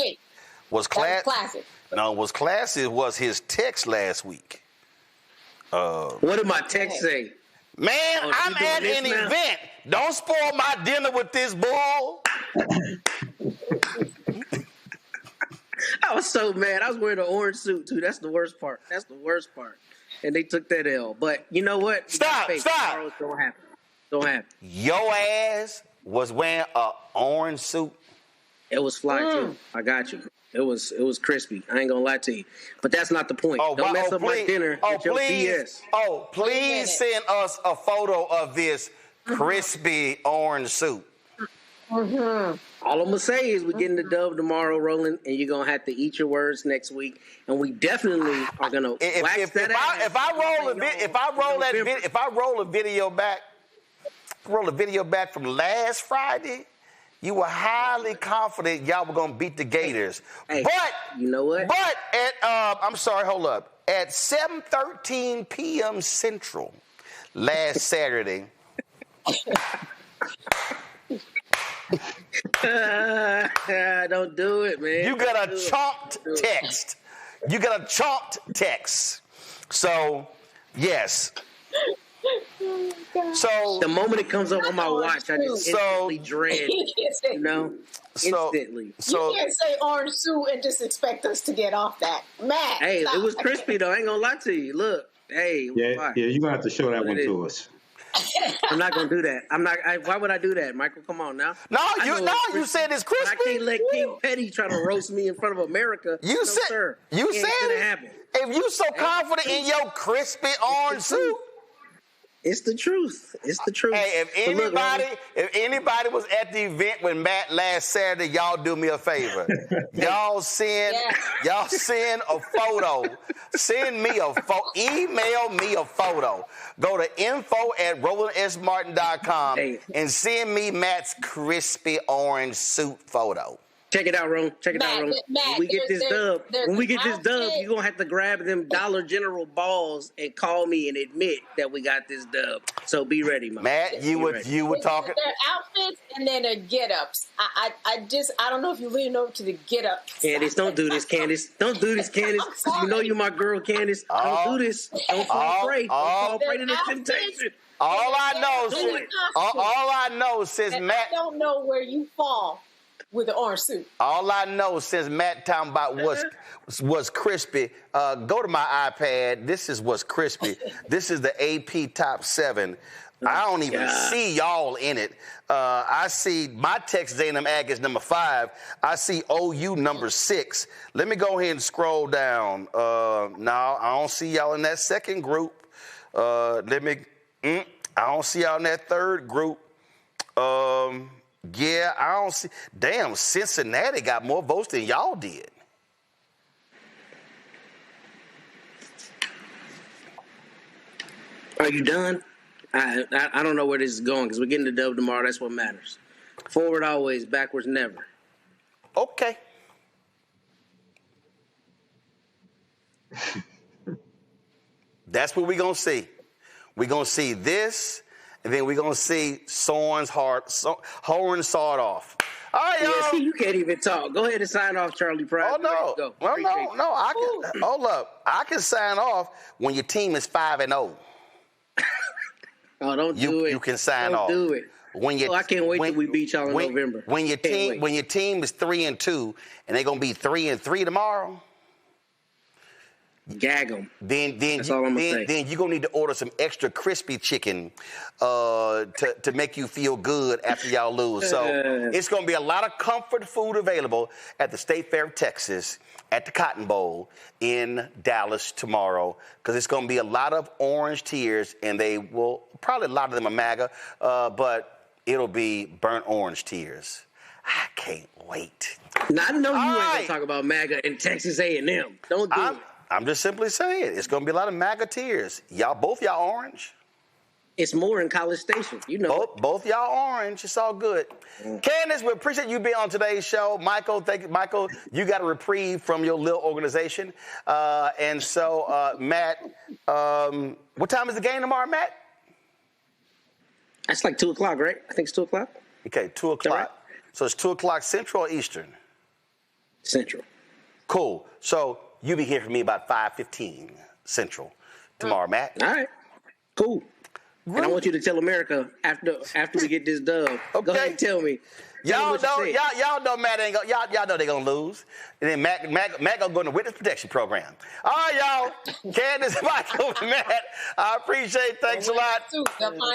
Was classic. No, was classic was his text last week. What did my text say? Man, I'm at an event. Don't spoil my dinner with this bull. I was so mad. I was wearing an orange suit, too. That's the worst part. And they took that L. But you know what? Stop. Don't happen. Your ass was wearing an orange suit. It was fly, too. I got you. It was crispy. I ain't going to lie to you. But that's not the point. Don't mess up my dinner with your BS. Please send us a photo of this crispy orange suit. Mm-hmm. All I'm gonna say is we're getting the dub tomorrow, Roland, and you're gonna have to eat your words next week, and we definitely are gonna wax that ass. If I roll a video back from last Friday, you were highly confident y'all were gonna beat the Gators. Hey, but you know what? But at 7:13 p.m. Central last Saturday. Don't do it, man. You got a chomped text. So, yes. So the moment it comes up on my watch, I just instantly dread. Instantly. You can't say orange suit and just expect us to get off that. Matt. Hey, it was crispy though. I ain't gonna lie to you. Look, hey. Yeah, you're gonna have to show that one to us. I'm not gonna do that. I'm not. Why would I do that, Michael? Come on now. You said it's crispy. I can't let King Petty try to roast me in front of America. You said it. Happen. If you so confident in your crispy orange soup. It's the truth. It's the truth. Hey, if anybody was at the event with Matt last Saturday, y'all do me a favor. Y'all send a photo. Send me a photo. Email me a photo. Go to info@RolandSMartin.com and send me Matt's crispy orange soup photo. Check it out, Ron. Check it out, Ron. When we get this dub, you're going to have to grab them Dollar General balls and call me and admit that we got this dub. So be ready, man. Matt, you were talking. Their outfits and then their get-ups. I don't know if you lean over to the get-ups. Candace, don't do this, Candace. Don't do this, Candace. You know you're my girl, Candace. Don't do this. Don't fall prey. Don't fall prey to the temptation. All I know since Matt. I don't know where you fall with the orange soup. All I know since Matt talking about what's crispy, go to my iPad. This is what's crispy. This is the AP Top 7. I don't even see y'all in it. I see my Texas A&M Aggies number 5. I see OU number 6. Let me go ahead and scroll down. No, I don't see y'all in that second group. I don't see y'all in that third group. Yeah, I don't see. Damn, Cincinnati got more votes than y'all did. Are you done? I don't know where this is going because we're getting the dub tomorrow. That's what matters. Forward always, backwards never. Okay. That's what we're going to see. We're going to see this. And then we're going to see horn sawed off. All right, y'all. Yeah, see, you can't even talk. Go ahead and sign off, Charlie Pride. Oh, no. No. Hold up. I can sign off when your team is 5-0. Oh, don't do it. You can sign off. Don't do it. I can't wait till we beat y'all in November. When your team is 3-2 and they're going to be 3-3 tomorrow. Gag them. That's all I'm gonna say. Then you're going to need to order some extra crispy chicken to make you feel good after y'all lose. So it's going to be a lot of comfort food available at the State Fair of Texas at the Cotton Bowl in Dallas tomorrow because it's going to be a lot of orange tears, and they will probably a lot of them are MAGA, but it'll be burnt orange tears. I can't wait. Now, I know you ain't going to talk about MAGA and Texas A&M. Don't do it. I'm just simply saying, it's going to be a lot of MAGA tears. Both y'all orange. It's more in College Station, you know. Both y'all orange. It's all good. Candace, we appreciate you being on today's show. Michael, thank you. Michael, you got a reprieve from your little organization. And so, Matt, what time is the game tomorrow, Matt? That's like 2 o'clock, right? I think it's 2 o'clock. Okay, 2 o'clock. Right? So it's 2 o'clock Central or Eastern? Central. Cool. So you'll be here for me about 5:15 Central tomorrow, Matt. All right. Cool. And I want you to tell America after we get this dub. Okay. Go ahead and tell me. Y'all know Matt ain't y'all know they're gonna lose. And then Matt gonna go in the witness protection program. All right, y'all. Candace, Michael, Matt. I appreciate it. Thanks a lot.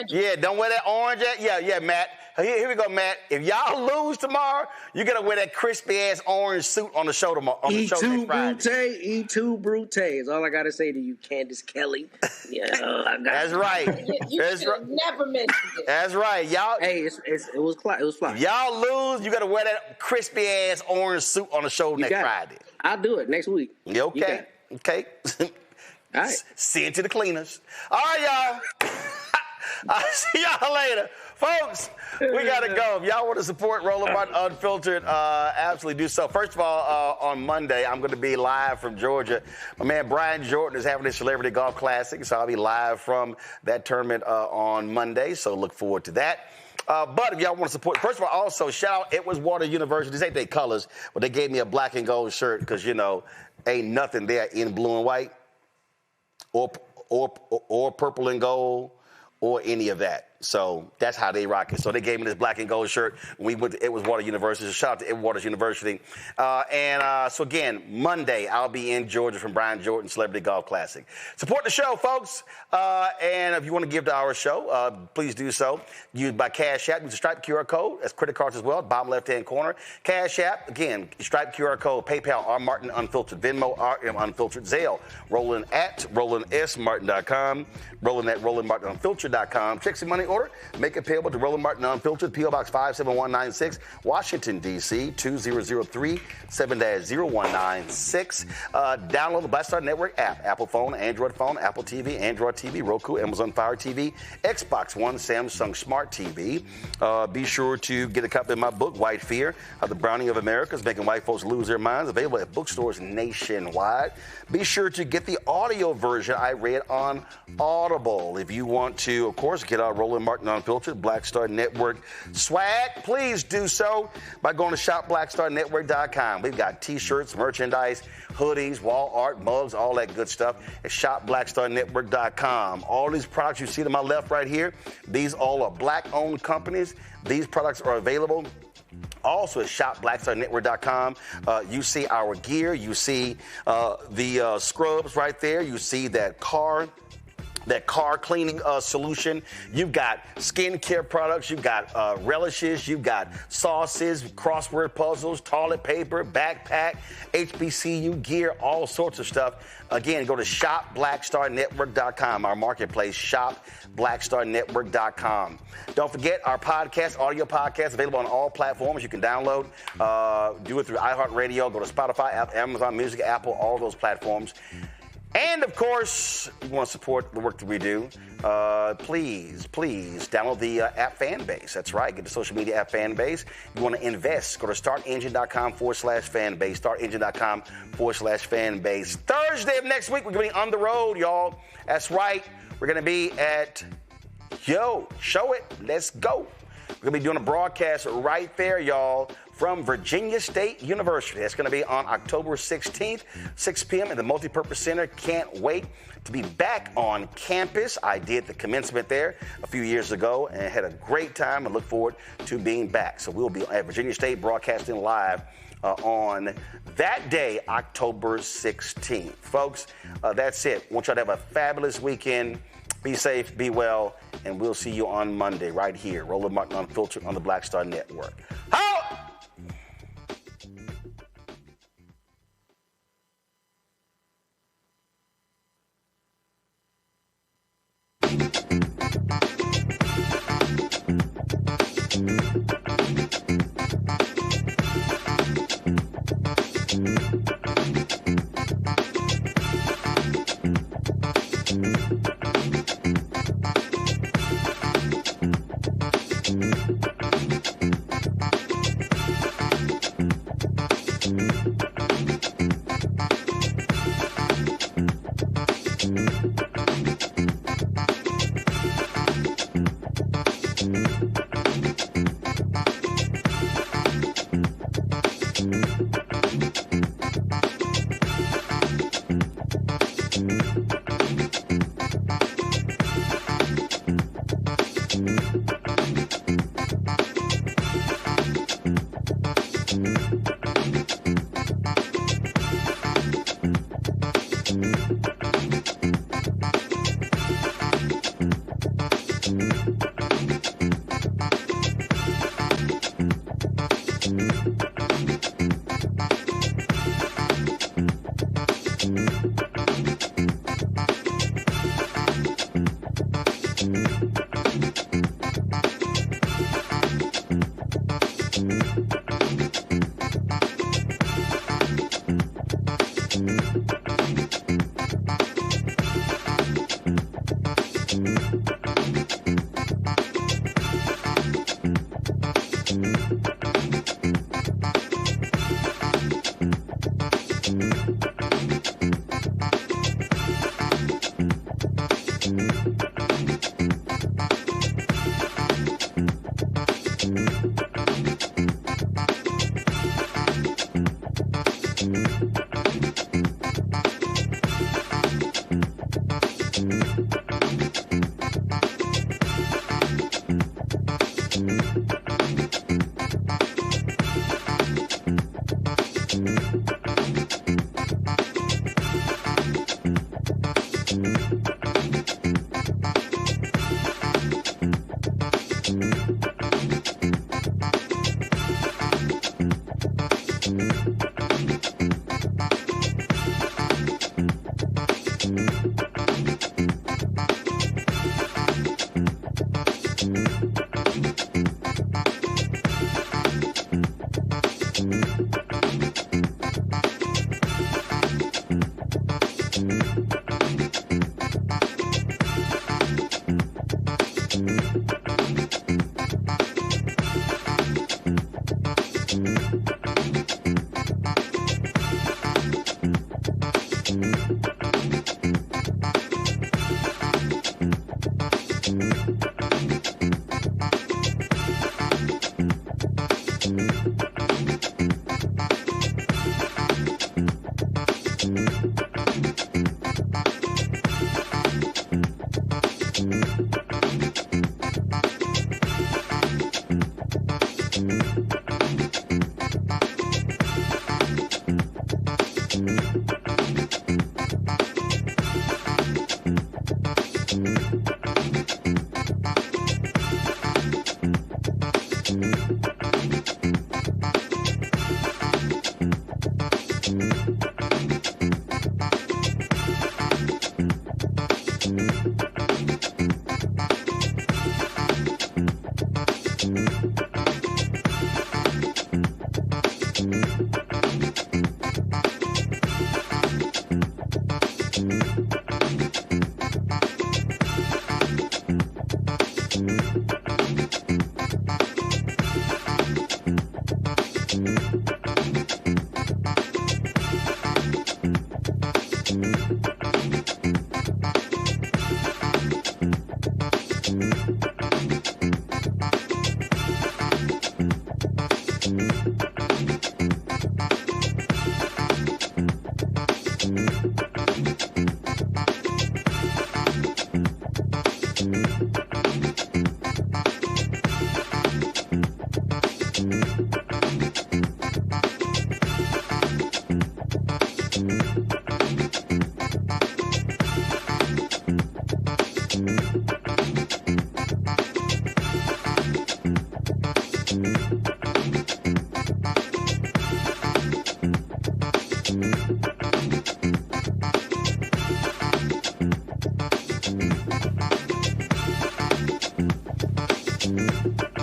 Yeah, don't wear that orange. Yeah, Matt. Here we go, Matt. If y'all lose tomorrow, you gotta wear that crispy ass orange suit on the show tomorrow. E2 Brute is all I gotta say to you, Candace Kelly. Yeah, that's right. You should never mention it. That's right, y'all. Hey, it was fly. If y'all lose, you gotta wear that crispy ass orange suit on the show next Friday. I'll do it next week. Okay. Okay. All right. Send it to the cleaners. All right, y'all. I'll see y'all later. Folks, we got to go. If y'all want to support Roland Martin Unfiltered, absolutely do so. First of all, on Monday, I'm going to be live from Georgia. My man Brian Jordan is having his Celebrity Golf Classic, so I'll be live from that tournament on Monday, so look forward to that. But if y'all want to support, first of all, also shout out Edwardswater University. These ain't their colors, but they gave me a black and gold shirt because, ain't nothing there in blue and white or purple and gold or any of that. So that's how they rock it. So they gave me this black and gold shirt. We went to Edgewater University. So shout out to Edgewater University. So again, Monday, I'll be in Georgia from Brian Jordan Celebrity Golf Classic. Support the show, folks. And if you want to give to our show, please do so. Use by Cash App. Use the Stripe QR code. That's credit cards as well. Bottom left-hand corner. Cash App. Again, Stripe QR code. PayPal, R. Martin Unfiltered. Venmo, RM Unfiltered. Zelle, Roland at RolandSMartin.com. Roland at RolandMartinUnfiltered.com. Check some money order. Make it payable to Roland Martin Unfiltered, P.O. Box 57196, Washington, D.C. 2003 7-0196. Download the Black Star Network app. Apple phone, Android phone, Apple TV, Android TV, Roku, Amazon Fire TV, Xbox One, Samsung Smart TV. Be sure to get a copy of my book, White Fear, How the Browning of America is Making White Folks Lose Their Minds, available at bookstores nationwide. Be sure to get the audio version I read on Audible. If you want to, of course, get our Roland Martin Unfiltered Black Star Network swag, please do so by going to shopblackstarnetwork.com. We've got t-shirts, merchandise, hoodies, wall art, mugs, all that good stuff at shopblackstarnetwork.com. All these products you see to my left right here, these all are black-owned companies. These products are available also at shopblackstarnetwork.com. You see our gear. You see the scrubs right there. You see that car cleaning solution. You've got skincare products. You've got relishes. You've got sauces, crossword puzzles, toilet paper, backpack, HBCU gear, all sorts of stuff. Again, go to shopblackstarnetwork.com, our marketplace, shopblackstarnetwork.com. Don't forget our podcast, audio podcast, available on all platforms. You can download, do it through iHeartRadio, go to Spotify, Amazon Music, Apple, all those platforms. And, of course, you want to support the work that we do, please download the app Fanbase. That's right. Get the social media app Fanbase. You want to invest, go to startengine.com/fanbase, startengine.com/fanbase. Thursday of next week, we're going to be on the road, y'all. That's right. We're going to be at, show it. Let's go. We're going to be doing a broadcast right there, y'all, from Virginia State University. That's going to be on October 16th, 6 p.m. at the Multipurpose Center. Can't wait to be back on campus. I did the commencement there a few years ago and had a great time and look forward to being back. So we'll be at Virginia State broadcasting live on that day, October 16th. Folks, that's it. I want y'all to have a fabulous weekend. Be safe, be well, and we'll see you on Monday right here. Roland Martin Unfiltered on the Black Star Network. How? News.